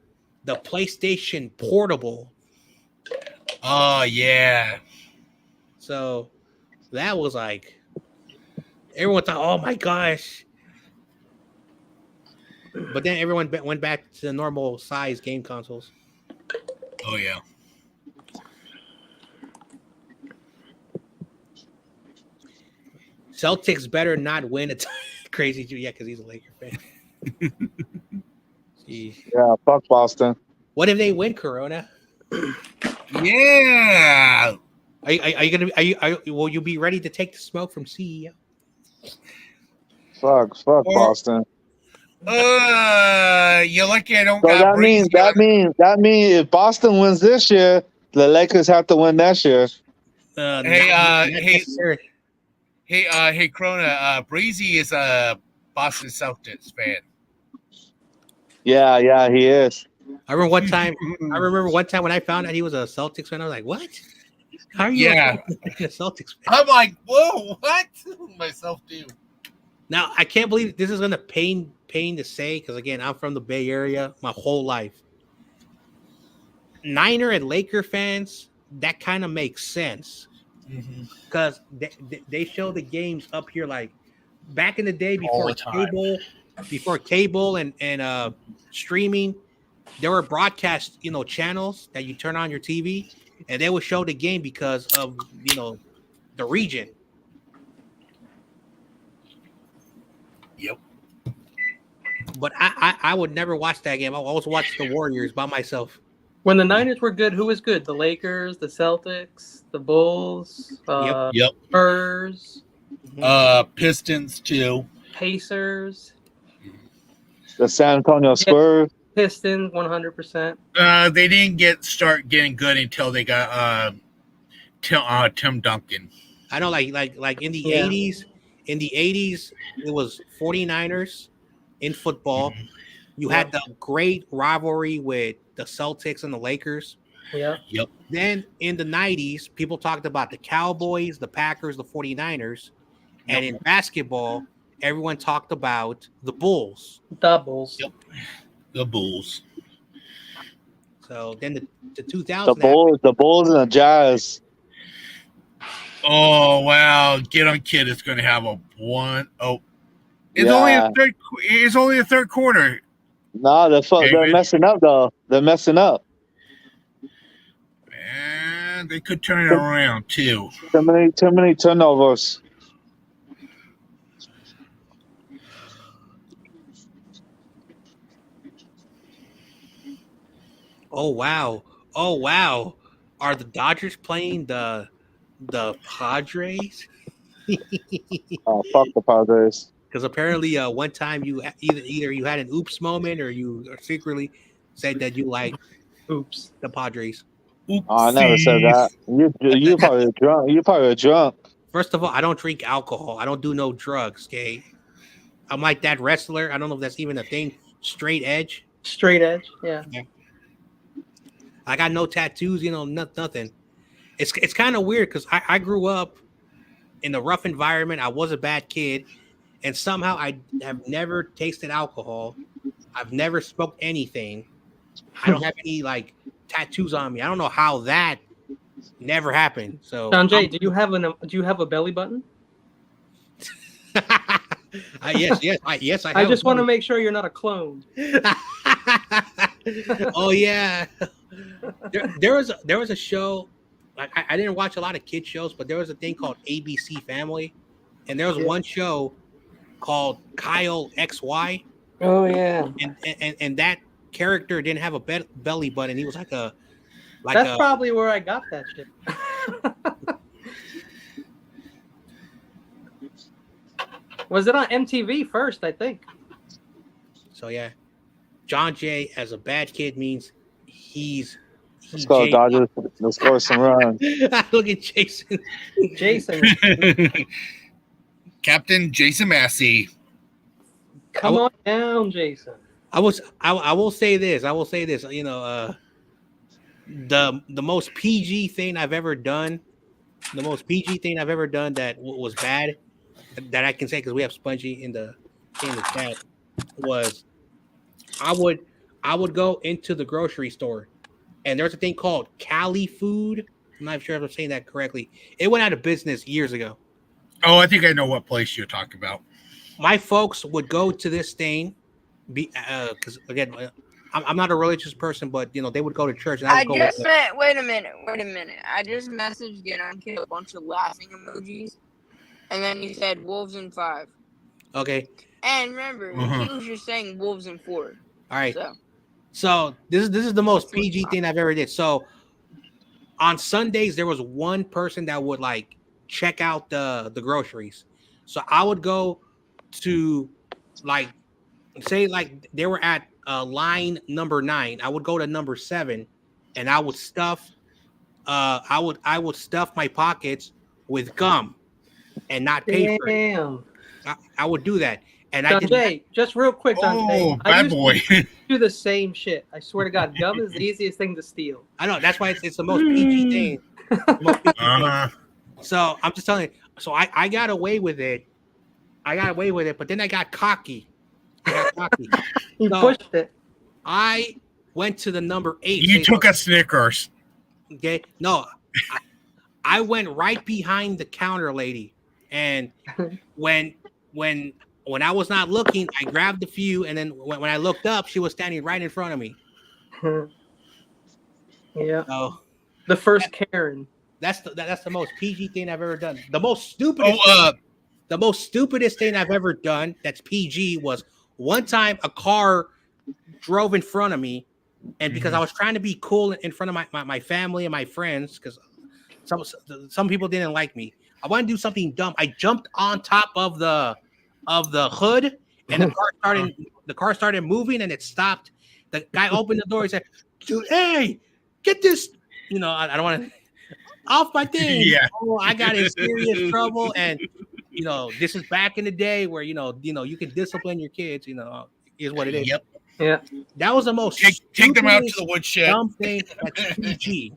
the PlayStation Portable. Oh yeah. So that was like everyone thought, oh my gosh. But then everyone went back to the normal size game consoles. Oh yeah. Celtics better not win. It's crazy, yeah, because he's a Laker fan. Jeez. Yeah, fuck Boston. What if they win, Corona? Yeah. Are you gonna will you be ready to take the smoke from CEO? Fuck Boston. You're lucky I don't So got that Breezy. means if Boston wins this year, the Lakers have to win next year. Hey, Corona. Breezy is a Boston Celtics fan. Yeah, he is. I remember one time when I found out he was a Celtics fan. I was like, "What? How are you a Celtics fan?" I'm like, whoa, what? Myself too. Now I can't believe this is gonna pain to say because again, I'm from the Bay Area my whole life. Niner and Laker fans, that kind of makes sense because they show the games up here like back in the day before cable and streaming. There were broadcast channels that you turn on your TV and they would show the game because of the region. Yep. But I would never watch that game. I always watch the Warriors by myself. When the Niners were good, who was good? The Lakers, the Celtics, the Bulls, Yep. Spurs, Pistons too. Pacers, The San Antonio Spurs. Pistons, 100%. They didn't start getting good until they got Tim Duncan. I know, like in the 80s. In the 80s, it was 49ers in football. You had the great rivalry with the Celtics and the Lakers. Yeah. Yep. Then in the 90s, people talked about the Cowboys, the Packers, the 49ers. And in basketball, everyone talked about the Bulls. The Bulls. Yep. The Bulls. So then the 2000s. The Bulls and the Jazz. Oh wow! Get on, kid. It's going to have a one. Oh, it's only a third. It's only the third quarter. No, they're messing up though. They're messing up. And they could turn it around too. Too many turnovers. Oh wow! Are the Dodgers playing the The Padres. Oh, fuck the Padres. Because apparently, one time you either you had an oops moment or you secretly said that you like Oops. the Padres. Oh, I never said that. You probably drunk. You probably drunk. First of all, I don't drink alcohol. I don't do no drugs. Okay, I'm like that wrestler. I don't know if that's even a thing. Straight edge. Straight edge. Yeah. I got no tattoos. Nothing. It's kind of weird because I grew up in a rough environment. I was a bad kid, and somehow I have never tasted alcohol. I've never smoked anything. I don't have any like tattoos on me. I don't know how that never happened. So Sanjay, do you have a belly button? yes, I have I just want to make sure you're not a clone. Oh yeah, there was a show. I didn't watch a lot of kid shows, but there was a thing called ABC Family, and there was one show called Kyle XY. Oh yeah, and that character didn't have a belly button. He was like that's probably where I got that shit. Was it on MTV first? I think. So yeah, John Jay as a bad kid means he's. Let's go, Dodgers. Let's score some runs. Look at Jason. Jason. Captain Jason Massey. Come on down, Jason. I will say this. You know, the most PG thing I've ever done. The most PG thing I've ever done that was bad, that I can say because we have Spongy in the chat, was I would go into the grocery store, and there's a thing called Cali Food. I'm not sure if I'm saying that correctly. It went out of business years ago. Oh, I think I know what place you're talking about. My folks would go to this thing, because again, I'm not a religious person, but you know they would go to church. And Wait a minute. I just messaged Genonki a bunch of laughing emojis, and then he said wolves in 5. Okay. And remember, he was just saying wolves in 4. All right. So this is the most PG thing I've ever did. So on Sundays there was one person that would like check out the groceries. So I would go to like say like they were at line number 9. I would go to number 7, and I would stuff I would stuff my pockets with gum and not pay for it. I would do that. And Sanjay, just real quick, Sanjay. Bad boy. Do the same shit. I swear to God, gum is the easiest thing to steal. I know, that's why it's the most PG thing. Thing. So I'm just telling you. So I got away with it. But then I got cocky. You pushed it. I went to the number 8. You took a Snickers. Okay. No. I went right behind the counter lady. And when I was not looking, I grabbed a few, and then when I looked up, she was standing right in front of me. Yeah. So, the first Karen. That's the most PG thing I've ever done. The most stupidest thing I've ever done that's PG was one time a car drove in front of me, and because I was trying to be cool in front of my family and my friends, because some people didn't like me. I wanted to do something dumb. I jumped on top of the hood, and the car started moving, and it stopped. The guy opened the door. He said, "Dude, hey, get this! You know, I don't want to off my thing." Yeah. Oh, I got in serious trouble, and you know, this is back in the day where you know you can discipline your kids. You know, is what it is. Yep. Yeah. That was the most take them out to the woodshed. Dumb thing that's PG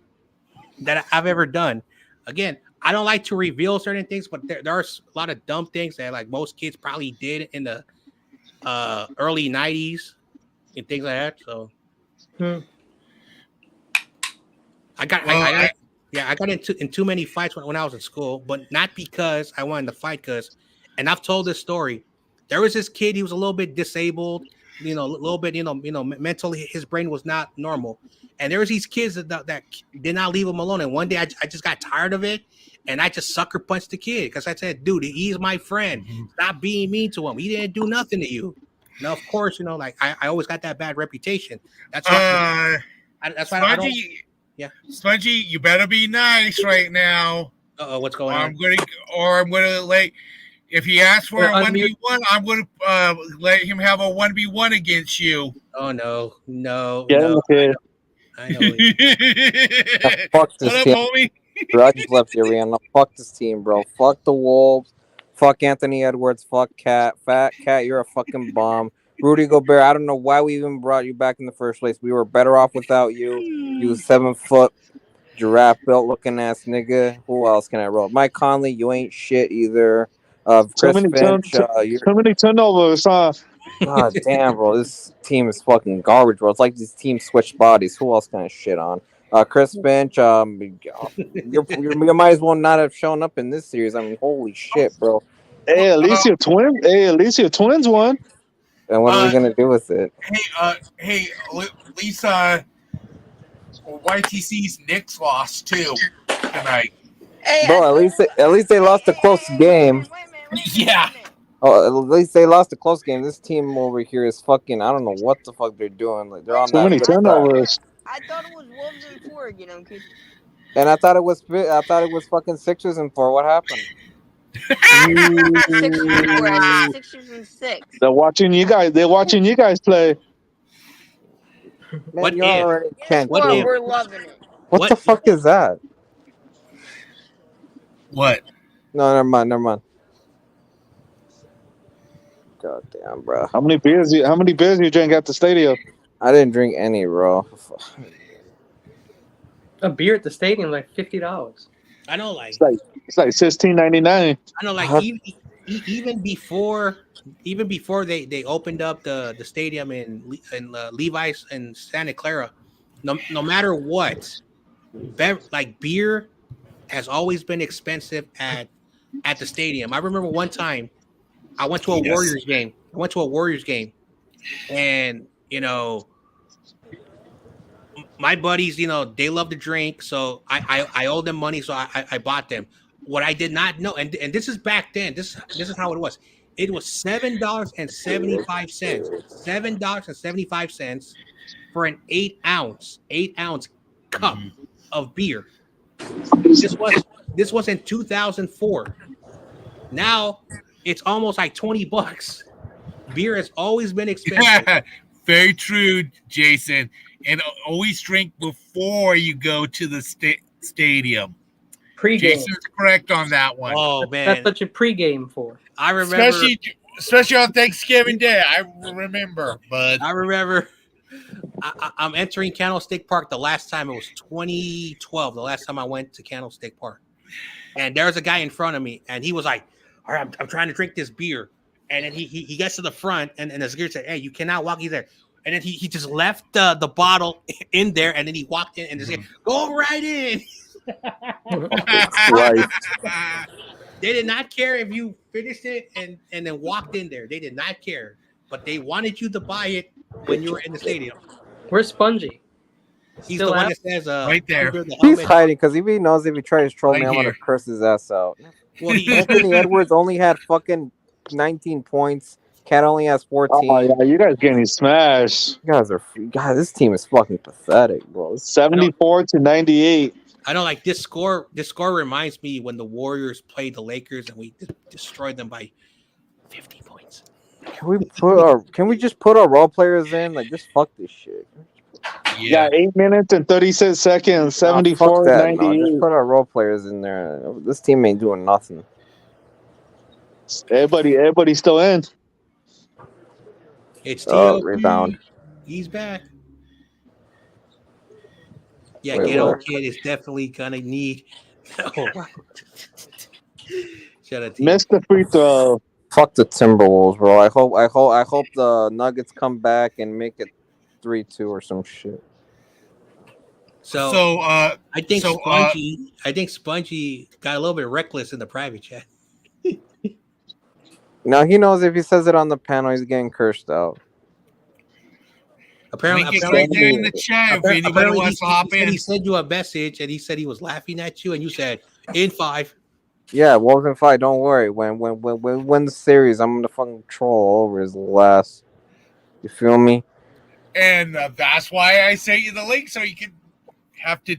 that I've ever done. Again, I don't like to reveal certain things, but there are a lot of dumb things that like most kids probably did in the early 90s and things like that. So I got in too many fights when I was in school, but not because I wanted to fight. And I've told this story. There was this kid. He was a little bit disabled, you know, a little bit, mentally his brain was not normal. And there was these kids that did not leave him alone. And one day I just got tired of it. And I just sucker punched the kid because I said, dude, he's my friend. Stop being mean to him. He didn't do nothing to you. Now, of course, like I always got that bad reputation. That's why. That's why Spongy, yeah. Spongy, you better be nice right now. What's or going I'm on? gonna let. If he asks for Yeah, a unmute. 1v1, I'm gonna let him have a 1v1 against you. Oh no. Get him, kid. I know. Yeah, fuck What this up, team. homie? Bro, I just left the arena. Fuck this team, bro. Fuck the Wolves. Fuck Anthony Edwards. Fuck Cat. Fat Cat, you're a fucking bomb. Rudy Gobert, I don't know why we even brought you back in the first place. We were better off without you. You 7-foot giraffe belt looking ass nigga. Who else can I roll? Mike Conley, you ain't shit either. So Chris many Finch, you're so many turnovers, huh? God damn, bro. This team is fucking garbage, bro. It's like these teams switch bodies. Who else can I shit on? Chris Finch, you might as well not have shown up in this series. I mean, holy shit, bro. Hey, at least your twins won. And what are we gonna do with it, Hey, Lisa, YTC's Knicks lost too tonight. Hey, bro? At least they lost a close game. Yeah. Oh, at least they lost a close game. This team over here is fucking. I don't know what the fuck they're doing. Like they're on So that many good track. turnovers. I thought it was Wolves and 4 again, okay? And I thought it was fucking Sixers and 4. What happened? Not Sixers and 4. I said Sixers and 6. They're watching you guys. They're watching you guys play. Man, What you if? already Guess can't What what? do if? it. We're loving it. What the fuck is that? What? No, never mind. God damn, bro. How many beers you drank at the stadium? I didn't drink any, bro. A beer at the stadium like $50. I know, like It's like $16.99. I know, like Huh? even before they opened up the stadium in Levi's and Santa Clara, no matter what, like beer has always been expensive at the stadium. I remember one time I went to a Warriors game. And my buddies, they love to drink, so I owe them money, so I bought them. What I did not know, and this is back then. This is how it was. It was $7.75. $7.75 for an 8-ounce cup of beer. This was in 2004. Now it's almost like $20. Beer has always been expensive. Very true, Jason. And always drink before you go to the stadium. Pre-game. Jason's correct on that one. Oh That's man, what you pre-game for. I remember, especially on Thanksgiving Day. I remember, but I'm entering Candlestick Park. The last time it was 2012. The last time I went to Candlestick Park, and there was a guy in front of me, and he was like, "All right, I'm trying to drink this beer," and then he gets to the front, and the security said, "Hey, you cannot walk in there." And then he just left the bottle in there, and then he walked in and said, "Go right in." Right. They did not care if you finished it and then walked in there. They did not care, but they wanted you to buy it when you were in the stadium. Where's Spongy? He's Still the one out? that says, right there. under the He's helmet. hiding because if he knows if he tries to troll me, Right I'm gonna here. curse his ass out. Well, Anthony Edwards only had fucking 19 points. Cat only has 14. Oh yeah, you guys getting smashed. God, this team is fucking pathetic, bro. 74-98. I know, like this score reminds me when the Warriors played the Lakers and we destroyed them by 50 points. Can we just put our role players in? Like, just fuck this shit. Yeah, 8 minutes and 36 seconds. Nah, fuck that. No, 74-98. just put our role players in there. This team ain't doing nothing. Everybody's still in. It's T.O.P. Rebound. He's back. Yeah, Wait, Ghetto where? Kid is definitely gonna need. Shut up, T.O.P. Missed the free throw. Fuck the Timberwolves, bro. I hope the Nuggets come back and make it 3-2 or some shit. So I think Spongy got a little bit reckless in the private chat. Now he knows if he says it on the panel, he's getting cursed out. Link is right there in the chat if anybody wants to hop in. He sent you a message and he said he was laughing at you and you said in 5. Yeah, Wolves in 5. Don't worry. When the series, I'm gonna fucking troll all over his ass. You feel me? And that's why I sent you the link so you can have to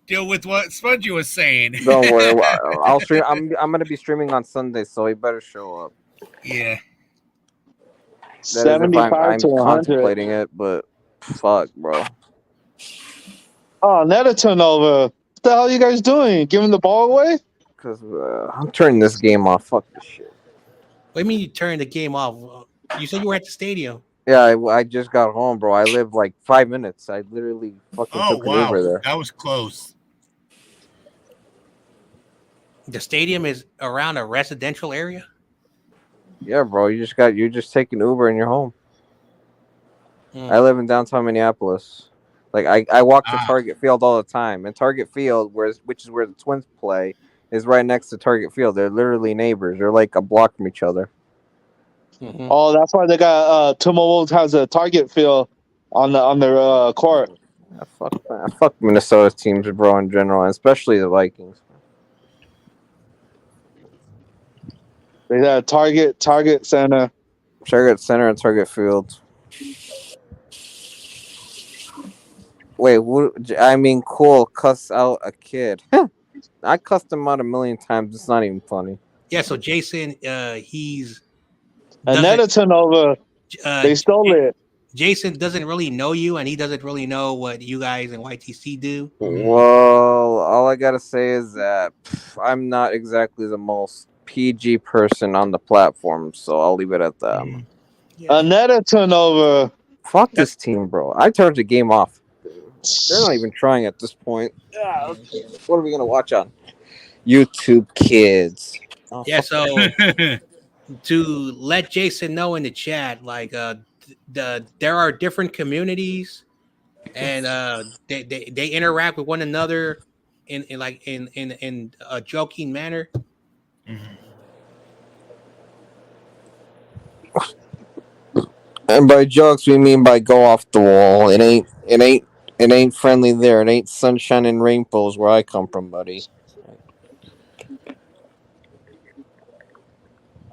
deal with what Spongy was saying. Don't worry. I'll stream. I'm gonna be streaming on Sunday, so he better show up. Yeah. That is if 75 I'm to 100. contemplating it, but fuck, bro. Oh, another turnover. What the hell are you guys doing? Giving the ball away? Because I'm turning this game off. Fuck this shit. What do you mean you turned the game off? You said you were at the stadium. Yeah, I just got home, bro. I live like 5 minutes. I literally fucking Oh took an wow, Uber there. that was close. The stadium is around a residential area. Yeah, bro. You just take an Uber and you're home. Hmm. I live in downtown Minneapolis. Like I walk to Ah. Target Field all the time, and Target Field, which is where the Twins play, is right next to Target Field. They're literally neighbors. They're like a block from each other. Mhm. Oh, that's why they got Timberwolves has a target field on their court. Fuck Minnesota teams, bro, in general, and especially the Vikings. They got Target Center. Target Center and Target Field. Wait, I mean, cool. Cuss out a kid. I cussed him out a million times. It's not even funny. Yeah. So Jason, he's Another turnover. They stole it. Jason doesn't really know you, and he doesn't really know what you guys in YTC do. Well, all I gotta say is that I'm not exactly the most PG person on the platform, so I'll leave it at that. Yeah. Another turnover. Fuck this team, bro. I turned the game off. They're not even trying at this point. What are we gonna watch on YouTube, kids? Oh, Yeah. fuck So to let Jason know in the chat, like there are different communities, and they interact with one another in a joking manner. And by jokes, we mean by go off the wall. It ain't friendly there. It ain't sunshine and rainbows where I come from, buddy.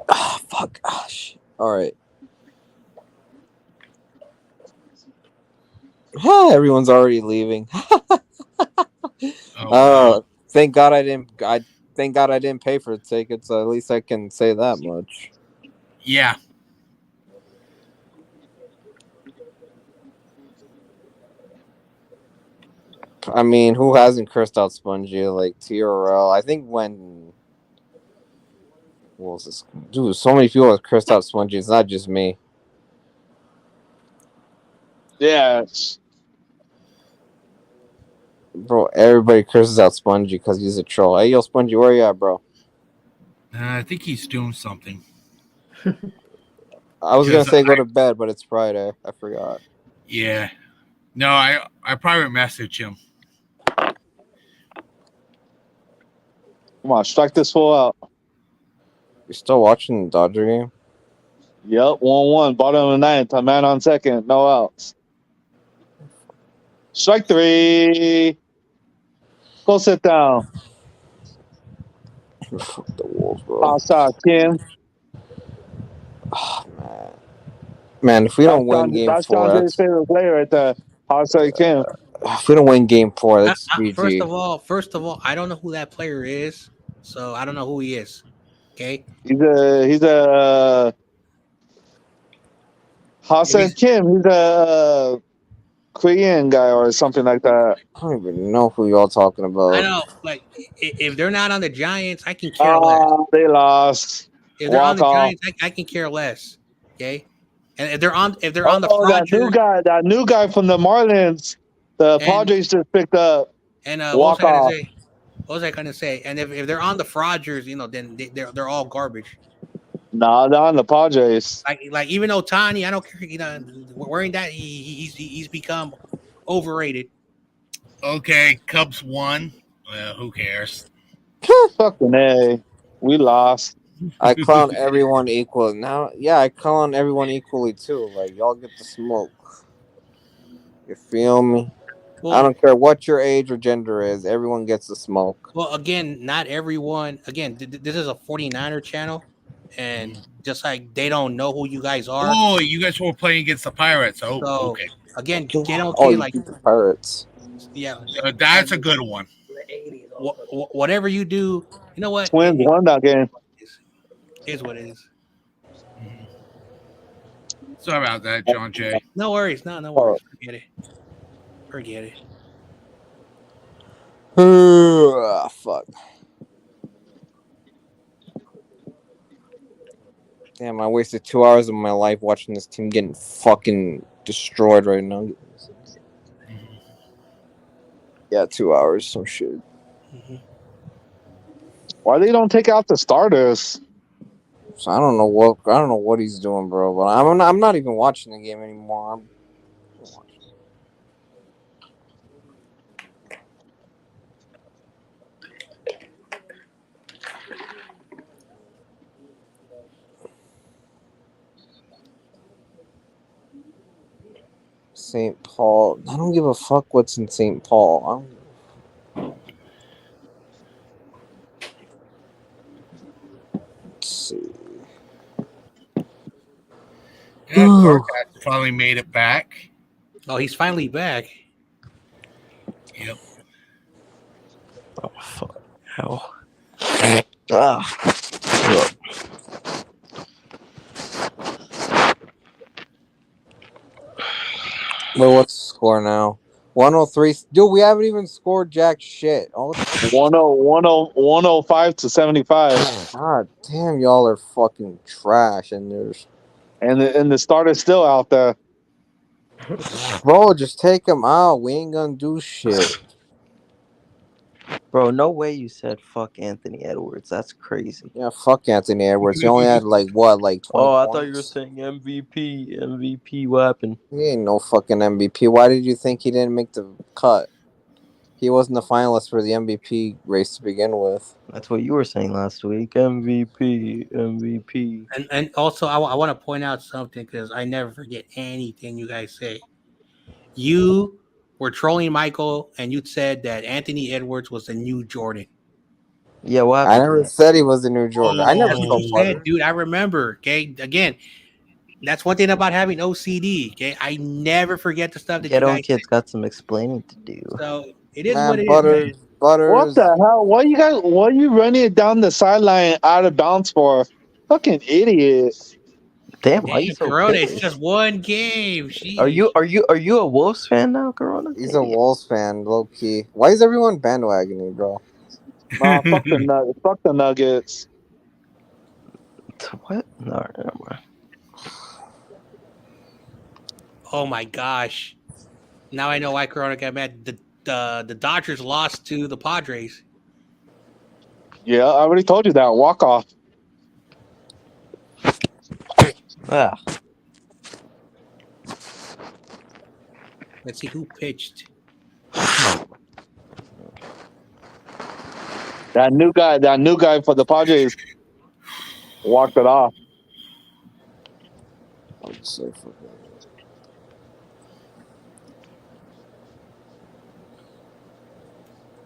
Ah, fuck. Ah, shit. All right. Everyone's already leaving. Wow. Thank God I didn't pay for the tickets. So at least I can say that much. Yeah. I mean, who hasn't cursed out Spongy? Like TRL. I think when. What was this? Dude, so many people have cursed out Spongy. It's not just me. Yeah. Bro, everybody curses out Spongy because he's a troll. Hey, yo, Spongy, where you at, bro? I think he's doing something. I was gonna say go to bed, but it's Friday. I forgot. Yeah. No, I private message him. Come on, strike this fool out. You still watching the Dodger game? Yep, 1-1. Bottom of the ninth. A man on second. No outs. Strike three. Go sit down. Fuck the Wolves, bro. Outside, Kim. Oh, man, if we don't win game that's 4, John Jay's favorite player right there. Outside, Kim. If we don't win game 4, that's GG. First of all, I don't know who that player is, so I don't know who he is. Okay, he's a Hassan Kim. He's a Korean guy or something like that. I don't even know who y'all talking about. I know, like if they're not on the Giants, I can care less. They lost. If they're on the Giants, I can care less. Okay, and if they're on the Frogers, that new guy from the Marlins, the Padres just picked up. And walk off. What was I gonna say? And if they're on the Frogers, then they're all garbage. Nah, they're on the Padres. Like even Ohtani, I don't care. Wearing that, he's become overrated. Okay, Cubs won. Well, who cares? Fucking A. We lost. I clown everyone equal. Now, yeah, I clown everyone equally too. Like y'all get the smoke. You feel me? Well, I don't care what your age or gender is. Everyone gets the smoke. Well, again, not everyone. Again, this is a 49er channel, and just like they don't know who you guys are. Oh, you guys were playing against the Pirates. Oh, so, okay. Again, get okay. Oh, like the Pirates. Yeah, that's a good one. Whatever you do, you know what? Twins won that game. Is what it is. Mhm. Sorry about that, John Jay. No worries. No worries. Forget it. Fuck. Damn, I wasted 2 hours of my life watching this team getting fucking destroyed right now. Mhm. Yeah, 2 hours, some shit. Mhm. Why they don't take out the starters? So I don't know what he's doing, bro. But I'm not even watching the game anymore. St. Paul. I don't give a fuck what's in St. Paul. Let's see. Yeah, Carcat finally made it back. Oh, he's finally back. Yep. Oh fuck! Hell. Ah. Well, what's the score now? 103. Dude, we haven't even scored jack shit. 105 to 75. God damn, y'all are fucking trash. And there's. And the starter's still out there. Bro, just take him out. We ain't gonna do shit. Bro, no way you said fuck Anthony Edwards. That's crazy. Yeah, fuck Anthony Edwards. He only had like 20 Oh, I points? thought you were saying MVP. MVP, what happened? He ain't no fucking MVP. Why did you think he didn't make the cut? He wasn't the finalist for the MVP race to begin with. That's what you were saying last week. MVP, MVP. And also, I want to point out something because I never forget anything you guys say. You were trolling Michael, and you said that Anthony Edwards was the new Jordan. Yeah, what I happened? never said he was the new Jordan. I never That's what told you Butter. said, dude. I remember. Okay, again, that's one thing about having OCD. Okay, I never forget the stuff that you Ghetto guys Kid's got some explaining to do. say. So it is what Man, it is, man. What Butters. the hell? Why you running it down the sideline out of bounds for? Fucking idiot. Damn, why you Damn, so Corona, it's pissed? just one game. Are you Sheesh. a Wolves fan now, Corona? He's a Wolves fan, low key. Why is everyone bandwagoning, bro? Fuck the Nuggets. Fuck the Nuggets. What? No, never mind. Oh my gosh! Now I know why Corona got mad. The Dodgers lost to the Padres. Yeah, I already told you that. Walk off. Ah, Let's see who pitched. That new guy for the Padres walked it off. I would say fuck that.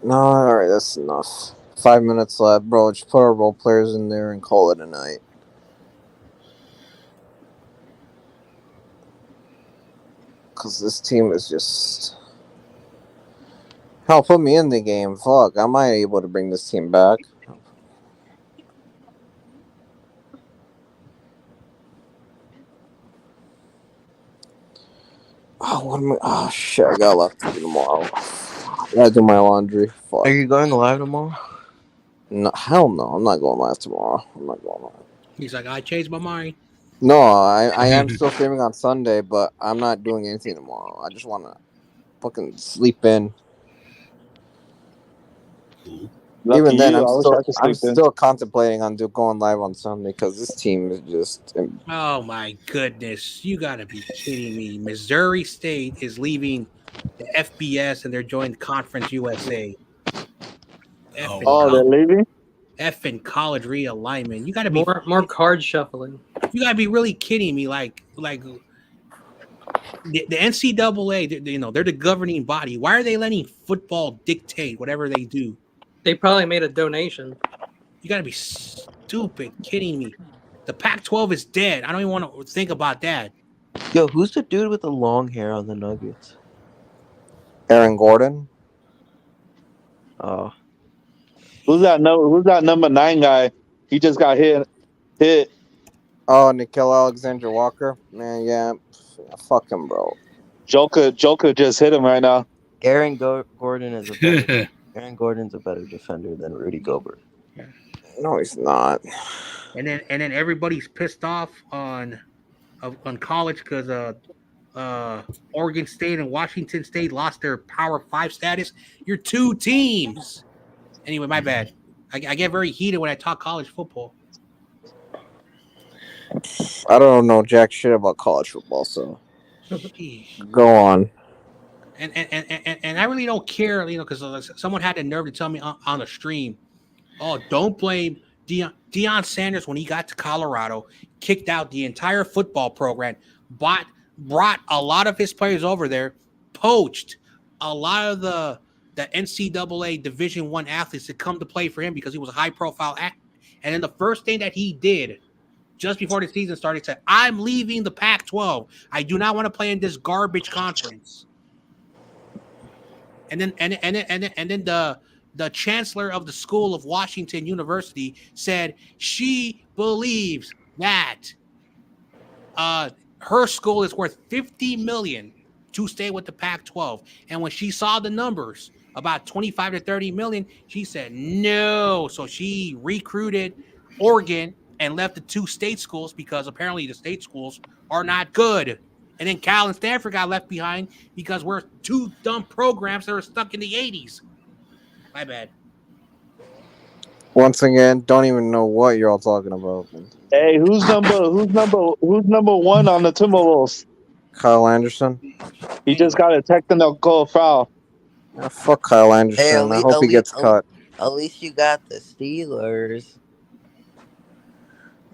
No, alright, that's enough. 5 minutes left, bro. Just put our role players in there and call it a night. Because this team is just. Hell, put me in the game. Fuck, am I able to bring this team back? Oh, what am I? Oh, shit, I got left to do tomorrow. I gotta do my laundry. Fuck. are you going live tomorrow? No, hell no. I'm not going live tomorrow. I'm not going live. He's like, I changed my mind. No, I am still streaming on Sunday, but I'm not doing anything tomorrow. I just want to fucking sleep in. Lucky Even then, you, I wish I could I'm sleep in. still contemplating on going live on Sunday because this team is just. Oh my goodness. You gotta be kidding me. Missouri State is leaving the FBS and they're joining Conference USA. Oh, they're leaving? F and college realignment. You gotta be more card shuffling. You gotta be really kidding me. Like the NCAA, they're the governing body. Why are they letting football dictate whatever they do? They probably made a donation. You gotta be stupid kidding me. The Pac-12 is dead. I don't even want to think about that. Yo, who's the dude with the long hair on the Nuggets? Aaron Gordon. Oh, Who's that number 9 guy? He just got hit. Oh, Nikhil Alexander Walker. Man, yeah. Fuck him, bro. Joker just hit him right now. Gordon is a better. Aaron Gordon's a better defender than Rudy Gobert. No, he's not. And then everybody's pissed off on college because Oregon State and Washington State lost their Power 5 status. You're two teams. Anyway, my bad. I get very heated when I talk college football. I don't know jack shit about college football, so Jeez. go on. And I really don't care, because someone had the nerve to tell me on the stream, oh, don't blame Deion Sanders when he got to Colorado, kicked out the entire football program, brought a lot of his players over there, poached a lot of the NCAA Division I athletes to come to play for him because he was a high-profile act. And then the first thing that he did just before the season started, said, I'm leaving the Pac-12. I do not want to play in this garbage conference. And then the chancellor of the School of Washington University said she believes that her school is worth $50 million to stay with the Pac-12. And when she saw the numbers, about 25 to 30 million, she said no. So she recruited Oregon and left the two state schools because apparently the state schools are not good. And then Cal and Stanford got left behind because we're two dumb programs that are stuck in the 80s. My bad. Once again, don't even know what you're all talking about. Hey, who's number 1 on the Timberwolves? Kyle Anderson. He just got a technical foul. Yeah, fuck Kyle Anderson. I hope he gets cut. At least you got the Steelers.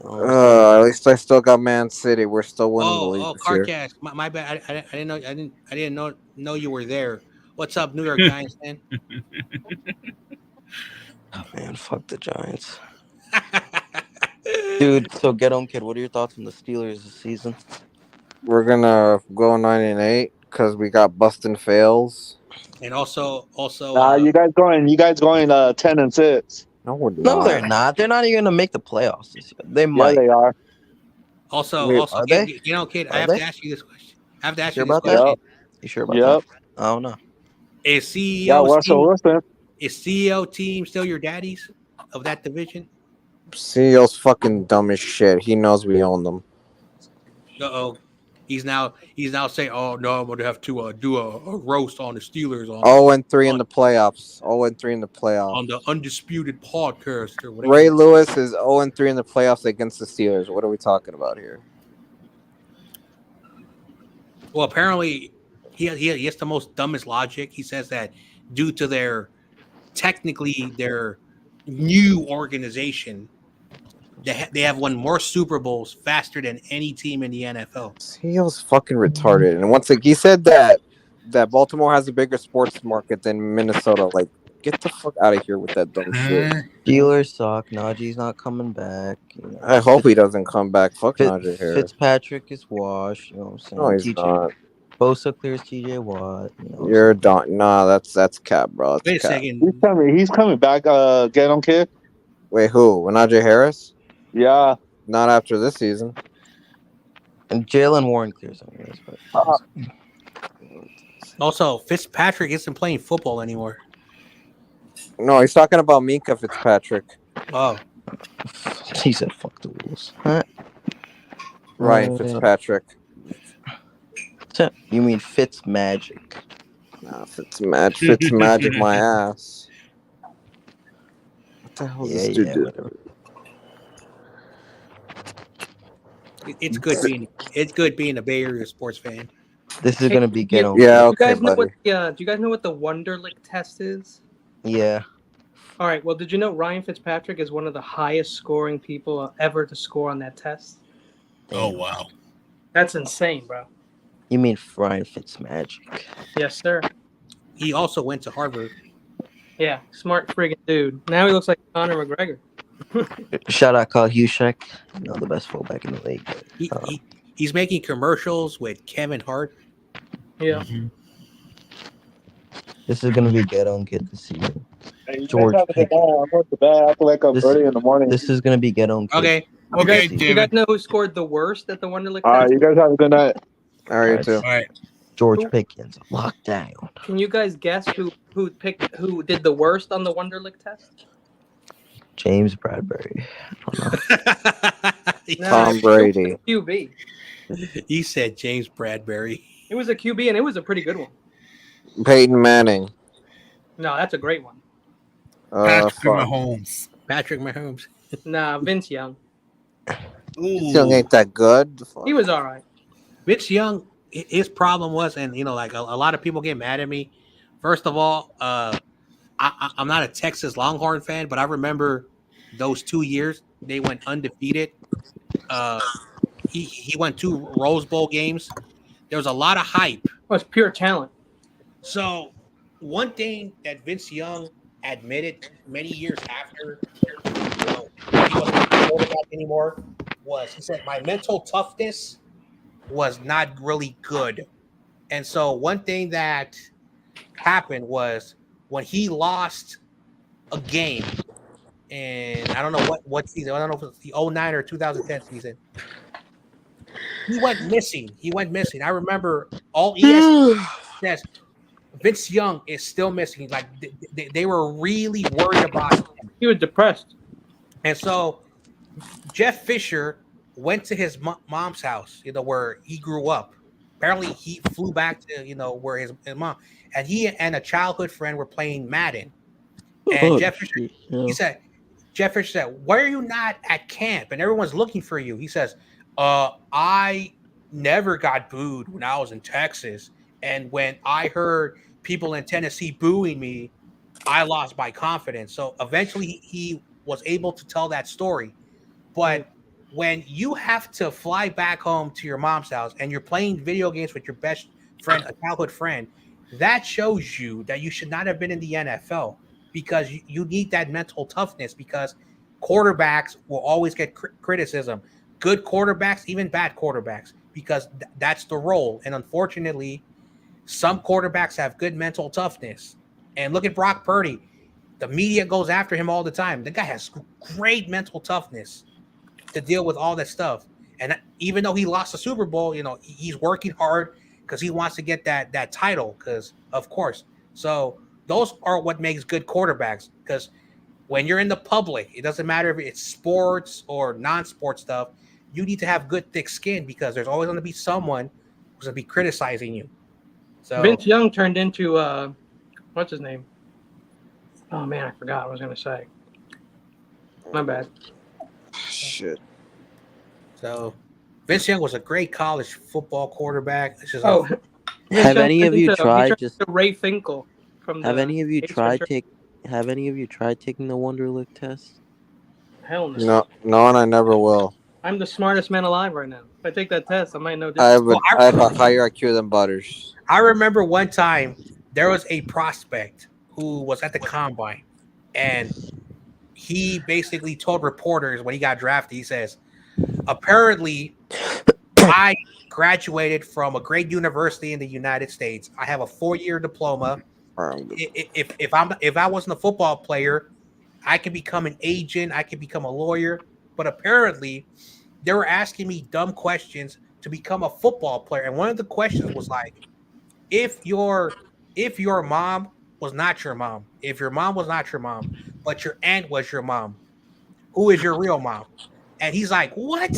At least I still got Man City. We're still winning the league this year. Carcass. My bad. I didn't know you were there. What's up, New York Giants fan? Oh man, fuck the Giants. Dude, so get on, kid. What are your thoughts on the Steelers this season? We're gonna go 9-8 because we got Bustin' Fails. And also, you guys going 10-6. No, we're not. No, they're not. They're not even gonna make the playoffs this year. They might. Yeah, they are. Also, are they? Kid, I Are have they? to ask you this question. You sure about that? You sure about that? I don't know. Is CEO Yeah, Russell Wilson. Is CEO team still your daddies of that division? CEO's fucking dumb as shit. He knows we own them. Uh-oh. He's now saying, oh no, I'm gonna have to do a roast on the Steelers on 0-3 in the playoffs. 0-3 in the playoffs. On the Undisputed Podcast or whatever. Ray Lewis is 0-3 in the playoffs against the Steelers. What are we talking about here? Well, apparently he has the most dumbest logic. He says that due to their new organization, they have won more Super Bowls faster than any team in the NFL. He was fucking retarded. And once again, he said that Baltimore has a bigger sports market than Minnesota. Like, get the fuck out of here with that dumb shit. Steelers suck. Najee's not coming back. You know. I hope he doesn't come back. Fuck Najee Harris. Fitzpatrick is washed. You know what I'm saying? No, he's not. Bosa clears TJ Watt. You know You're done. Nah, that's cap, bro. That's Wait a cap. second. He's coming back. Get on, kid. Wait, who? Najee Harris? Yeah. Not after this season. And Jalen Warren clears anyways. But Also, Fitzpatrick isn't playing football anymore. No, he's talking about Minka Fitzpatrick. Oh. He said, fuck the Wolves. Huh? Ryan Fitzpatrick. You mean Fitz Magic? Nah, Fitz Magic my ass. What the hell is this dude doing? It's good being a Bay Area sports fan. This is gonna be ghetto. Yeah, okay, okay, buddy. Do you guys know what the Wonderlic test is? Yeah. All right. Well, did you know Ryan Fitzpatrick is one of the highest scoring people ever to score on that test? Oh wow, that's insane, bro. You mean Ryan Fitzmagic? Yes, sir. He also went to Harvard. Yeah, smart friggin' dude. Now he looks like Conor McGregor. Shout out Kyle Juszczyk, the best fullback in the league. He's making commercials with Kevin Hart. Yeah. This is gonna be ghetto and get this season. Hey, you guys George have a good Pickens. night. I'm going to bed. I have to wake up This early in the morning. this is gonna be get on. Okay. Okay, You guys David. know who scored the worst at the Wonderlic All right, test? you guys have a good night. All right, you too. All right. George Who- Pickens lockdown. Can you guys guess who did the worst on the Wonderlic test? James Bradbury. No, Tom Brady. QB. He said James Bradbury. It was a QB, and it was a pretty good one. Peyton Manning. No, that's a great one. Patrick Fuck. Mahomes. Patrick Mahomes. Nah, Vince Young. Young ain't that good. Fuck. He was all right. Vince Young, his problem was, and like a lot of people get mad at me. First of all, I'm not a Texas Longhorn fan, but I remember those 2 years they went undefeated. He went 2 Rose Bowl games. There was a lot of hype. Oh, it's pure talent. So one thing that Vince Young admitted many years after, he wasn't a quarterback anymore, was he said my mental toughness was not really good. And so one thing that happened was when he lost a game, and I don't know what season, I don't know if it's the 09 or 2010 season, he went missing. I remember all ESPN says Vince Young is still missing. Like they were really worried about him. He was depressed. And so Jeff Fisher went to his mom's house, where he grew up. Apparently he flew back to, where his mom, and he and a childhood friend were playing Madden. And Jeff Fisher, Jeff Fisher said, "Why are you not at camp? And everyone's looking for you." He says, I never got booed when I was in Texas. And when I heard people in Tennessee booing me, I lost my confidence. So eventually he was able to tell that story. But when you have to fly back home to your mom's house and you're playing video games with your best friend, a childhood friend, that shows you that you should not have been in the NFL, because you need that mental toughness, because quarterbacks will always get criticism. Good quarterbacks, even bad quarterbacks, because that's the role. And unfortunately, some quarterbacks have good mental toughness. And look at Brock Purdy. The media goes after him all the time. The guy has great mental toughness to deal with all that stuff. And even though he lost the Super Bowl, he's working hard because he wants to get that title, because of course. So those are what makes good quarterbacks, because when you're in the public, it doesn't matter if it's sports or non-sports stuff, you need to have good thick skin, because there's always going to be someone who's going to be criticizing you. So Vince Young turned into what's his name? Oh man, I forgot what I was going to say. My bad. Shit. So Vince Young was a great college football quarterback. It's just have any of you tried just Ray Finkel from have the any of you Ace tried Ventura? have any of you tried taking the Wonderlic test? Hell no. No, and I never will. I'm the smartest man alive right now. If I take that test, I might know. I have a higher IQ than Butters. I remember one time there was a prospect who was at the combine, and he basically told reporters when he got drafted, he says, apparently I graduated from a great university in the United States. I have a 4-year diploma. If I wasn't a football player, I could become an agent, I could become a lawyer. But apparently they were asking me dumb questions to become a football player. And one of the questions was like, if your mom was not your mom, if your mom was not your mom, but your aunt was your mom, who is your real mom? And he's like, what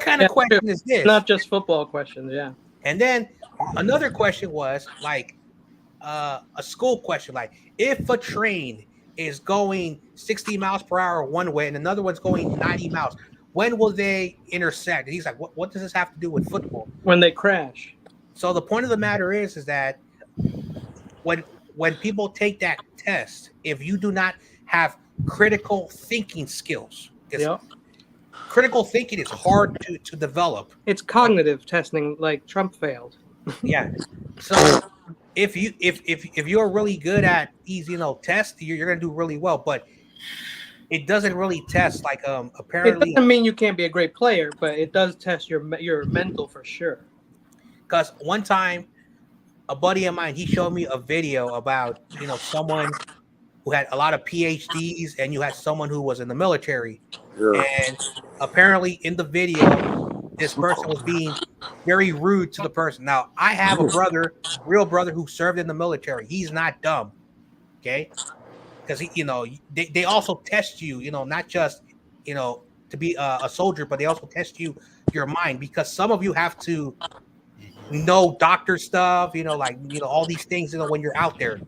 kind of question is this? Not just football questions, yeah. And then another question was like a school question, like if a train is going 60 miles per hour one way and another one's going 90 miles, when will they intersect? And he's like, what does this have to do with football? When they crash. So the point of the matter is that when people take that test, if you do not have critical thinking skills, critical thinking is hard to develop. It's cognitive testing, like Trump failed. Yeah. So if you're really good at these, tests, you're gonna do really well. But it doesn't really test like apparently. It doesn't mean you can't be a great player, but it does test your mental for sure. Because one time, a buddy of mine, he showed me a video about someone who had a lot of PhDs, and you had someone who was in the military. And apparently, in the video, this person was being very rude to the person. Now, I have a brother, real brother, who served in the military. He's not dumb, okay? Because they also test you, not just to be a soldier, but they also test your mind, because some of you have to know doctor stuff, all these things, when you're out there.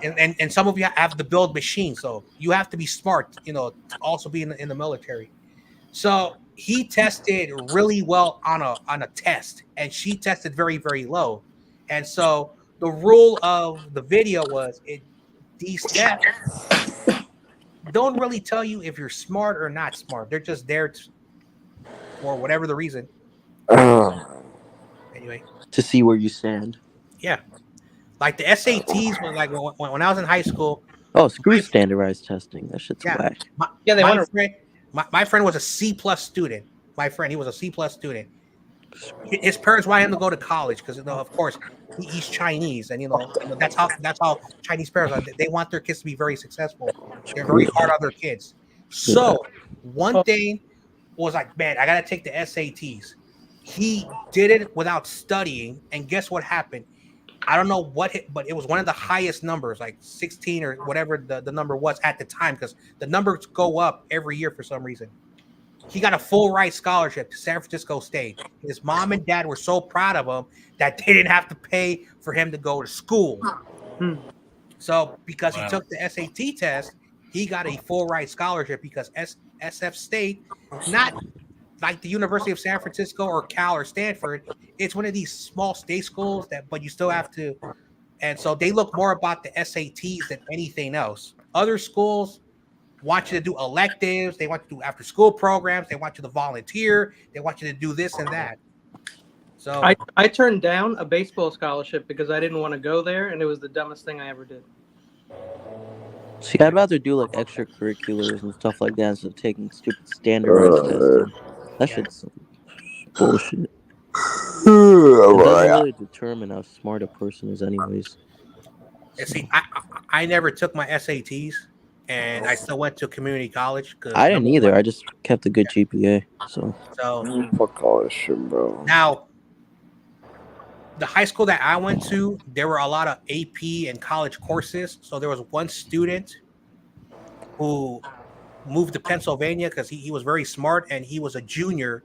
And some of you have to build machines, so you have to be smart, to also be in the military. So he tested really well on a test, and she tested very, very low. And so the rule of the video was these tests don't really tell you if you're smart or not smart. They're just there for whatever the reason. Anyway, to see where you stand. yeah, like the SATs when I was in high school. Oh, screw standardized testing. That shit's whack. My friend was a C+ student. My friend, he was a C+ student. His parents wanted him to go to college because, of course, he's Chinese, and that's how Chinese parents are. They want their kids to be very successful. They're very hard on their kids. So one thing was like, man, I gotta take the SATs. He did it without studying, and guess what happened? I don't know what hit, but it was one of the highest numbers, like 16 or whatever the number was at the time, because the numbers go up every year for some reason. He got a full ride scholarship to San Francisco State. His mom and dad were so proud of him that they didn't have to pay for him to go to school. So because he took the SAT test, he got a full ride scholarship, because SF State, not like the University of San Francisco or Cal or Stanford, it's one of these small state schools but you still have to. And so they look more about the SATs than anything else. Other schools want you to do electives. They want you to do after school programs. They want you to volunteer. They want you to do this and that. So I turned down a baseball scholarship because I didn't want to go there, and it was the dumbest thing I ever did. See, I'd rather do like extracurriculars and stuff like that instead of taking stupid standardized testing. That shit's bullshit. It doesn't really determine how smart a person is, anyways. See, I never took my SATs, and I still went to community college. I didn't either. I just kept a good GPA. So fuck all this shit, bro. Now, the high school that I went to, there were a lot of AP and college courses. So there was one student who moved to Pennsylvania because he was very smart, and he was a junior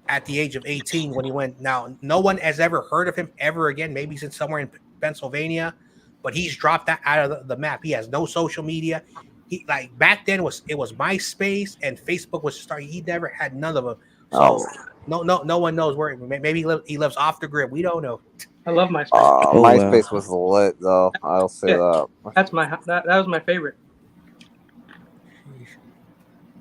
at the age of 18 when he went. Now, no one has ever heard of him ever again. Maybe he's in somewhere in Pennsylvania, but he's dropped that out of the map. He has no social media. He, like, back then it was MySpace and Facebook was starting. He never had none of them. So no one knows where. Maybe he lives off the grid. We don't know. I love MySpace. MySpace was lit though. I'll say that. That's that was my favorite.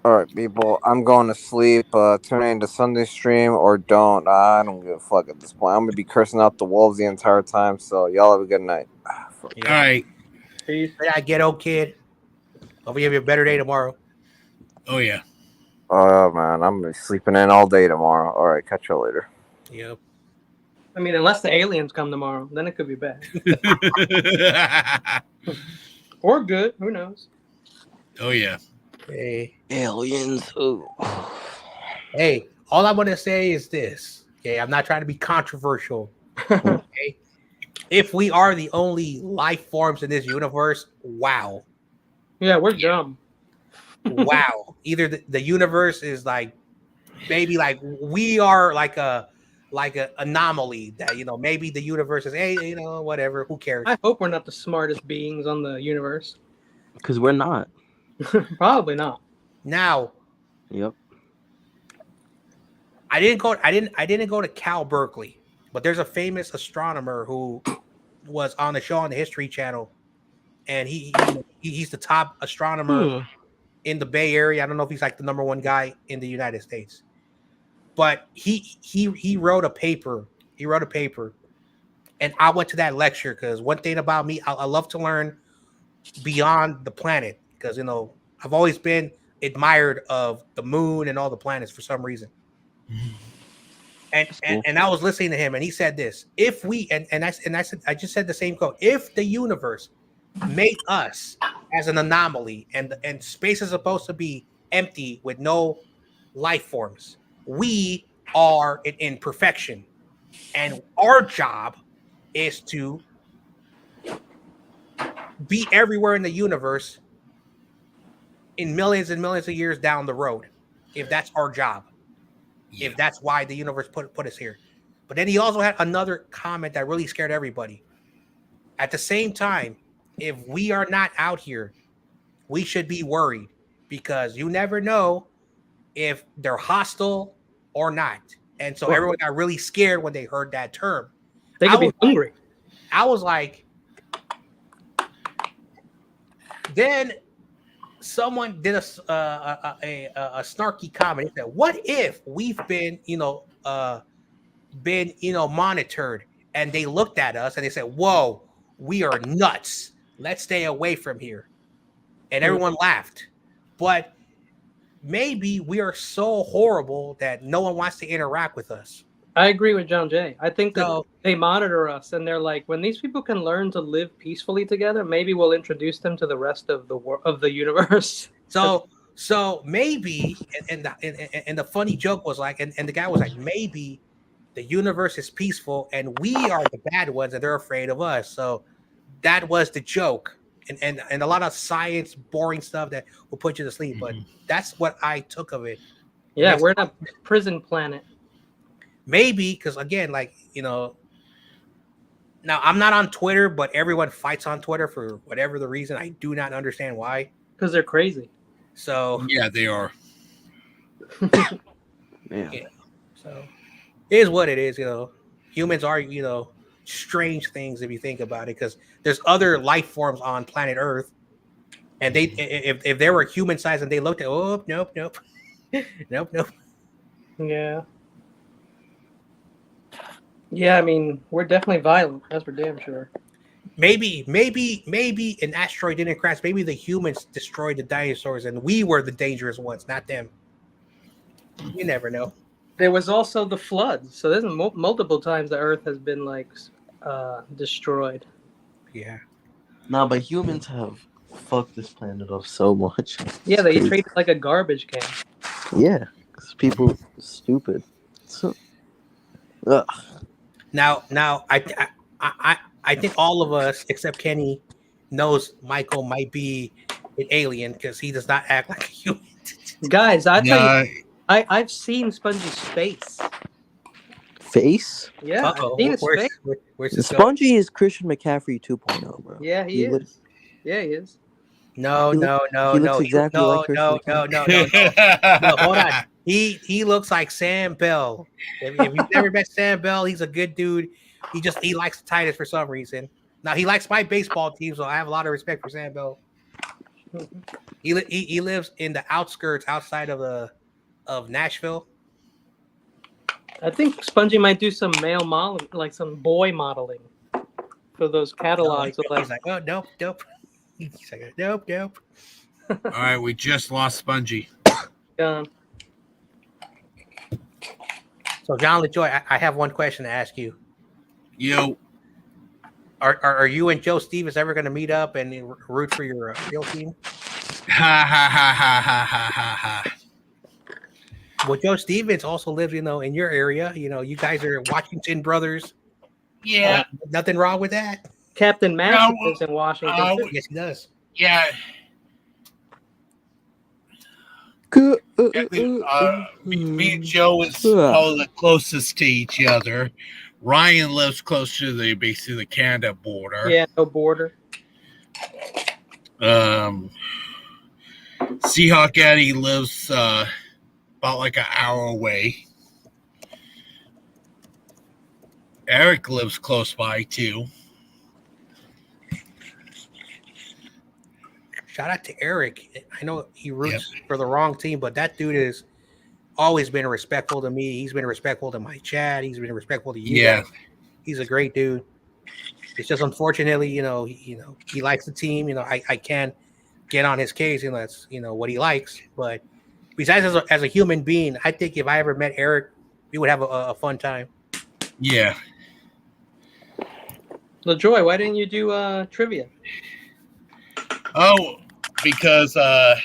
All right, people. I'm going to sleep. Tune into Sunday stream or don't. I don't give a fuck at this point. I'm gonna be cursing out the wolves the entire time. So y'all have a good night. All right. Peace. Yeah, ghetto kid. Hope you have a better day tomorrow. Oh yeah. Oh man, I'm gonna be sleeping in all day tomorrow. All right, catch you later. Yep. I mean, unless the aliens come tomorrow, then it could be bad. Or good. Who knows? Oh yeah. Hey, aliens. Ooh. Hey, all I'm gonna say is this. Okay, I'm not trying to be controversial. Okay, if we are the only life forms in this universe, wow. Yeah, we're dumb. Wow. Either the universe is like, maybe like we are like a anomaly that maybe the universe is whatever. Who cares? I hope we're not the smartest beings on the universe. Because we're not. Probably not. Now, yep. I didn't go to Cal Berkeley, but there's a famous astronomer who was on the show on the History Channel, and he's the top astronomer in the Bay Area. I don't know if he's like the number one guy in the United States, but he wrote a paper. He wrote a paper, and I went to that lecture because one thing about me, I love to learn beyond the planet. Because I've always been admired of the moon and all the planets for some reason. And I was listening to him, and he said this: if we and I said I just said the same quote. If the universe made us as an anomaly, and space is supposed to be empty with no life forms. We are an imperfection, and our job is to be everywhere in the universe in millions and millions of years down the road, if that's our job, Yeah. if that's why the universe put us here. But then he also had another comment that really scared everybody. At the same time, if we are not out here, we should be worried, because you never know if they're hostile or not. And so everyone got really scared when they heard that term. They could be hungry. I was like, then someone did a snarky comment. He said, "What if we've been, monitored?" And they looked at us and they said, "Whoa, we are nuts. Let's stay away from here." And everyone laughed. But maybe we are so horrible that no one wants to interact with us. I agree with John Jay. I think that they monitor us, and they're like, when these people can learn to live peacefully together, maybe we'll introduce them to the rest of the universe. So maybe, and the funny joke was like, and the guy was like, maybe the universe is peaceful and we are the bad ones and they're afraid of us. So that was the joke, and a lot of science, boring stuff that will put you to sleep. But that's what I took of it. Yeah, we're in a prison planet. Maybe because, again, now I'm not on Twitter, but everyone fights on Twitter for whatever the reason. I do not understand why. Because they're crazy. So yeah, they are. Yeah. So it is what it is. Humans are strange things if you think about it, because there's other life forms on planet Earth, and they if they were human sized and they looked at, oh nope nope. Yeah, I mean, we're definitely violent. That's for damn sure. Maybe an asteroid didn't crash. Maybe the humans destroyed the dinosaurs and we were the dangerous ones, not them. You never know. There was also the flood. So there's multiple times the Earth has been destroyed. Yeah. No, but humans have fucked this planet up so much. Yeah, they treat it like a garbage can. Yeah, because people are stupid. So, Now, I think all of us except Kenny knows Michael might be an alien because he does not act like a human. Guys, I've seen Spongy's face. Face? Yeah, I've seen his face. Spongy is Christian McCaffrey 2.0, bro. Yeah, he is. Yeah, he is. No. He looks exactly like Christian McCaffrey. No, hold on. He looks like Sam Bell. If you've never met Sam Bell, he's a good dude. He likes the Titans for some reason. Now he likes my baseball team, so I have a lot of respect for Sam Bell. He lives in the outskirts outside of Nashville. I think Spongy might do some male modeling, like some boy modeling for those catalogs. He's like, oh nope. He's like, nope. All right, we just lost Spongy. So John LaJoy, I have one question to ask you. Yo, are you and Joe Stevens ever going to meet up and root for your real team? Ha ha ha ha ha ha ha ha. Well, Joe Stevens also lives, in your area. You guys are Washington brothers. Yeah. Nothing wrong with that. Captain Master lives in Washington. Yes, he does. Yeah. Me and Joe is probably the closest to each other. Ryan lives close to basically the Canada border. Yeah, no border. Seahawk Eddie lives about like an hour away. Eric lives close by too. Shout out to Eric. I know he roots for the wrong team, but that dude has always been respectful to me. He's been respectful to my chat. He's been respectful to you. Yeah. Guys. He's a great dude. It's just unfortunately, he likes the team. I can't get on his case, that's what he likes. But besides, as a human being, I think if I ever met Eric, we would have a fun time. Yeah. LaJoy, why didn't you do trivia? Oh, because I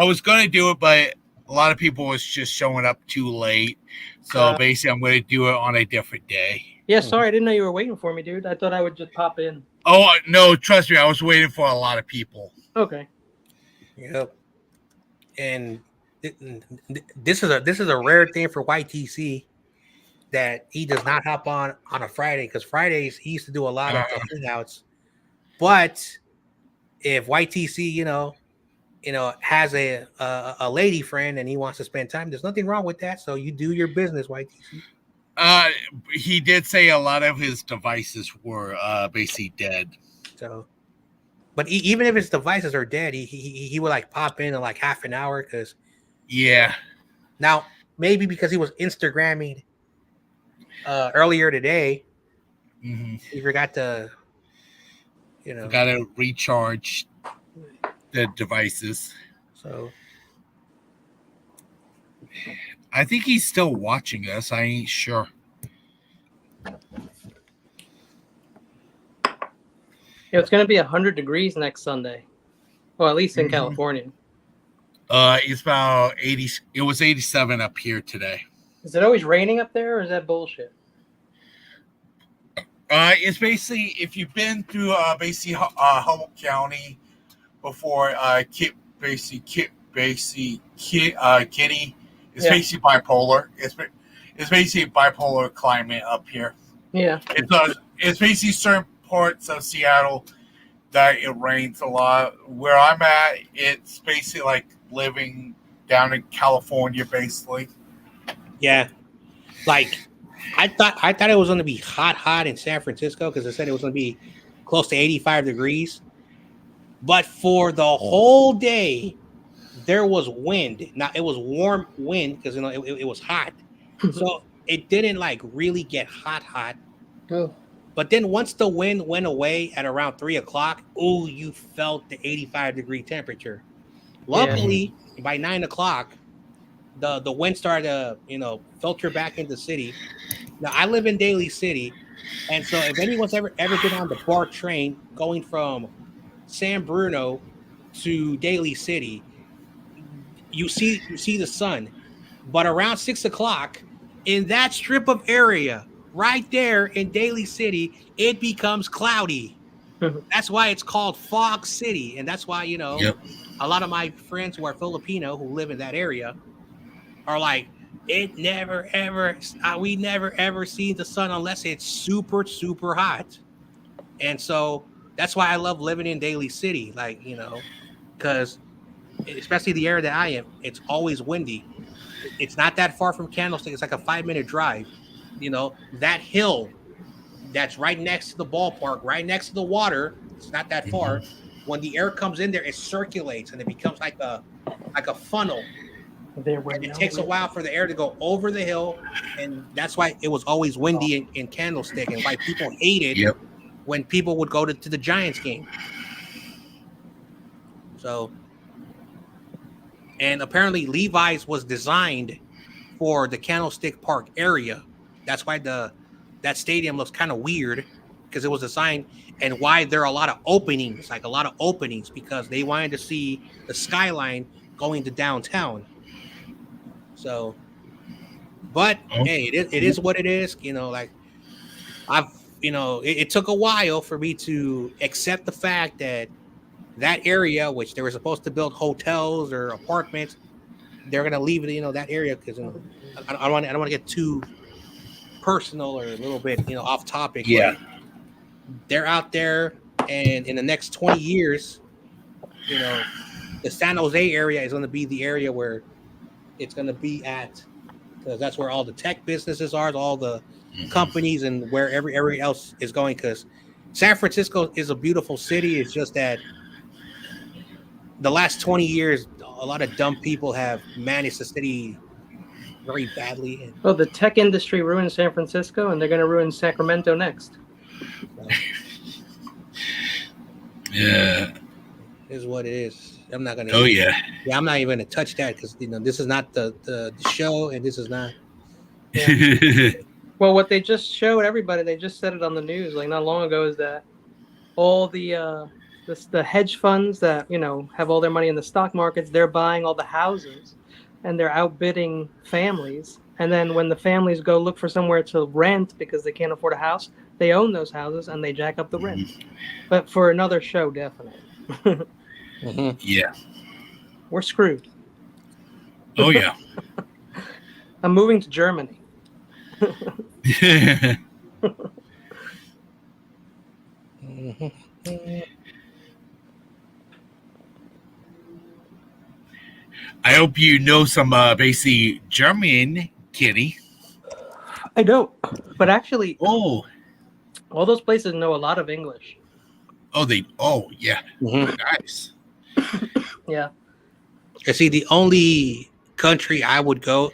was going to do it, but a lot of people was just showing up too late. So basically, I'm going to do it on a different day. Yeah, sorry, I didn't know you were waiting for me, dude. I thought I would just pop in. Oh no, trust me, I was waiting for a lot of people. Okay. Yep. And this is a rare thing for YTC that he does not hop on a Friday, because Fridays he used to do a lot of the hangouts. But if YTC, has a lady friend and he wants to spend time, there's nothing wrong with that. So you do your business, YTC. He did say a lot of his devices were basically dead. So, but even if his devices are dead, he would like pop in like half an hour, because now maybe because he was Instagramming earlier today, he forgot to recharge the devices. So I think he's still watching us. I ain't sure. Yeah, it's gonna be 100 degrees next Sunday. Well, at least in California. It's about 80. It was 87 up here today. Is it always raining up there, or is that bullshit? It's basically, if you've been through basically Humboldt County before, Kitty, it's basically bipolar. It's basically bipolar climate up here. Yeah. It's basically certain parts of Seattle that it rains a lot. Where I'm at, it's basically like living down in California, basically. Yeah, like I thought it was going to be hot in San Francisco, because they said it was going to be close to 85 degrees. But for the whole day, there was wind. Now it was warm wind because it was hot, so it didn't like really get hot. Oh. But then once the wind went away at around 3:00, you felt the 85-degree temperature. Luckily, by 9:00, the wind started to filter back into the city. Now I live in Daly City, and so if anyone's ever been on the BART train going from San Bruno to Daly City, you see the sun, but around 6:00, in that strip of area right there in Daly City, it becomes cloudy. That's why it's called Fog City, and that's why a lot of my friends who are Filipino who live in that area are like, we never ever see the sun unless it's super super hot. And so that's why I love living in Daly City, because especially the area that I am, it's always windy. It's not that far from Candlestick. It's like a 5-minute drive. That hill that's right next to the ballpark, right next to the water, it's not that far. When the air comes in there, it circulates and it becomes like a funnel. And it takes a while for the air to go over the hill, and that's why it was always windy in Candlestick, and why people hated when people would go to the Giants game. So, and apparently Levi's was designed for the Candlestick Park area. That's why that stadium looks kind of weird, because it was designed, and why there are a lot of openings, because they wanted to see the skyline going to downtown. So, but hey, it is what it is. It took a while for me to accept the fact that area, which they were supposed to build hotels or apartments, they're gonna leave it, that area, because I don't want to get too personal or a little bit off topic. Yeah, they're out there, and in the next 20 years, the San Jose area is going to be the area where it's going to be at, because that's where all the tech businesses are, all the companies, and where everybody else is going. Because San Francisco is a beautiful city. It's just that the last 20 years, a lot of dumb people have managed the city very badly. Well, the tech industry ruined San Francisco, and they're going to ruin Sacramento next. Yeah, is what it is. I'm not going to. Oh yeah. Yeah, I'm not even going to touch that, because this is not the show, and this is not. Yeah. Well, what they just showed everybody, they just said it on the news like not long ago, is that all the the hedge funds that have all their money in the stock markets. They're buying all the houses, and they're outbidding families. And then when the families go look for somewhere to rent because they can't afford a house, they own those houses and they jack up the rent. But for another show, definitely. Yeah. We're screwed. Oh yeah. I'm moving to Germany. I hope you know some basically German, Kitty. I don't, but actually, Oh, all those places know a lot of English. oh yeah, nice. Yeah. See, the only country I would go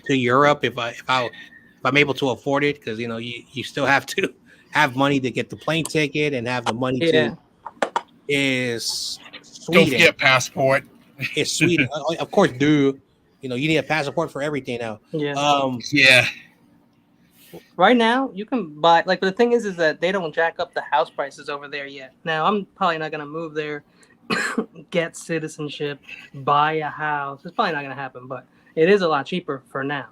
to Europe if I'm able to afford it, because you still have to have money to get the plane ticket and have the money Yeah. is Don't Sweden. forget passport. It's Sweden, of course. You need a passport for everything now. Yeah. Yeah. Right now, you can buy but the thing is that they don't jack up the house prices over there yet. Now, I'm probably not gonna move there, get citizenship, buy a house. It's probably not gonna happen, but it is a lot cheaper for now.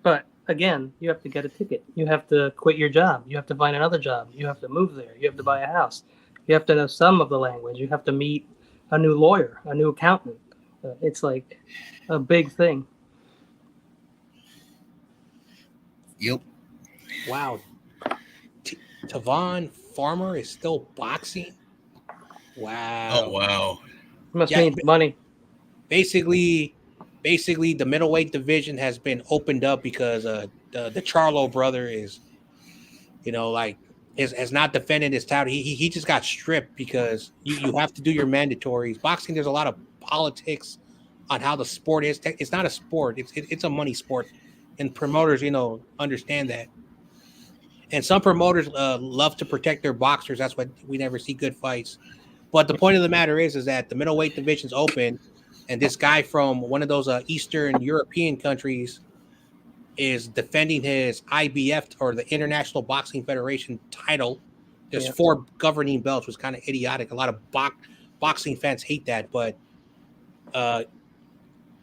But again, you have to get a ticket. You have to quit your job. You have to find another job. You have to move there. You have to buy a house. You have to know some of the language. You have to meet a new lawyer, a new accountant. It's like a big thing. Yep. Wow. Tavon Farmer is still boxing. Wow. Oh wow. Must need money. Basically, the middleweight division has been opened up because the Charlo brother is, has not defended his title. He just got stripped because you have to do your mandatories. Boxing, there's a lot of politics on how the sport is. It's not a sport. It's a money sport, and promoters, understand that. And some promoters love to protect their boxers. That's why we never see good fights. But the point of the matter is that the middleweight division's open, and this guy from one of those Eastern European countries is defending his IBF, or the International Boxing Federation title. There's 4 governing belts, which is kind of idiotic. A lot of boxing fans hate that, but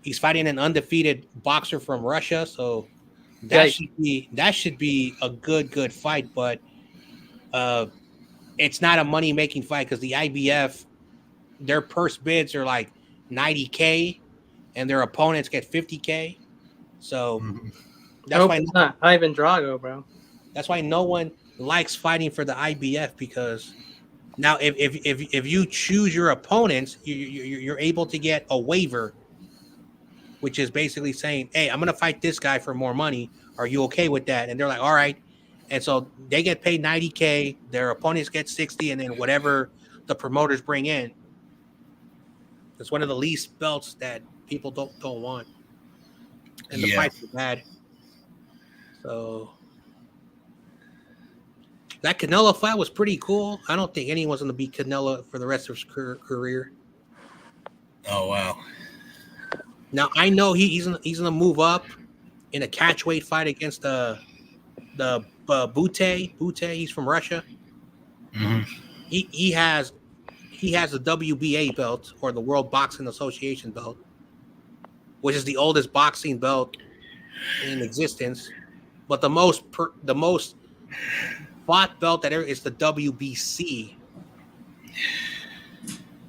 he's fighting an undefeated boxer from Russia, so that should be a good fight. But it's not a money making fight because the IBF, their purse bids are like $90K, and their opponents get $50K. So that's why it's not Ivan Drago, bro. That's why no one likes fighting for the IBF, because now if you choose your opponents, you're able to get a waiver, which is basically saying, hey, I'm going to fight this guy for more money. Are you okay with that? And they're like, all right. And so they get paid $90K, their opponents get $60, and then whatever the promoters bring in. It's one of the least belts that people don't want. And the fights are bad. So that Canelo fight was pretty cool. I don't think anyone's going to beat Canelo for the rest of his career. Oh, wow. Now, I know he's gonna move up in a catchweight fight against the Bute. He's from Russia. Mm-hmm. He has the WBA belt, or the World Boxing Association belt, which is the oldest boxing belt in existence. But the most fought belt that is the WBC,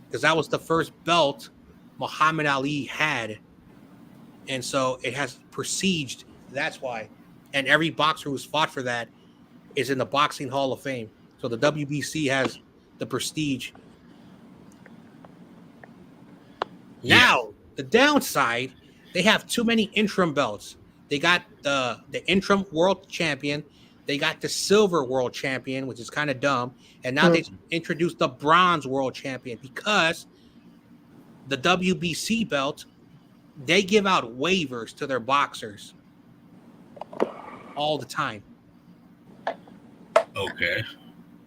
because that was the first belt Muhammad Ali had. And so it has prestiged. That's why. And every boxer who's fought for that is in the Boxing Hall of Fame. So the WBC has the prestige. Now, the downside, they have too many interim belts. They got the interim world champion. They got the silver world champion, which is kind of dumb. And now they introduced the bronze world champion, because the WBC belt, they give out waivers to their boxers all the time. Okay.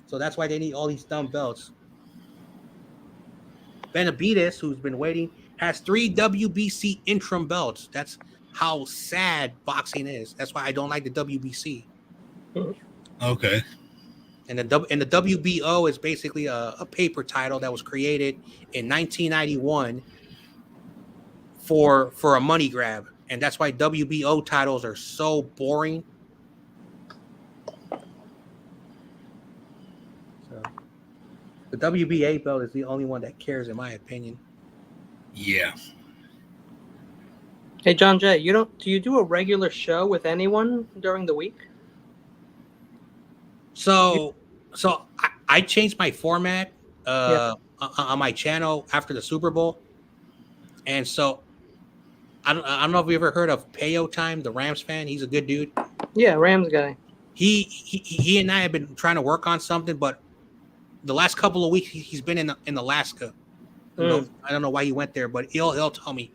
So that's why they need all these dumb belts. Benavidez, who's been waiting, has 3 WBC interim belts. That's how sad boxing is. That's why I don't like the WBC. Okay. And the WBO is basically a paper title that was created in 1991 for a money grab, and that's why WBO titles are so boring. So the WBA belt is the only one that cares, in my opinion. Yeah. Hey, John Jay, do you do a regular show with anyone during the week? So I changed my format Yeah. on my channel after the Super Bowl, and so I don't know if you ever heard of Payo Time, the Rams fan. He's a good dude. Yeah, Rams guy. He and I have been trying to work on something, but the last couple of weeks he's been in Alaska. I don't know why he went there, but he'll tell me.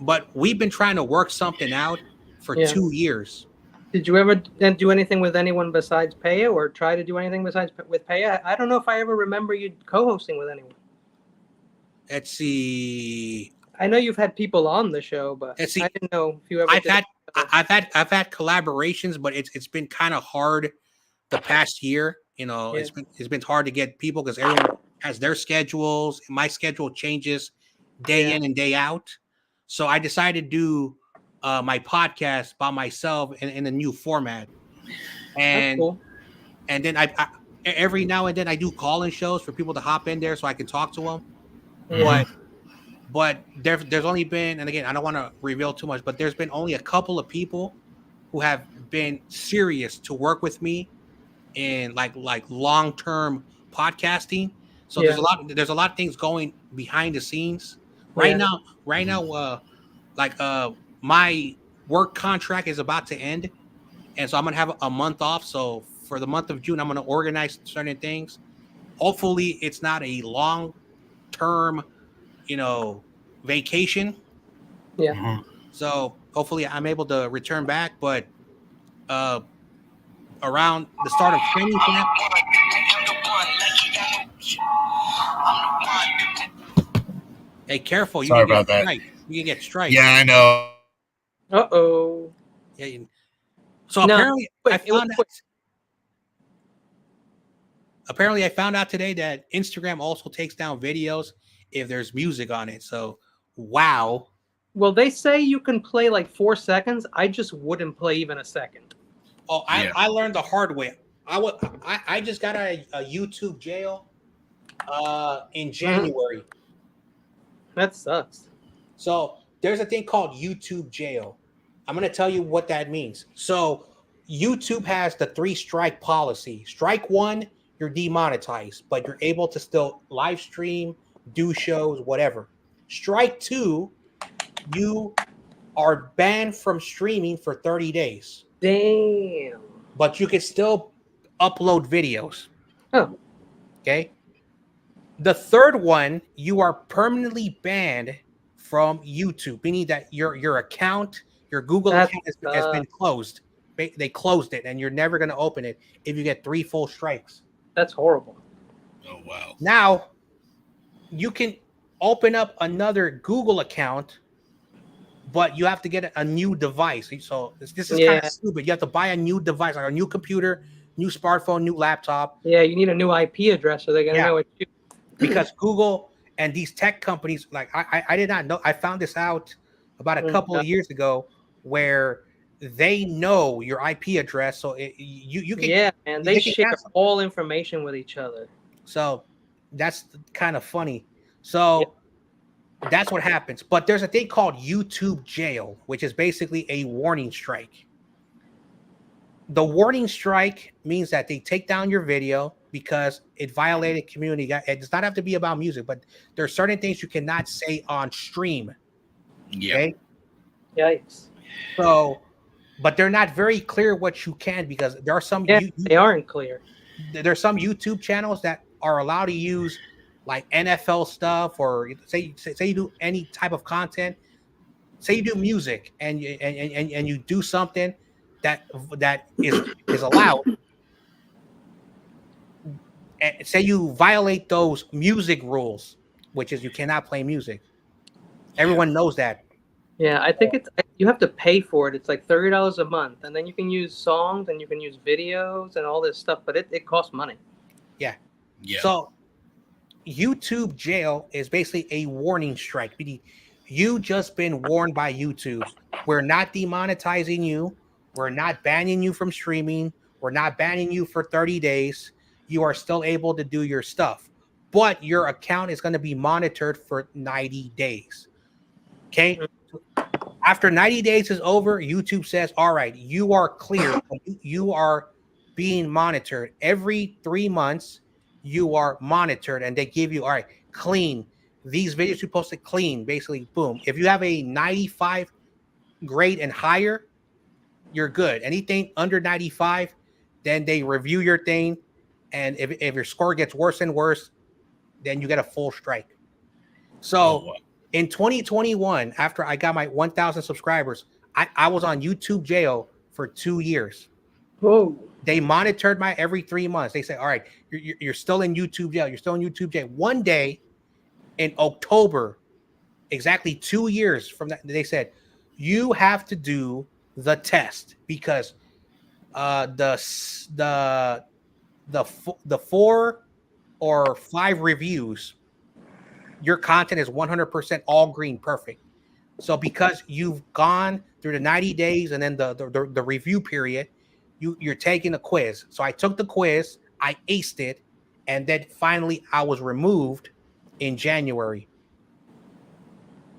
But we've been trying to work something out for 2 years. Did you ever do anything with anyone besides Paya, or try to do anything besides with Paya? I don't know if I ever remember you co-hosting with anyone. Let's see. I know you've had people on the show, but I didn't know if you ever. I've had collaborations, but it's been kind of hard the past year. You know, it's been hard to get people because everyone has their schedules. My schedule changes day in and day out, so I decided to do my podcast by myself in a new format. And that's cool. And then I every now and then I do call-in shows for people to hop in there so I can talk to them. But there's only been, and again, I don't want to reveal too much, but there's been only a couple of people who have been serious to work with me in like long-term podcasting. So there's a lot of things going behind the scenes right now. My work contract is about to end, and so I'm gonna have a month off. So for the month of June, I'm gonna organize certain things. Hopefully, it's not a long-term, vacation. Yeah. So hopefully, I'm able to return back. But around the start of training camp. Hey, careful! Sorry about that. You can get strikes. Yeah, I know. Uh-oh. Yeah. So apparently, Apparently, I found out today that Instagram also takes down videos if there's music on it. So, wow. Well, they say you can play like 4 seconds. I just wouldn't play even a second. Oh, I learned the hard way. I just got a YouTube jail in January. That sucks. So there's a thing called YouTube jail. I'm going to tell you what that means. So YouTube has the 3-strike policy. Strike 1, you're demonetized, but you're able to still live stream, do shows, whatever. Strike 2, you are banned from streaming for 30 days. Damn. But you can still upload videos. Oh. Okay. The third one, you are permanently banned from YouTube, meaning that your account, your Google account has been closed. They closed it, and you're never going to open it if you get 3 full strikes. That's horrible. Oh, wow. Now, you can open up another Google account, but you have to get a new device. So this is kind of stupid. You have to buy a new device, like a new computer, new smartphone, new laptop. Yeah, you need a new IP address so they're going to know what you. Because Google and these tech companies, like I did not know. I found this out about a couple of years ago, where they know your IP address, so you can. Yeah, man, they share all information with each other. So that's kind of funny. So that's what happens. But there's a thing called YouTube jail, which is basically a warning strike. The warning strike means that they take down your video because it violated community. It does not have to be about music, but there are certain things you cannot say on stream. Yeah. Okay? Yikes. So, but they're not very clear what you can, because there are some. They aren't clear. There's some YouTube channels that are allowed to use like NFL stuff, or say you do any type of content. Say you do music and you do something that is allowed. And say you violate those music rules, which is you cannot play music. Everyone knows that. Yeah, I think you have to pay for it. It's like $30 a month, and then you can use songs and you can use videos and all this stuff, but it costs money. Yeah. Yeah. So YouTube jail is basically a warning strike. You just been warned by YouTube. We're not demonetizing you. We're not banning you from streaming. We're not banning you for 30 days. You are still able to do your stuff, but your account is going to be monitored for 90 days. Okay. After 90 days is over, YouTube says, all right, you are clear. You are being monitored every 3 months. You are monitored, and they give you, all right, clean. These videos you posted clean, basically, boom. If you have a 95 grade and higher, you're good. Anything under 95, then they review your thing. And if your score gets worse and worse, then you get a full strike. So in 2021, after I got my 1,000 subscribers, I was on YouTube jail for 2 years. Whoa. They monitored my every 3 months. They said, all right, you're still in YouTube jail. You're still in YouTube jail. One day in October, exactly 2 years from that, they said, you have to do the test because the 4 or 5 reviews, your content is 100% all green, perfect. So because you've gone through the 90 days and then the review period, you're taking a quiz. So I took the quiz, I aced it, and then finally I was removed in January.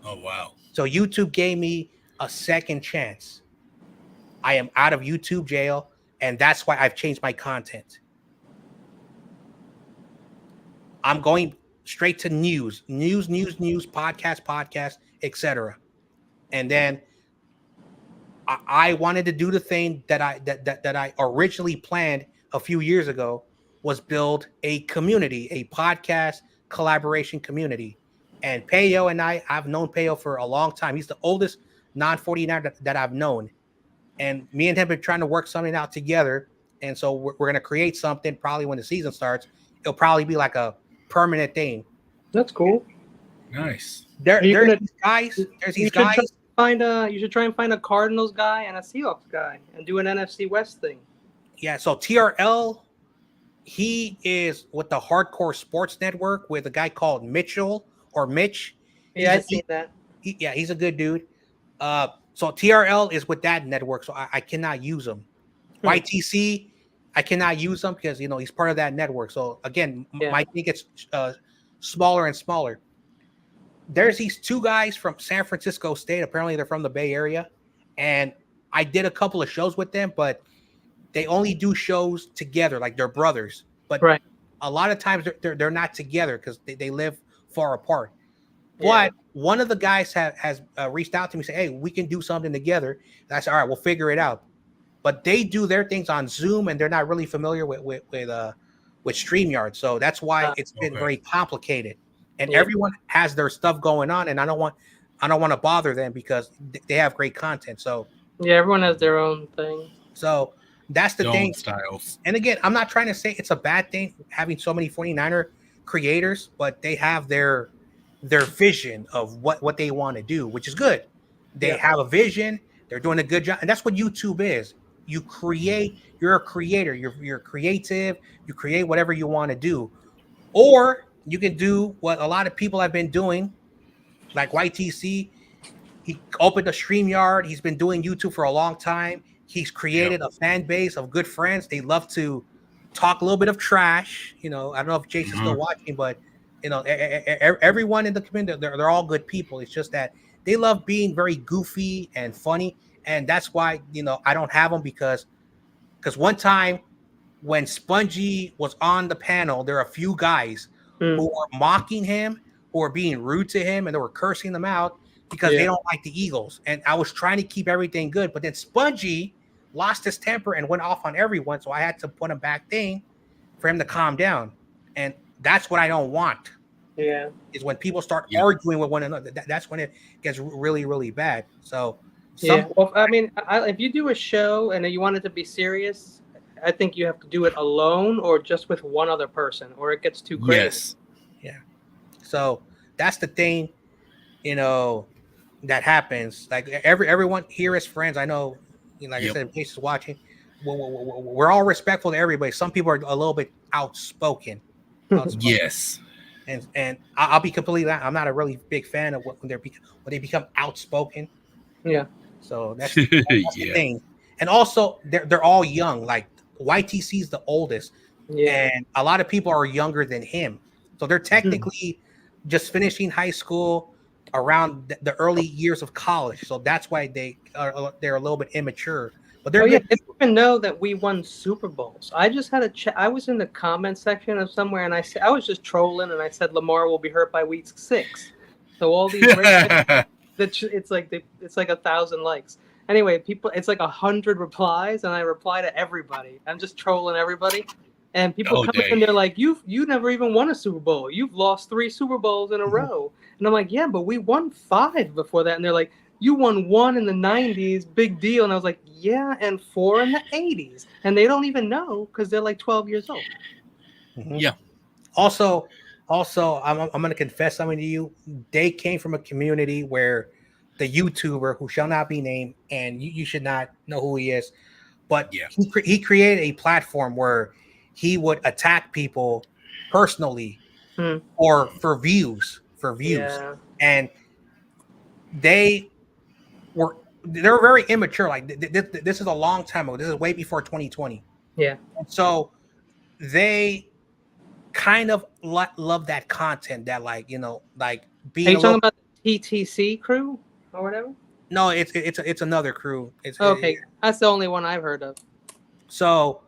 Oh, wow. So YouTube gave me a second chance. I am out of YouTube jail, and that's why I've changed my content. I'm going straight to news, podcast, etc. And then I wanted to do the thing that I originally planned a few years ago, was build a community, a podcast collaboration community. And Payo and I've known Payo for a long time. He's the oldest non-49 that I've known. And me and him have been trying to work something out together. And so we're going to create something probably when the season starts. It'll probably be like a permanent thing. That's cool. Nice. There's these guys. You should try and find a Cardinals guy and a Seahawks guy and do an NFC West thing. Yeah, so TRL, he is with the Hardcore Sports Network with a guy called Mitchell or Mitch. Yeah, I've seen that. He's a good dude. So TRL is with that network, so I cannot use him. YTC, I cannot use him because he's part of that network. So again, my thing gets smaller and smaller. There's these 2 guys from San Francisco State. Apparently, they're from the Bay Area, and I did a couple of shows with them, but they only do shows together, like they're brothers. But a lot of times they're not together because they live far apart. But one of the guys has reached out to me, say, "Hey, we can do something together." And I said, "All right, we'll figure it out." But they do their things on Zoom, and they're not really familiar with StreamYard, so that's why it's been very complicated. And everyone has their stuff going on, and I don't want to bother them because they have great content. So everyone has their own thing. So that's the thing. Styles. And again, I'm not trying to say it's a bad thing having so many 49er creators, but they have their vision of what they want to do, which is good. They have a vision. They're doing a good job, and that's what YouTube is. You create. You're a creator. You're creative. You create whatever you want to do, or you can do what a lot of people have been doing, like YTC. He opened a StreamYard. He's been doing YouTube for a long time. He's created a fan base of good friends. They love to talk a little bit of trash. I don't know if Jason's still watching, but everyone in the community, they're all good people. It's just that they love being very goofy and funny, and that's why I don't have them because one time when Spongy was on the panel, there are a few guys who were mocking him, who were being rude to him, and they were cursing them out because they don't like the Eagles. And I was trying to keep everything good, but then Spongy lost his temper and went off on everyone, so I had to put him back thing for him to calm down. And that's what I don't want. Yeah, is when people start arguing with one another. That's when it gets really, really bad. So well, I mean, if you do a show and you want it to be serious, I think you have to do it alone or just with one other person, or it gets too crazy. Yes. Yeah. So that's the thing. that happens. Like everyone here is friends. I know, like I Yep. said, Pace is watching. We're all respectful to everybody. Some people are a little bit outspoken. Yes. And I'll be completely. I'm not a really big fan of when they become outspoken. Yeah. So that's the Yeah. thing. And also, they're all young. Like YTC is the oldest, Yeah. and a lot of people are younger than him. So they're technically just finishing high school around the early years of college. So that's why they're a little bit immature. But they're Oh yeah, good they people. don't even know that we won Super Bowls. I just had a chat. I was in the comment section of somewhere, and I was just trolling, and I said Lamar will be hurt by week 6. So all these it's like it's like 1,000 likes. Anyway, people, it's like 100 replies, and I reply to everybody. I'm just trolling everybody, and people come in, they're like, you never even won a Super Bowl. You've lost 3 Super Bowls in a row, and I'm like, yeah, but we won 5 before that, and they're like, you won 1 in the 90s, big deal. And I was like, yeah, and 4 in the 80s, and they don't even know because they're like 12 years old. Yeah. Also, I'm going to confess something to you. They came from a community where the YouTuber, who shall not be named, and you should not know who he is, but he created a platform where he would attack people personally or for views, Yeah. and they're very immature. Like this is a long time ago. This is way before 2020. Yeah. And so they kind of love that content that, like, like being. Are you talking about the TTC crew or whatever? No, it's another crew. Okay, that's the only one I've heard of. So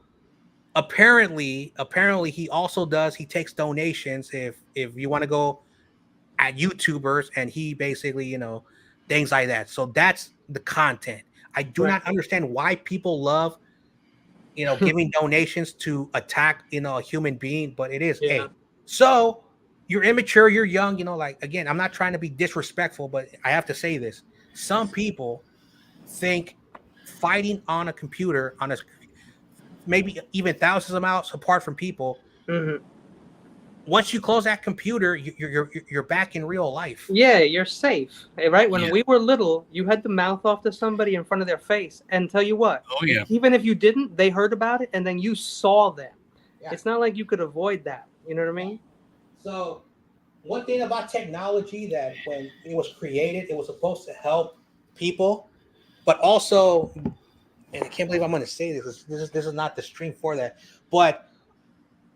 apparently he takes donations if you want to go at YouTubers, and he basically, things like that. So that's the content. I do not understand why people love, giving donations to attack, a human being, but it is. Yeah. So you're immature, you're young, like, again, I'm not trying to be disrespectful, but I have to say this. Some people think fighting on a computer, on a maybe even thousands of miles apart from people, once you close that computer, you're back in real life. Yeah, you're safe, right? When we were little, you had to mouth off to somebody in front of their face, and tell you what, even if you didn't, they heard about it, and then you saw them. Yeah. It's not like you could avoid that. You know what I mean? So one thing about technology, that when it was created, it was supposed to help people, but also, and I can't believe I'm going to say this. This is not the stream for that, but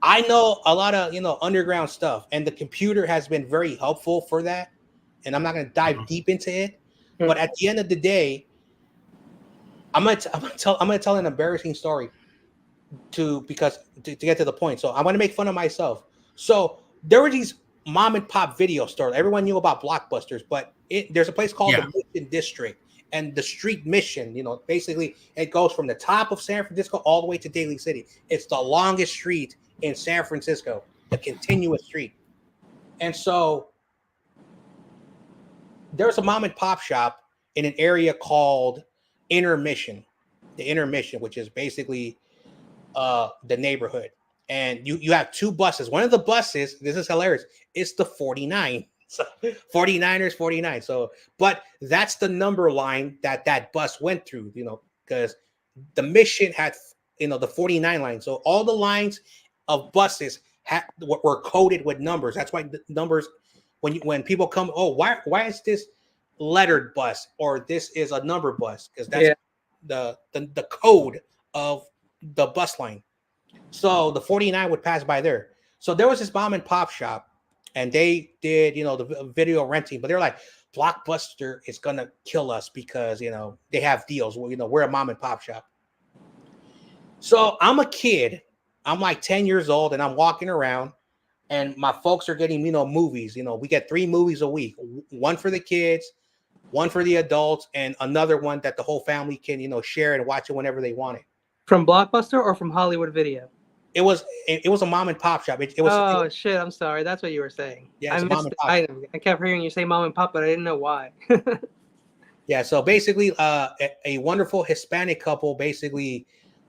I know a lot of, underground stuff, and the computer has been very helpful for that. And I'm not going to dive deep into it, but at the end of the day, I'm going to tell an embarrassing story to get to the point. So I want to make fun of myself. So there were these mom and pop video stores. Everyone knew about Blockbusters, but there's a place called the Mission District. And the street Mission, basically it goes from the top of San Francisco all the way to Daly City. It's the longest street in San Francisco, the continuous street. And so there's a mom and pop shop in an area called Intermission, which is basically the neighborhood. And you have 2 buses. One of the buses, this is hilarious, it's the 49. So 49ers 49. So, but that's the number line that bus went through, because the Mission had, the 49 line. So all the lines of buses were coded with numbers. That's why the numbers, when people come, why is this lettered bus, or this is a number bus? Because that's the code of the bus line. So the 49 would pass by there. So there was this mom and pop shop, and they did, the video renting, but they're like, Blockbuster is going to kill us because, they have deals. Well, we're a mom and pop shop. So I'm a kid. I'm like 10 years old, and I'm walking around, and my folks are getting, movies. We get 3 movies a week, one for the kids, one for the adults, and another one that the whole family can, share and watch it whenever they want it. From Blockbuster or from Hollywood Video? It was a mom and pop shop. It was. Shit! I'm sorry. That's what you were saying. Yeah, it's a mom and pop. I kept hearing you say mom and pop, but I didn't know why. Yeah. So basically, a wonderful Hispanic couple basically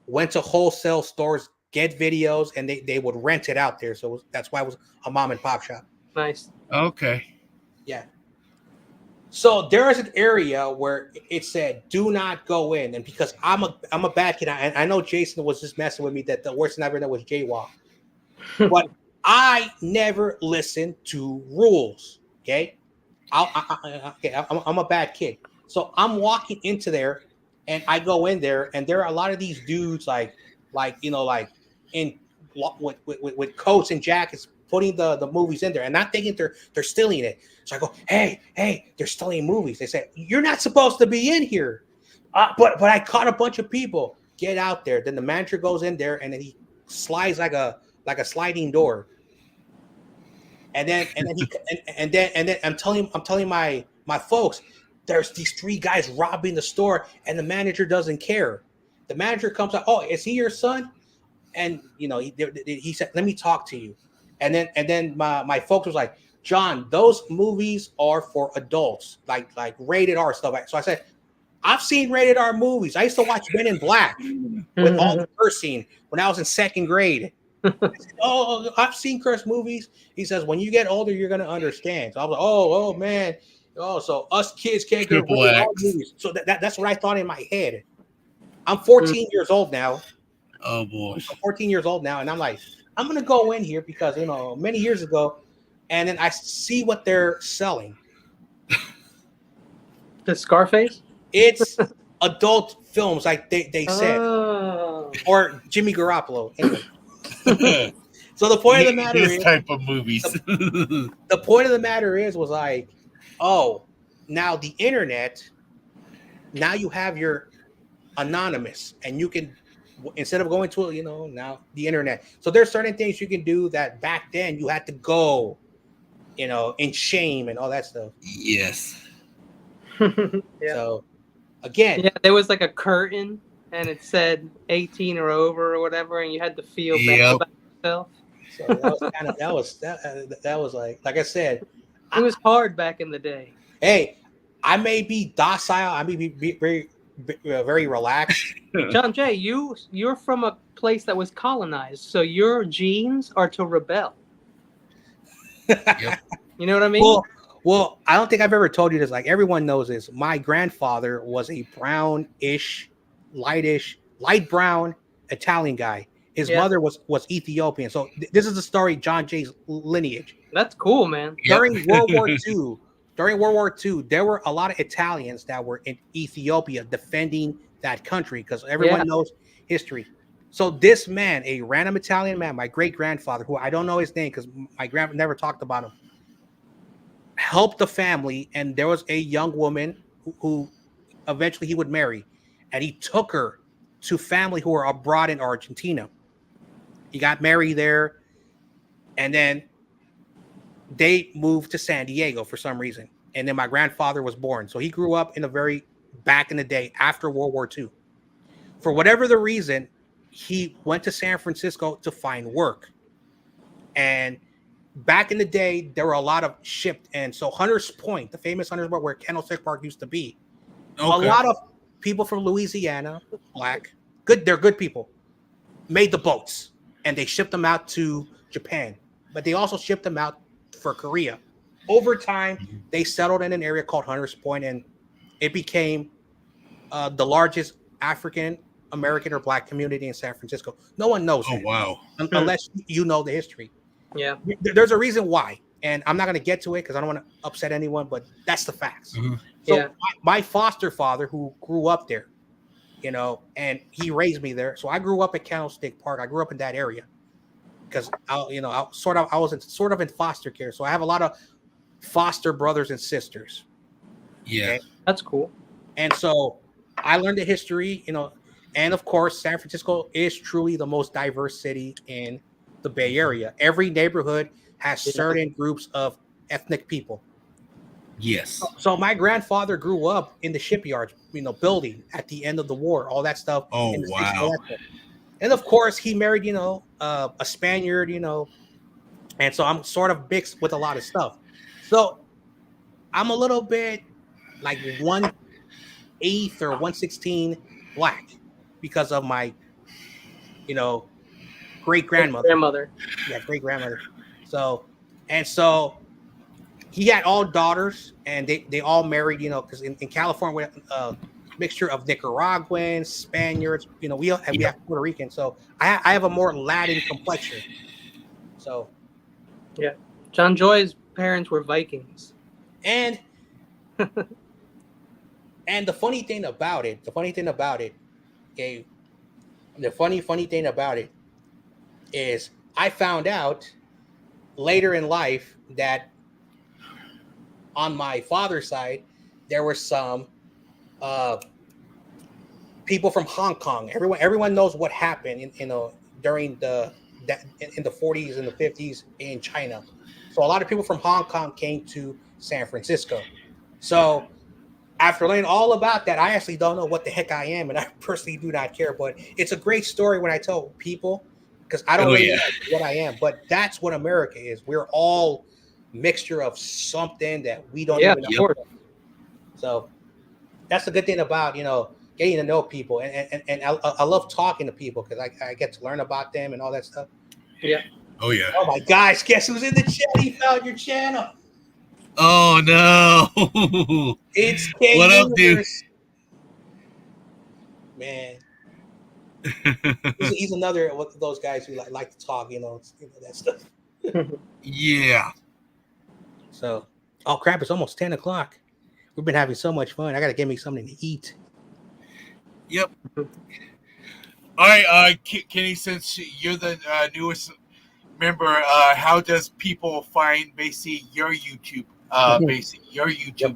went to wholesale stores, get videos, and they would rent it out there. So that's why it was a mom and pop shop. Nice. Okay. Yeah. So there is an area where it said do not go in, and because I'm a bad kid, and I know Jason was just messing with me that the worst thing I ever done was jaywalk, but I never listened to rules. Okay, I'm a bad kid, so I'm walking into there, and I go in there, and there are a lot of these dudes like in with coats and jackets putting the movies in there and not thinking they're stealing it. So I go, hey, they're stealing movies. They say you're not supposed to be in here, but I caught a bunch of people. Get out there. Then the manager goes in there and then he slides like a sliding door. And then I'm telling my folks, there's these three guys robbing the store, and the manager doesn't care. The manager comes out, oh, is he your son? And he said, let me talk to you. And then my folks was like, John, those movies are for adults, like rated R stuff. So I said, I've seen rated R movies. I used to watch Men in Black with all the cursing when I was in second grade. I said, oh, I've seen curse movies. He says, when you get older, you're going to understand. So I was like, oh man. Oh, so us kids can't get rated R movies. So that's what I thought in my head. I'm 14 years old now. Oh boy. I'm 14 years old now, and I'm like, I'm gonna go in here because many years ago, and then I see what they're selling. The Scarface? It's adult films, like they said, or Jimmy Garoppolo. Anyway. So the point of the matter is type of movies. The point of the matter was like, oh, now the internet, now you have your anonymous, and you can, instead of going to now the internet. So there's certain things you can do that back then you had to go, in shame and all that stuff. Yes. Yeah. So again, yeah, there was like a curtain and it said 18 or over or whatever, and you had to feel bad about yourself. So that was like I said, it was hard back in the day. Hey, I may be docile, I may be very very relaxed. John Jay, you're from a place that was colonized, so your genes are to rebel. Yep. You know what I mean? Well, I don't think I've ever told you this. Like everyone knows this. My grandfather was a brownish, light brown Italian guy. His mother was Ethiopian. So this is the story, John Jay's lineage. That's cool, man. During World War II, there were a lot of Italians that were in Ethiopia defending that country because everyone knows history. So this man, a random Italian man, my great-grandfather, who I don't know his name because my grandpa never talked about him, helped the family, and there was a young woman who eventually he would marry, and he took her to family who were abroad in Argentina. He got married there, and then they moved to San Diego for some reason. And then my grandfather was born. So he grew up in a very back in the day after World War II. For whatever the reason, he went to San Francisco to find work. And back in the day, there were a lot of shipped. And so Hunters Point, the famous Hunters Point where Candlestick Park used to be, a lot of people from Louisiana, black, they're good people, made the boats. And they shipped them out to Japan. But they also shipped them out for Korea. Over time, they settled in an area called Hunters Point, and it became the largest African American or black community in San Francisco. No one knows that. Wow. Unless you know the history. Yeah. There's a reason why, and I'm not going to get to it because I don't want to upset anyone, but that's the facts. Mm-hmm. So my foster father, who grew up there, and he raised me there. So I grew up at Candlestick Park. I grew up in that area because I was sort of in foster care. So I have a lot of foster brothers and sisters. Yeah. Okay? That's cool. And so I learned the history, and of course, San Francisco is truly the most diverse city in the Bay Area. Every neighborhood has certain groups of ethnic people. Yes. So my grandfather grew up in the shipyards, building at the end of the war, all that stuff. Oh, wow. And of course, he married, a Spaniard, and so I'm sort of mixed with a lot of stuff. So I'm a little bit like 1/8 or 1/16 black because of my, great grandmother. Grandmother. Yeah, great grandmother. So he had all daughters, and they all married. Because in California, mixture of Nicaraguans, Spaniards. We have Puerto Rican, so I have a more Latin complexion. So Yeah, John Joy's parents were Vikings, and the funny thing about it, okay, the funny thing about it is I found out later in life that on my father's side there were some people from Hong Kong. Everyone knows what happened during in the 40s and the 50s in China. So a lot of people from Hong Kong came to San Francisco. So after learning all about that, I actually don't know what the heck I am, and I personally do not care. But it's a great story when I tell people, because I don't really know what I am. But that's what America is. We're all mixture of something that we don't even know. So that's the good thing about getting to know people, and I love talking to people because I get to learn about them and all that stuff. Yeah. Oh yeah. Oh my gosh! Guess who's in the chat? He found your channel. Oh no! It's K. What up, dude? Man, he's another one of those guys who like to talk, that stuff. Yeah. So, oh crap! It's almost 10 o'clock. We've been having so much fun. I gotta get me something to eat. Yep. All right, Kenny, since you're the newest member, how does people find basically your YouTube,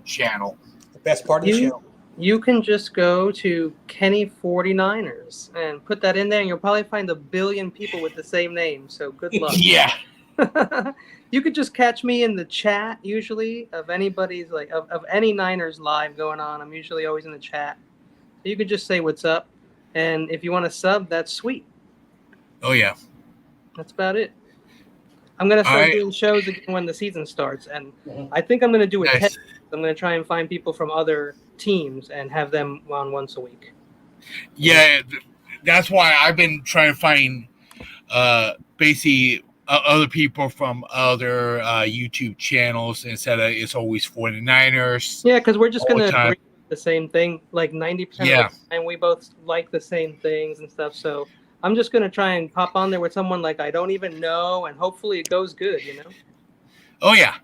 channel? The best part of the show. You can just go to Kenny 49ers and put that in there, and you'll probably find 1 billion people with the same name. So good luck. Yeah. You could just catch me in the chat usually of anybody's of any Niners live going on. I'm usually always in the chat. So you could just say what's up, and if you want to sub, that's sweet. Oh yeah. That's about it. I'm gonna start doing shows again when the season starts, and I think I'm gonna do it. Nice. I'm gonna try and find people from other teams and have them on once a week. Yeah, that's why I've been trying to find basically other people from other YouTube channels instead of it's always 49ers. Yeah, because we're just going to agree the same thing, like 90% of the time. We both like the same things and stuff. So I'm just going to try and pop on there with someone like I don't even know, and hopefully it goes good, Oh, yeah.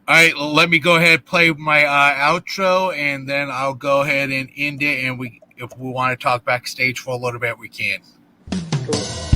All right, let me go ahead and play my outro, and then I'll go ahead and end it. And if we want to talk backstage for a little bit, we can. Cool.